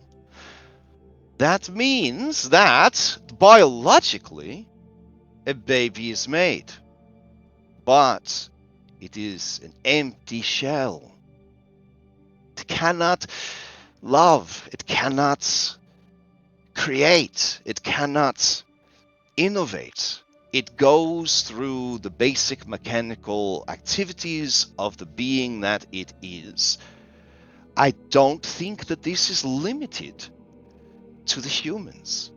That means that biologically a baby is made, but it is an empty shell. It cannot love, it cannot create, it cannot innovate. It goes through the basic mechanical activities of the being that it is. I don't think that this is limited to the humans.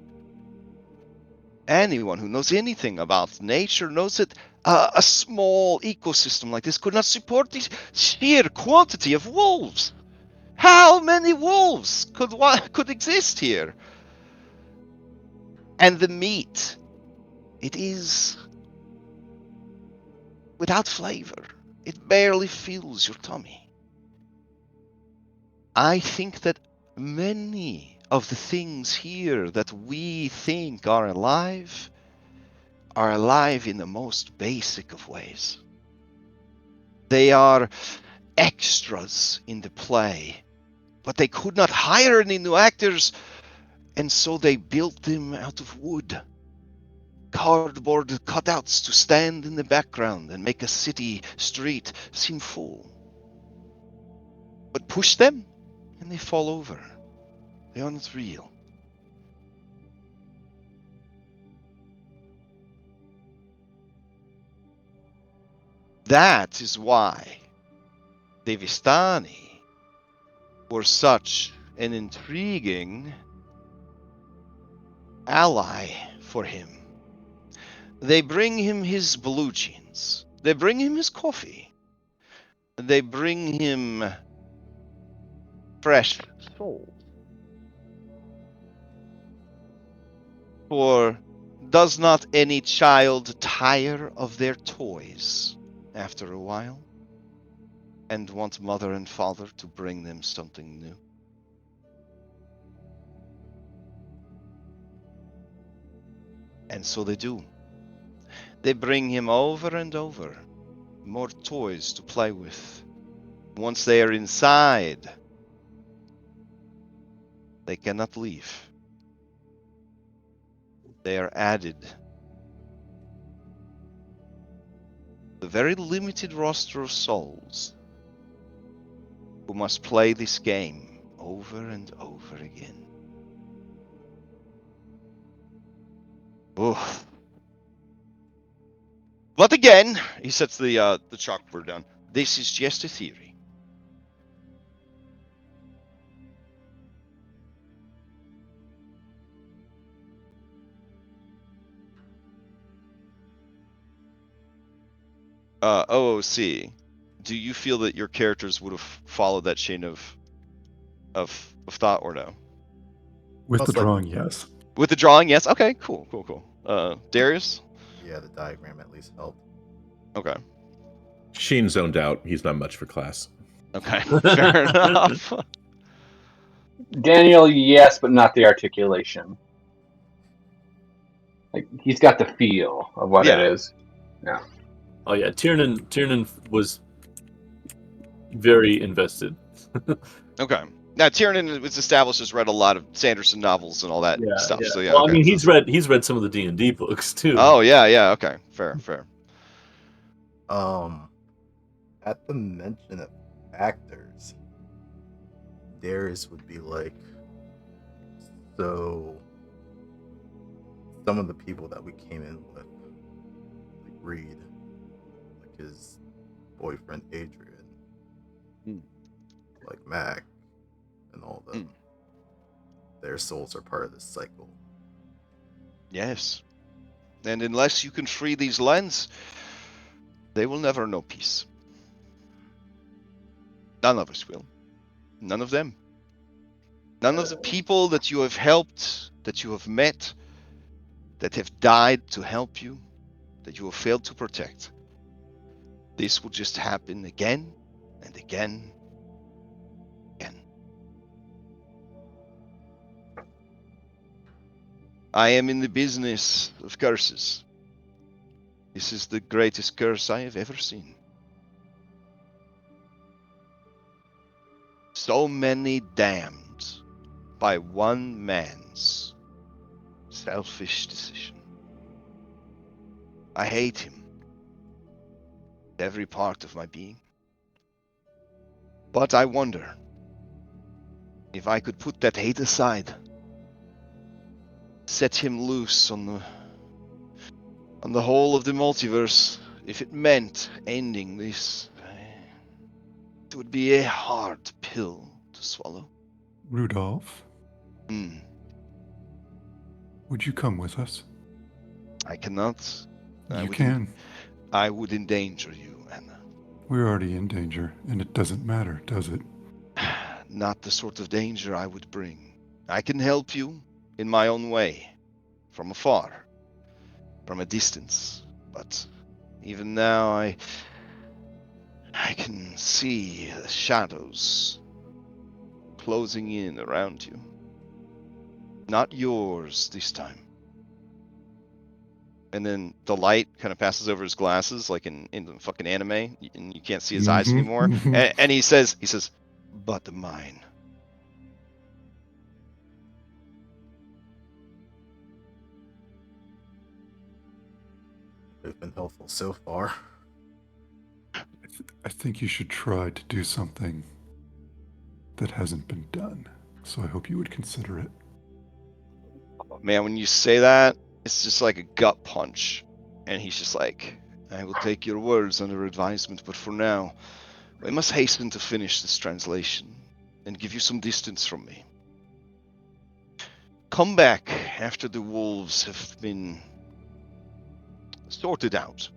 Anyone who knows anything about nature knows that a small ecosystem like this could not support the sheer quantity of wolves. How many wolves could exist here? And the meat, it is without flavor. It barely fills your tummy. I think that many of the things here that we think are alive in the most basic of ways. They are extras in the play, but they could not hire any new actors, and so they built them out of wood. Cardboard cutouts to stand in the background and make a city street seem full. But push them, and they fall over. They are not real. That is why the Vistani were such an intriguing ally for him. They bring him his blue jeans. They bring him his coffee. They bring him fresh souls. For does not any child tire of their toys after a while and want mother and father to bring them something new? And so they do. They bring him over and over more toys to play with. Once they are inside, they cannot leave. They are added. The very limited roster of souls who must play this game over and over again. Oof. But again, he sets the chalkboard down. This is just a theory. OOC, do you feel that your characters would have followed that chain of thought or no? With Most the likely. drawing, yes. With the drawing, yes. Okay, cool. Darius? Yeah, the diagram at least helped. Okay. Sheen zoned out. He's not much for class. Okay, fair enough. Daniel, yes, but not the articulation. Like he's got the feel of what Yeah. it is. Oh yeah, Tiernan was very invested. Okay. Now Tiernan was established has read a lot of Sanderson novels and all that stuff. So yeah. Well, okay. I mean, he's read some of the D&D books too. Oh yeah. Okay. Fair. At the mention of actors, Darius would be like, so some of the people that we came in with, like Reed, like his boyfriend Adrian, like Mac, and all them, their souls are part of this cycle. Yes. And unless you can free these lands, they will never know peace. None of us will. None of them. None of the people that you have helped, that you have met, that have died to help you, that you have failed to protect. This will just happen again and again. I am in the business of curses. This is the greatest curse I have ever seen. So many damned by one man's selfish decision. I hate him. Every part of my being. But I wonder if I could put that hate aside, set him loose on the whole of the multiverse, if it meant ending this. It would be a hard pill to swallow. Rudolph, would you come with us? I cannot. You can. I would endanger you, Anna. We're already in danger, and it doesn't matter, does it? Not the sort of danger I would bring. I can help you in my own way, from afar, from a distance. But even now, I can see the shadows closing in around you. Not yours this time. And then the light kind of passes over his glasses, like in the fucking anime, and you can't see his eyes anymore. And he says, but mine. They've been helpful so far. I think you should try to do something that hasn't been done. So I hope you would consider it. Man, when you say that, it's just like a gut punch. And he's just like, I will take your words under advisement, but for now, we must hasten to finish this translation and give you some distance from me. Come back after the wolves have been sorted out.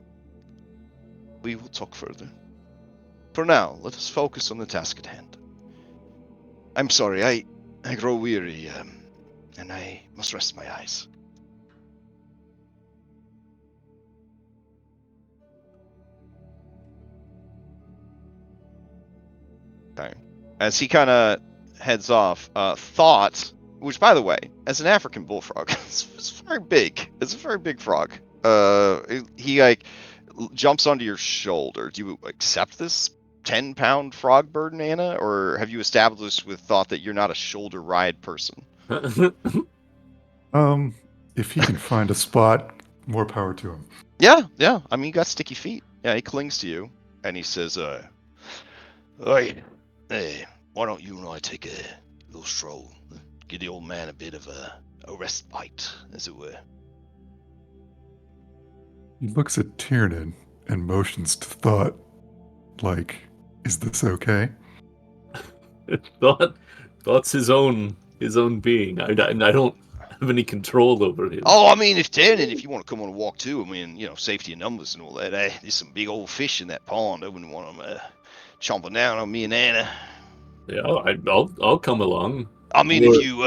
We will talk further. For now, let us focus on the task at hand. I'm sorry, I grow weary, and I must rest my eyes. Okay. As he kind of heads off, Thought, which, by the way, as an African bullfrog, it's very big. It's a very big frog. He like jumps onto your shoulder. Do you accept this 10-pound frog burden, Anna, or have you established with Thought that you're not a shoulder ride person? If he can find a spot, more power to him. Yeah. I mean, you got sticky feet. Yeah, he clings to you, and he says, "Oi, hey, why don't you and I take a little stroll? Give the old man a bit of a respite, as it were." He looks at Tiernan and motions to Thought, like, is this okay? Thought's his own being. I don't have any control over him. Oh, I mean, if you want to come on a walk too, I mean, safety in numbers and all that. There's some big old fish in that pond. I wouldn't want them chomping down on me and Anna. Yeah, I'll come along. I mean, if you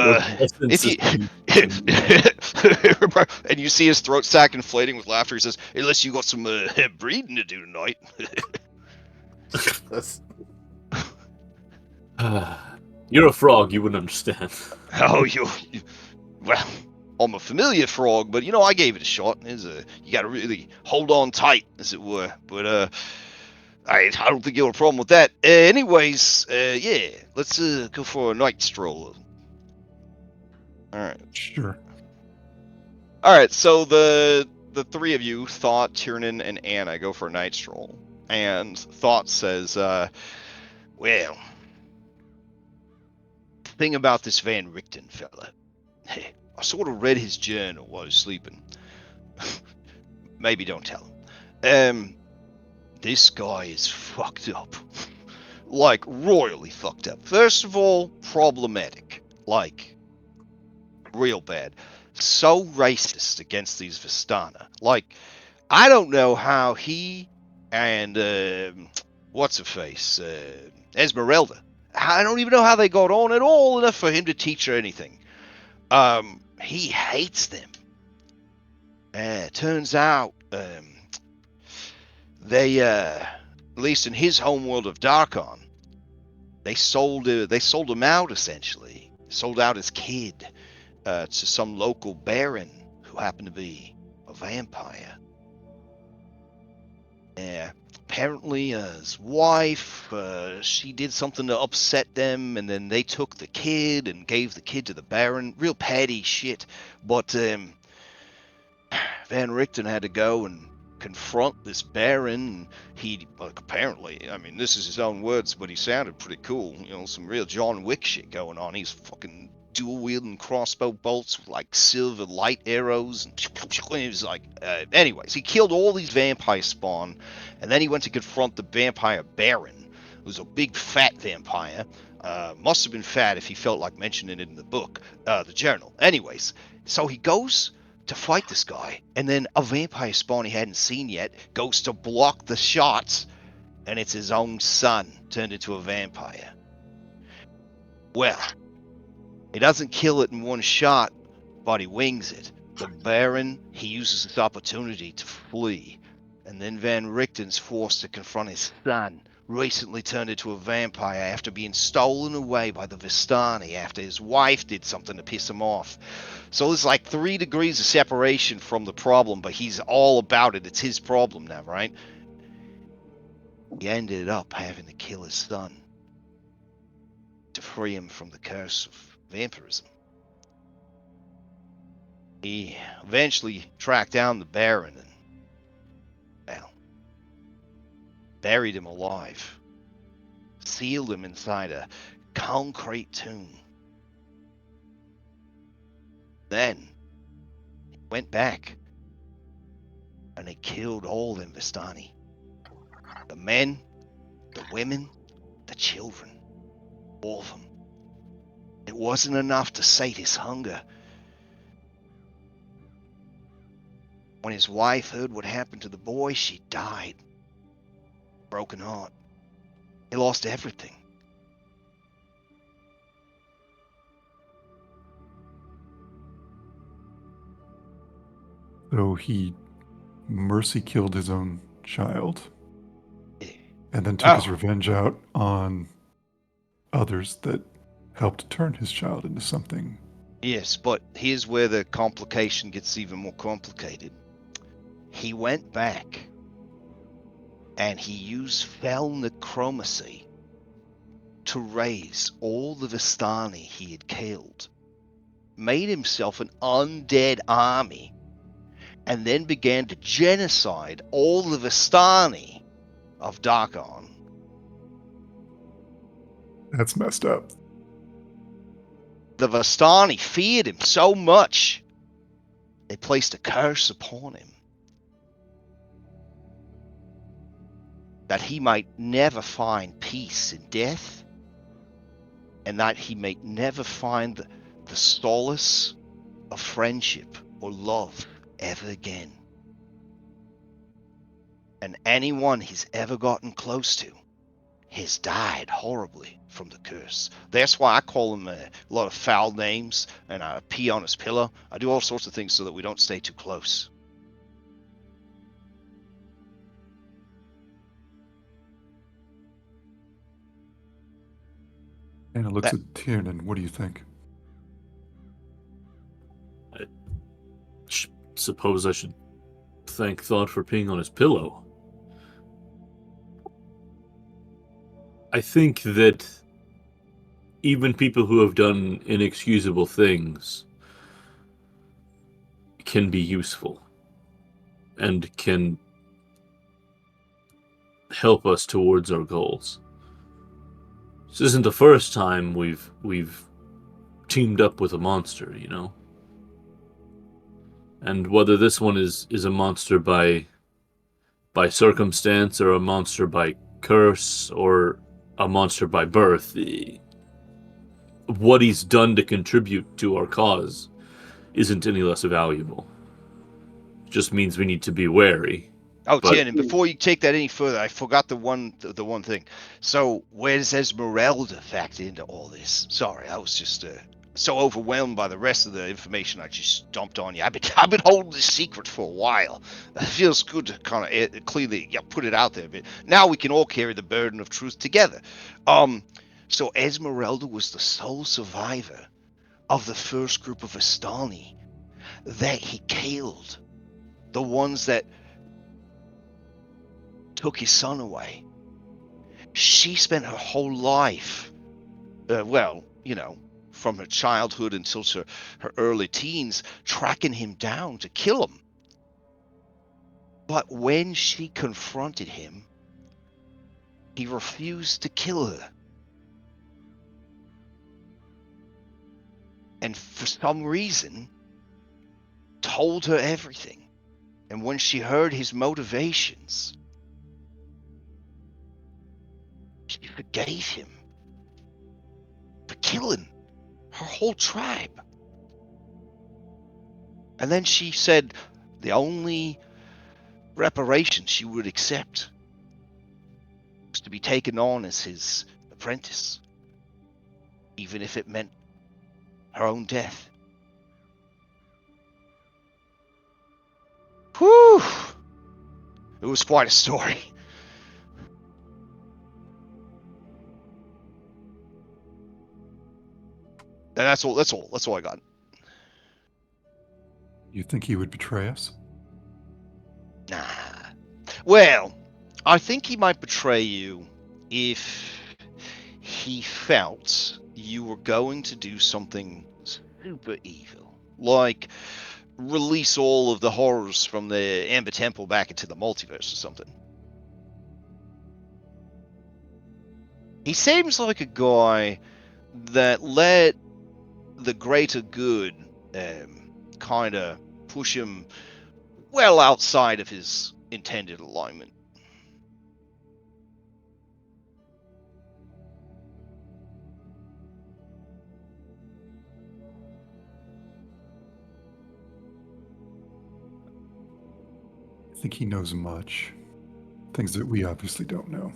and you see his throat sack inflating with laughter, he says, "Unless you got some breeding to do tonight." That's You're a frog, you wouldn't understand. Oh, well, I'm a familiar frog, but I gave it a shot. You got to really hold on tight, as it were. But I don't think you have a problem with that. Anyways, yeah, let's go for a night stroll. All right. Sure. All right. So the three of you, Thought, Tiernan, and Anna, go for a night stroll. And Thought says, "Well, the thing about this Van Richten fella, I sort of read his journal while he was sleeping. Maybe don't tell him. This guy is fucked up. Like, royally fucked up. First of all, problematic. Like, real bad. So racist against these Vistana. Like, I don't know how he and, what's-her-face, Esmeralda, I don't even know how they got on at all enough for him to teach her anything. He hates them. Turns out, they, at least in his homeworld of Darkon, they sold him out, essentially. Sold out his kid to some local baron who happened to be a vampire. Apparently, his wife, she did something to upset them, and then they took the kid and gave the kid to the baron. Real petty shit. But Van Richten had to go and confront this baron. He, apparently, I mean, this is his own words, but he sounded pretty cool. Some real John Wick shit going on. He's fucking dual-wielding crossbow bolts with, like, silver light arrows. And he was like, anyways, he killed all these vampire spawn, and then he went to confront the vampire baron, who's a big fat vampire. Must have been fat if he felt like mentioning it in the book, the journal. Anyways, so he goes to fight this guy, and then a vampire spawn he hadn't seen yet goes to block the shots, and it's his own son turned into a vampire. Well, he doesn't kill it in one shot, but he wings it. The Baron, he uses this opportunity to flee, and then Van Richten's forced to confront his son, recently turned into a vampire after being stolen away by the Vistani after his wife did something to piss him off. So there's like 3 degrees of separation from the problem, but he's all about it. It's his problem now, right? He ended up having to kill his son to free him from the curse of vampirism. He eventually tracked down the Baron and, well, buried him alive, sealed him inside a concrete tomb. Then he went back and he killed all them Vistani. The men, the women, the children, all of them. It wasn't enough to sate his hunger. When his wife heard what happened to the boy, she died. Broken heart. He lost everything. So he mercy killed his own child and then took his revenge out on others that helped turn his child into something. Yes, but here's where the complication gets even more complicated. He went back and he used fell necromancy to raise all the Vistani he had killed, made himself an undead army, and then began to genocide all the Vistani of Darkon. That's messed up. The Vistani feared him so much, they placed a curse upon him that he might never find peace in death, and that he may never find the solace of friendship or love ever again. And anyone he's ever gotten close to has died horribly from the curse. That's why I call him a lot of foul names, and I pee on his pillow. I do all sorts of things so that we don't stay too close. Anna looks at Tiernan. What do you think? I suppose I should thank Thought for peeing on his pillow. I think that even people who have done inexcusable things can be useful and can help us towards our goals. This isn't the first time we've teamed up with a monster, you know? And whether this one is a monster by circumstance or a monster by curse or a monster by birth, what he's done to contribute to our cause isn't any less valuable. It just means we need to be wary. Oh, Tiernan, before you take that any further, I forgot the one thing. So, where does Esmeralda factor into all this? Sorry, I was just so overwhelmed by the rest of the information I just dumped on you. I've been holding this secret for a while. It feels good to kind of clearly put it out there. But now we can all carry the burden of truth together. So Esmeralda was the sole survivor of the first group of Vistani that he killed. The ones that took his son away. She spent her whole life, from her childhood until her early teens, tracking him down to kill him. But when she confronted him, he refused to kill her. And for some reason, told her everything. And when she heard his motivations, she forgave him for killing her whole tribe. And then she said the only reparation she would accept was to be taken on as his apprentice, even if it meant her own death. Whew! It was quite a story. That's all I got. You think he would betray us? Nah. Well, I think he might betray you if he felt you were going to do something super evil, like release all of the horrors from the Amber Temple back into the multiverse or something. He seems like a guy that let the greater good kind of push him well outside of his intended alignment. I think he knows much. Things that we obviously don't know.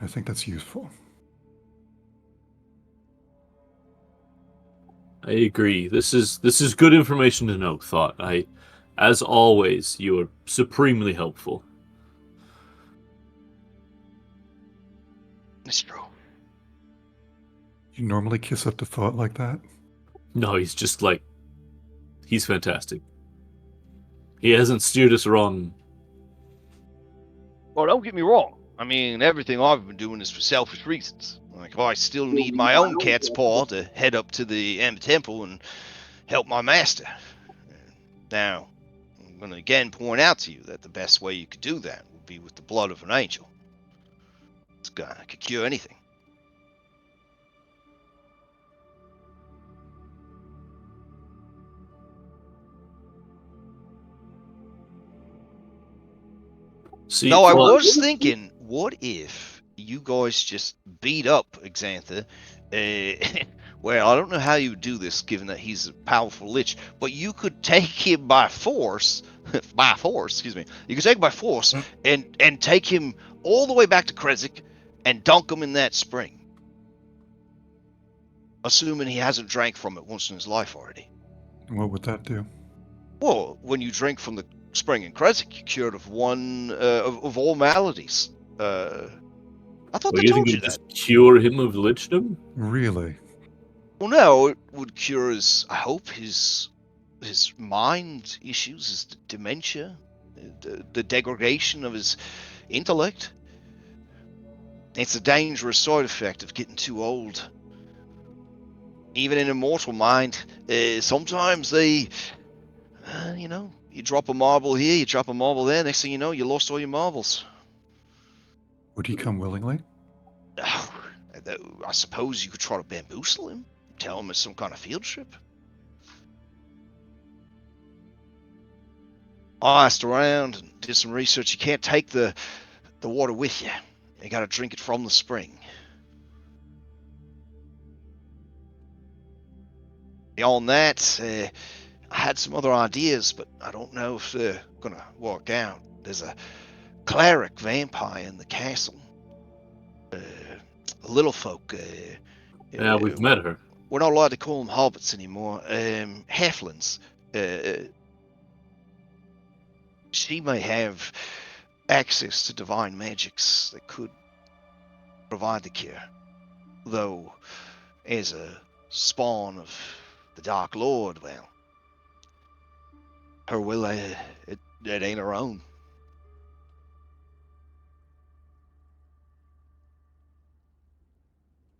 I think that's useful. I agree. This is good information to know, Thought. As always, you are supremely helpful. It's true. You normally kiss up to Thought like that? No, he's fantastic. He hasn't steered us wrong. Well, don't get me wrong. I mean, everything I've been doing is for selfish reasons. Like, I still need my own cat's paw to head up to the Amber Temple and help my master. Now, I'm going to again point out to you that the best way you could do that would be with the blood of an angel. It's gonna could cure anything. See, Though I Thought, was thinking, what if you guys just beat up Xantha? Well, I don't know how you would do this, given that he's a powerful lich, but you could take him by force. Excuse me. You could take him by force and take him all the way back to Krezk and dunk him in that spring. Assuming he hasn't drank from it once in his life already. What would that do? Well, when you drink from the spring in Krezk, you're cured of one of all maladies. I thought they you think told it you would that. just cure him of lichdom? Really? Well, no, it would cure his. I hope his mind issues, his dementia, the degradation of his intellect. It's a dangerous side effect of getting too old. Even in a mortal mind, sometimes they, you drop a marble here, you drop a marble there. Next thing you know, you lost all your marbles. Would he come willingly? I suppose you could try to bamboozle him, tell him it's some kind of field trip. I asked around and did some research. You can't take the water with you. You got to drink it from the spring. Beyond that, I had some other ideas, but I don't know if they're gonna work out. There's a cleric vampire in the castle. Little folk. Yeah, we've met her. We're not allowed to call them hobbits anymore. Halflings. She may have access to divine magics that could provide the cure. Though, as a spawn of the Dark Lord, well, her will, it ain't her own.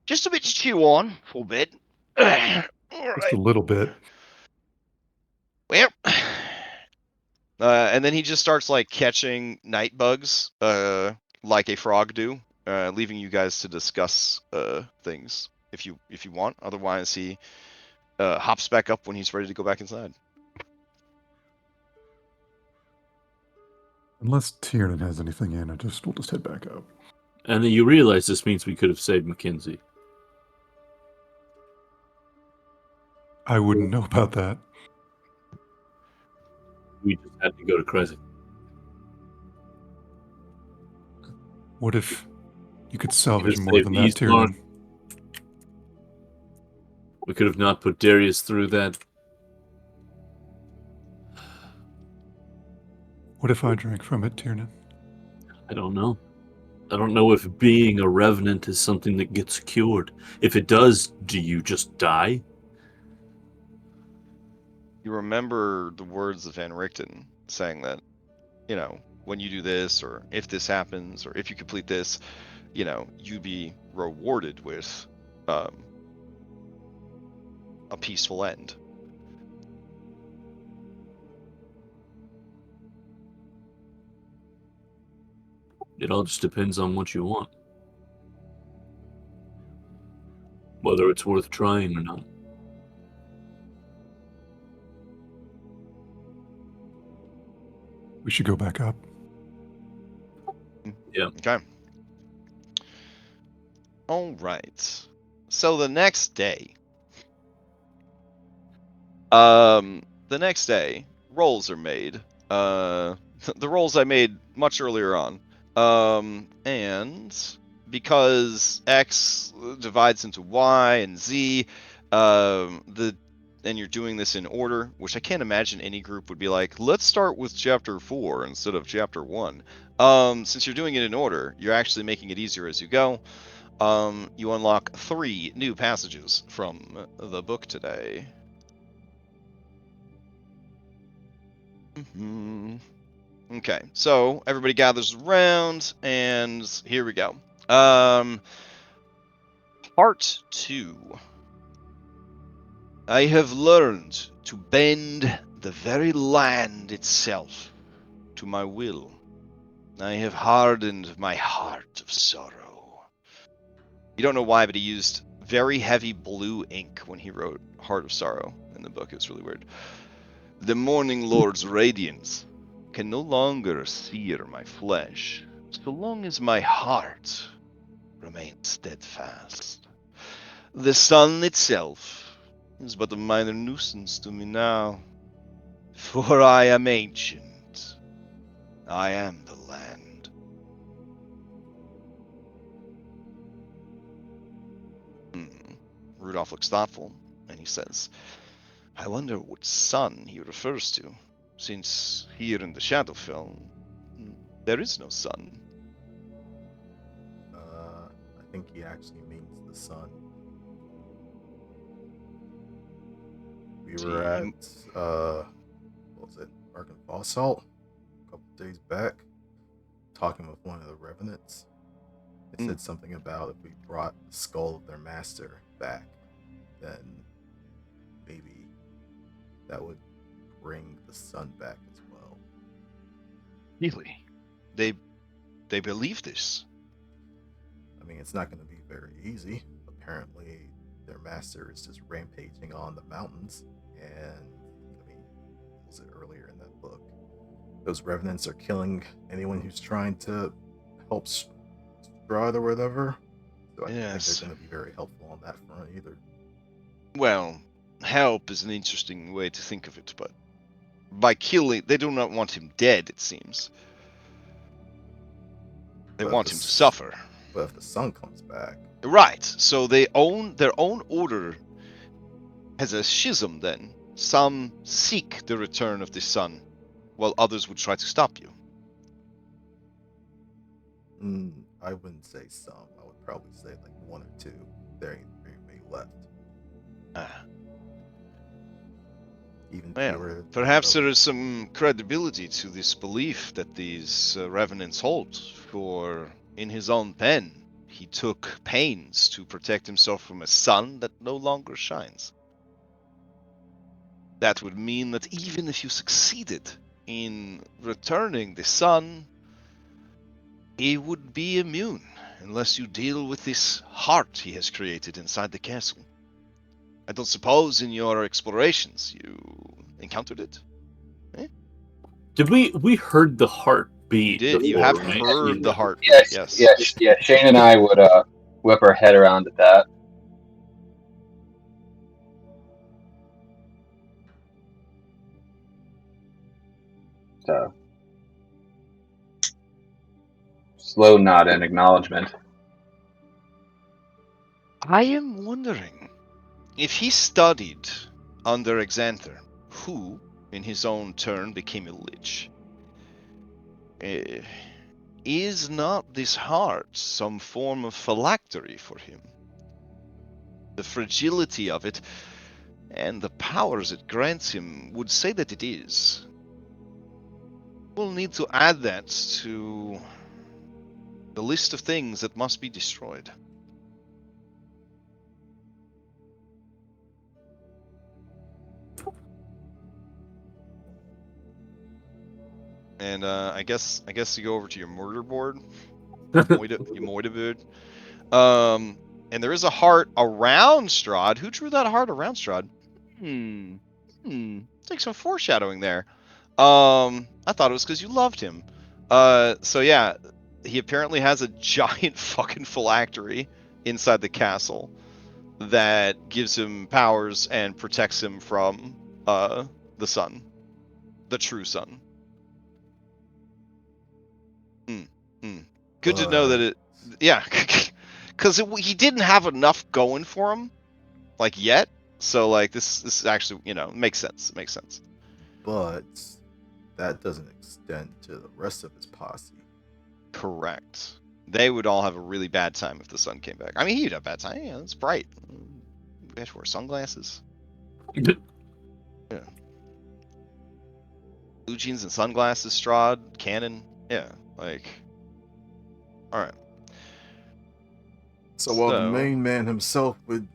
Just a bit to chew on for a bit. Just a little bit. Well, and then he just starts like catching night bugs, like a frog do, leaving you guys to discuss things if you want. Otherwise, he hops back up when he's ready to go back inside. Unless Tiernan has anything in, we'll just head back up. And then you realize this means we could have saved Mackenzie. I wouldn't know about that. We just had to go to Krezk. What if you could salvage have more saved than the that, East Tiernan? North. We could have not put Darius through that. What if I drank from it, Tiernan? I don't know. I don't know if being a revenant is something that gets cured. If it does, do you just die? You remember the words of Van Richten saying that, when you do this, or if this happens, or if you complete this, you be rewarded with a peaceful end. It all just depends on what you want. Whether it's worth trying or not. We should go back up. Yeah. Okay. All right. So the next day, rolls are made. The rolls I made much earlier on. And because X divides into Y and Z, and you're doing this in order, which I can't imagine any group would be like, let's start with chapter 4 instead of chapter 1. Since you're doing it in order, you're actually making it easier as you go. You unlock 3 new passages from the book today. Okay, so everybody gathers around, and here we go. Part 2. I have learned to bend the very land itself to my will. I have hardened my heart of sorrow. You don't know why, but he used very heavy blue ink when he wrote Heart of Sorrow in the book. It's really weird. The Morning Lord's radiance can no longer sear my flesh, so long as my heart remains steadfast. The sun itself is but a minor nuisance to me now, for I am ancient. I am the land. Rudolph looks thoughtful, and he says, I wonder which sun he refers to, since here in the Shadowfell, there is no sun. I think he actually means the sun. We were at what was it, Arkansas Salt a couple days back, talking with one of the revenants. They said something about if we brought the skull of their master back, then maybe that would bring the sun back as well. Really? They believe this? I mean, it's not going to be very easy. Apparently, their master is just rampaging on the mountains, and I mean, what was it earlier in that book? Those revenants are killing anyone who's trying to help Strahd or whatever. So I don't think they're going to be very helpful on that front either. Well, help is an interesting way to think of it, but by killing, they do not want him dead, it seems. They want him to suffer. But if the sun comes back... Right, so their own order has a schism then. Some seek the return of the sun, while others would try to stop you. I wouldn't say some. I would probably say like 1 or 2. There ain't very many left. Even well, perhaps there is some credibility to this belief that these revenants hold, for in his own pen, he took pains to protect himself from a sun that no longer shines. That would mean that even if you succeeded in returning the sun, he would be immune unless you deal with this heart he has created inside the castle. I don't suppose in your explorations you encountered it? Eh? Did we heard the heartbeat? You did. Before, You have right? heard the heart. Yes. Yeah. Shane and I would whip our head around at that. So, slow nod and acknowledgement. I am wondering if he studied under Xanther, who, in his own turn, became a lich. is not this heart some form of phylactery for him? The fragility of it and the powers it grants him would say that it is. We'll need to add that to the list of things that must be destroyed. And I guess you go over to your murder board, your moida board. And there is a heart around Strahd. Who drew that heart around Strahd? It's like some foreshadowing there. I thought it was because you loved him. So yeah, he apparently has a giant fucking phylactery inside the castle that gives him powers and protects him from the sun, the true sun. Good to know that it, yeah, because he didn't have enough going for him, like yet. So like this actually, you know, makes sense. It makes sense. But that doesn't extend to the rest of his posse. Correct. They would all have a really bad time if the sun came back. I mean, he'd have a bad time. Yeah, it's bright. We have to wear sunglasses. Yeah. Blue jeans and sunglasses, Strahd, cannon. Yeah, like. All right. So while the main man himself would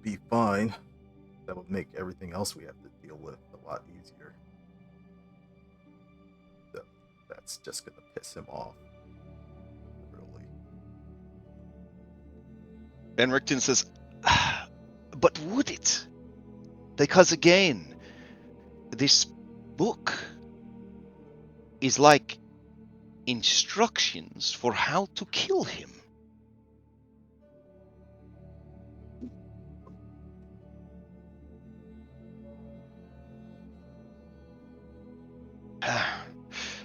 be fine, that would make everything else we have to deal with a lot easier. That's just gonna piss him off. Really. And Rickton says, but would it? Because again, this book is like instructions for how to kill him.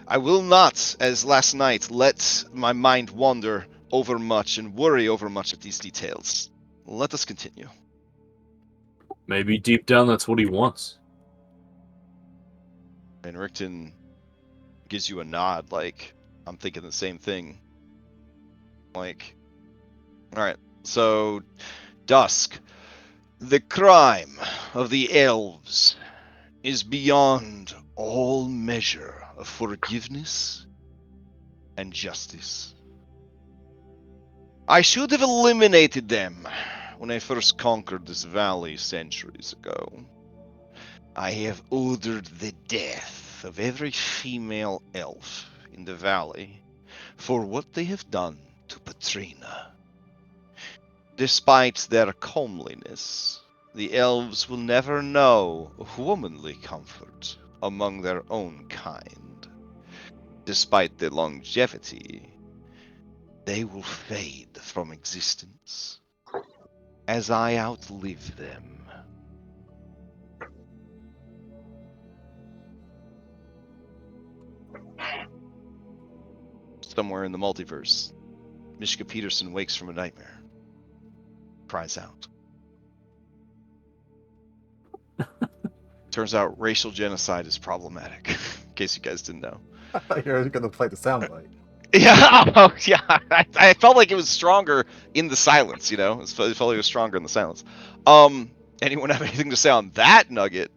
I will not, as last night, let my mind wander overmuch and worry overmuch of these details. Let us continue. Maybe deep down that's what he wants. And Rickton gives you a nod, like, I'm thinking the same thing. Like, alright, so, Dusk. The crime of the elves is beyond all measure of forgiveness and justice. I should have eliminated them when I first conquered this valley centuries ago. I have ordered the death of every female elf in the valley for what they have done to Patrina. Despite their comeliness, the elves will never know womanly comfort among their own kind. Despite their longevity, they will fade from existence as I outlive them. Somewhere in the multiverse, Mishka Peterson wakes from a nightmare, cries out. Turns out racial genocide is problematic, in case you guys didn't know. I thought you were going to play the soundbite. Yeah, oh, yeah. I felt like it was stronger in the silence, you know? It felt like it was stronger in the silence. Anyone have anything to say on that nugget?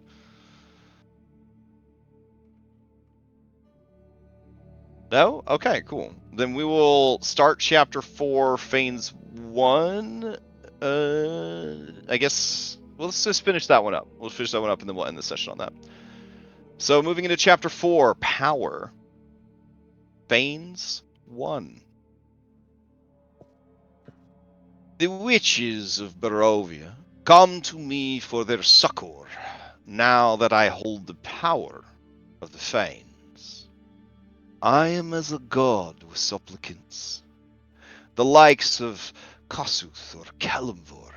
No? Okay, cool. Then we will start chapter 4, Phase 1. I guess, well, let's just finish that one up. We'll finish that one up and then we'll end the session on that. So moving into chapter 4, Power. Phase 1. The witches of Barovia come to me for their succor, now that I hold the power of the Fanes. I am as a god with supplicants, the likes of Kossuth or Kalimvor.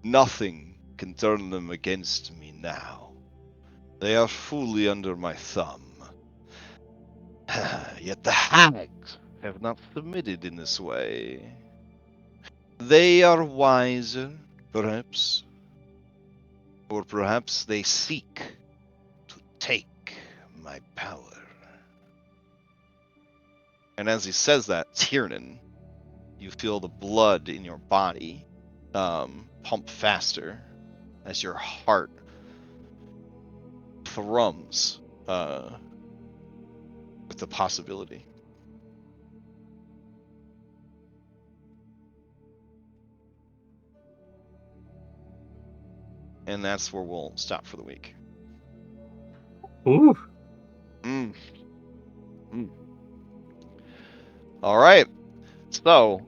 Nothing can turn them against me now. They are fully under my thumb. Yet the hags have not submitted in this way. They are wiser, perhaps. Or perhaps they seek to take my power. And as he says that, Tiernan, you feel the blood in your body pump faster as your heart thrums with the possibility. And that's where we'll stop for the week. Ooh. All right. So,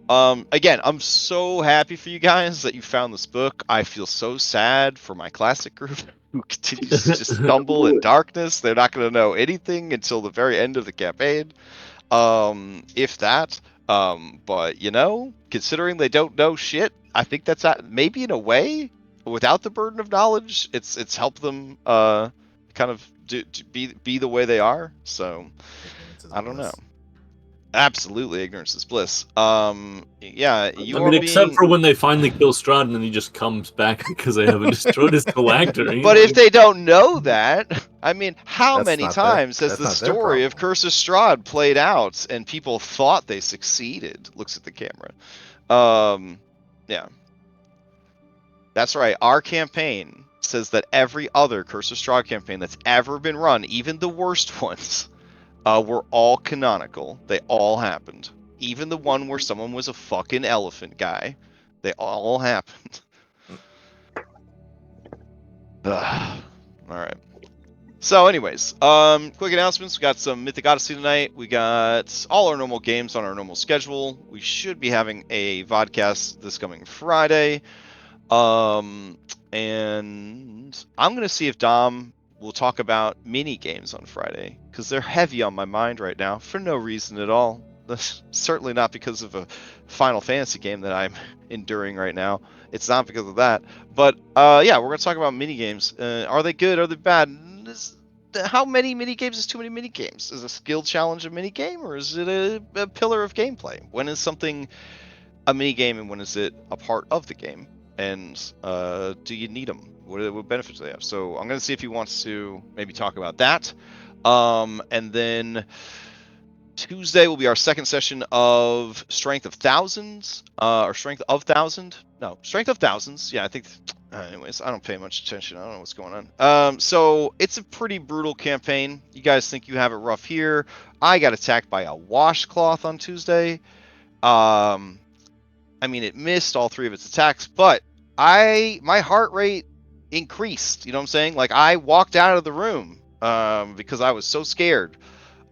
again, I'm so happy for you guys that you found this book. I feel so sad for my classic group who continues to just stumble in darkness. They're not going to know anything until the very end of the campaign, if that. But considering they don't know shit, I think that's maybe in a way, without the burden of knowledge, it's helped them kind of be the way they are. So, I don't know. Absolutely, ignorance is bliss. Yeah, you are except being. for when they finally kill Strahd and then he just comes back because they haven't destroyed his phylactery. But if they don't know that, I mean, how That's many not their- times has that's the not their story of problem. Curse of Strahd played out and people thought they succeeded? Looks at the camera. Yeah. That's right. Our campaign says that every other Curse of Strahd campaign that's ever been run, even the worst ones, were all canonical. They all happened. Even the one where someone was a fucking elephant guy. They all happened. Ugh. All right. So, anyways, quick announcements. We got some Mythic Odyssey tonight. We got all our normal games on our normal schedule. We should be having a vodcast this coming Friday. And I'm gonna see if Dom will talk about mini games on Friday because they're heavy on my mind right now for no reason at all. That's certainly not because of a Final Fantasy game that I'm enduring right now. It's not because of that. But yeah, we're gonna talk about mini games. Are they good? Are they bad? How many mini games is too many mini games? Is a skill challenge a mini game, or is it a pillar of gameplay? When is something a mini game, and when is it a part of the game? And do you need them? What benefits do they have? So I'm going to see if he wants to maybe talk about that. And then Tuesday will be our second session of Strength of Thousands, or Strength of Thousand. No, Strength of Thousands. Yeah, I think. Anyways, I don't pay much attention. I don't know what's going on. So it's a pretty brutal campaign. You guys think you have it rough here. I got attacked by a washcloth on Tuesday. I mean, it missed all three of its attacks, but my heart rate increased. You know what I'm saying? Like I walked out of the room because I was so scared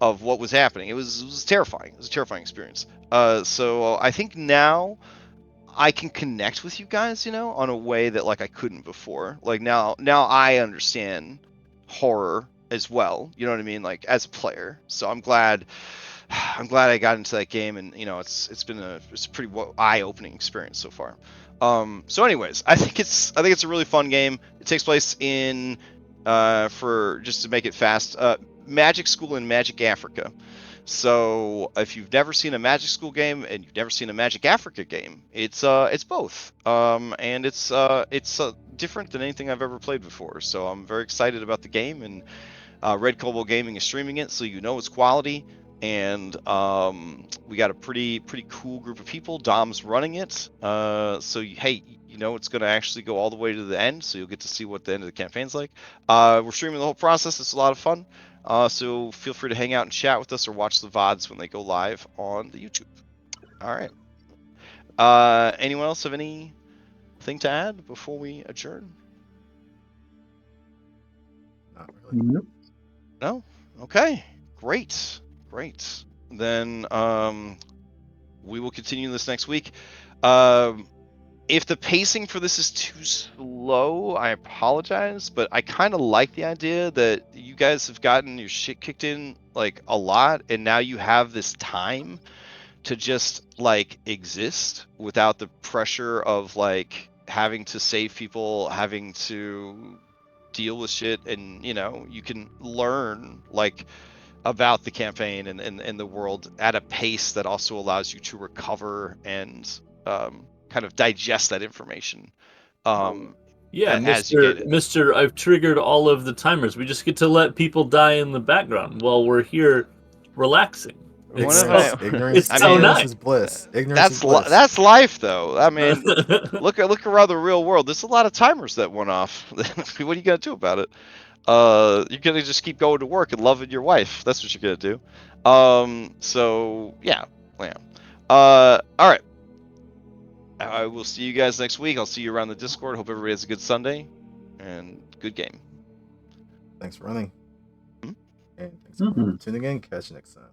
of what was happening. It was terrifying. It was a terrifying experience. So I think now I can connect with you guys, on a way that like I couldn't before. Like now I understand horror as well. You know what I mean? Like as a player. So I'm glad I got into that game, and it's been a pretty eye-opening experience so far. So anyways, I think it's a really fun game. It takes place in for just to make it fast, Magic School in Magic Africa. So if you've never seen a Magic School game and you've never seen a Magic Africa game, it's both, and it's different than anything I've ever played before. So I'm very excited about the game, and Red Kobold Gaming is streaming it, so it's quality. And we got a pretty cool group of people. Dom's running it, so hey, it's going to actually go all the way to the end, so you'll get to see what the end of the campaign's like. We're streaming the whole process. It's a lot of fun. So feel free to hang out and chat with us or watch the VODs when they go live on the YouTube. All right. Anyone else have anything to add before we adjourn? Not really. Nope. No? Okay. Great. Then we will continue this next week. If the pacing for this is too slow, I apologize, but I kind of like the idea that you guys have gotten your shit kicked in like a lot, and now you have this time to just like exist without the pressure of like having to save people, having to deal with shit, and you can learn like about the campaign and the world at a pace that also allows you to recover and kind of digest that information. Yeah, as you get it. Mr. I've triggered all of the timers. We just get to let people die in the background while we're here relaxing. One of so- my- Ignorance, it's so ignorance nice. is bliss. Ignorance is That's bliss. that's life, though. I mean, look around the real world. There's a lot of timers that went off. What are you gonna do about it? You're gonna just keep going to work and loving your wife. That's what you're gonna do. So yeah. All right. I will see you guys next week. I'll see you around the Discord. Hope everybody has a good Sunday and good game. Thanks for running. Hmm? And thanks everyone for tuning in. Catch you next time.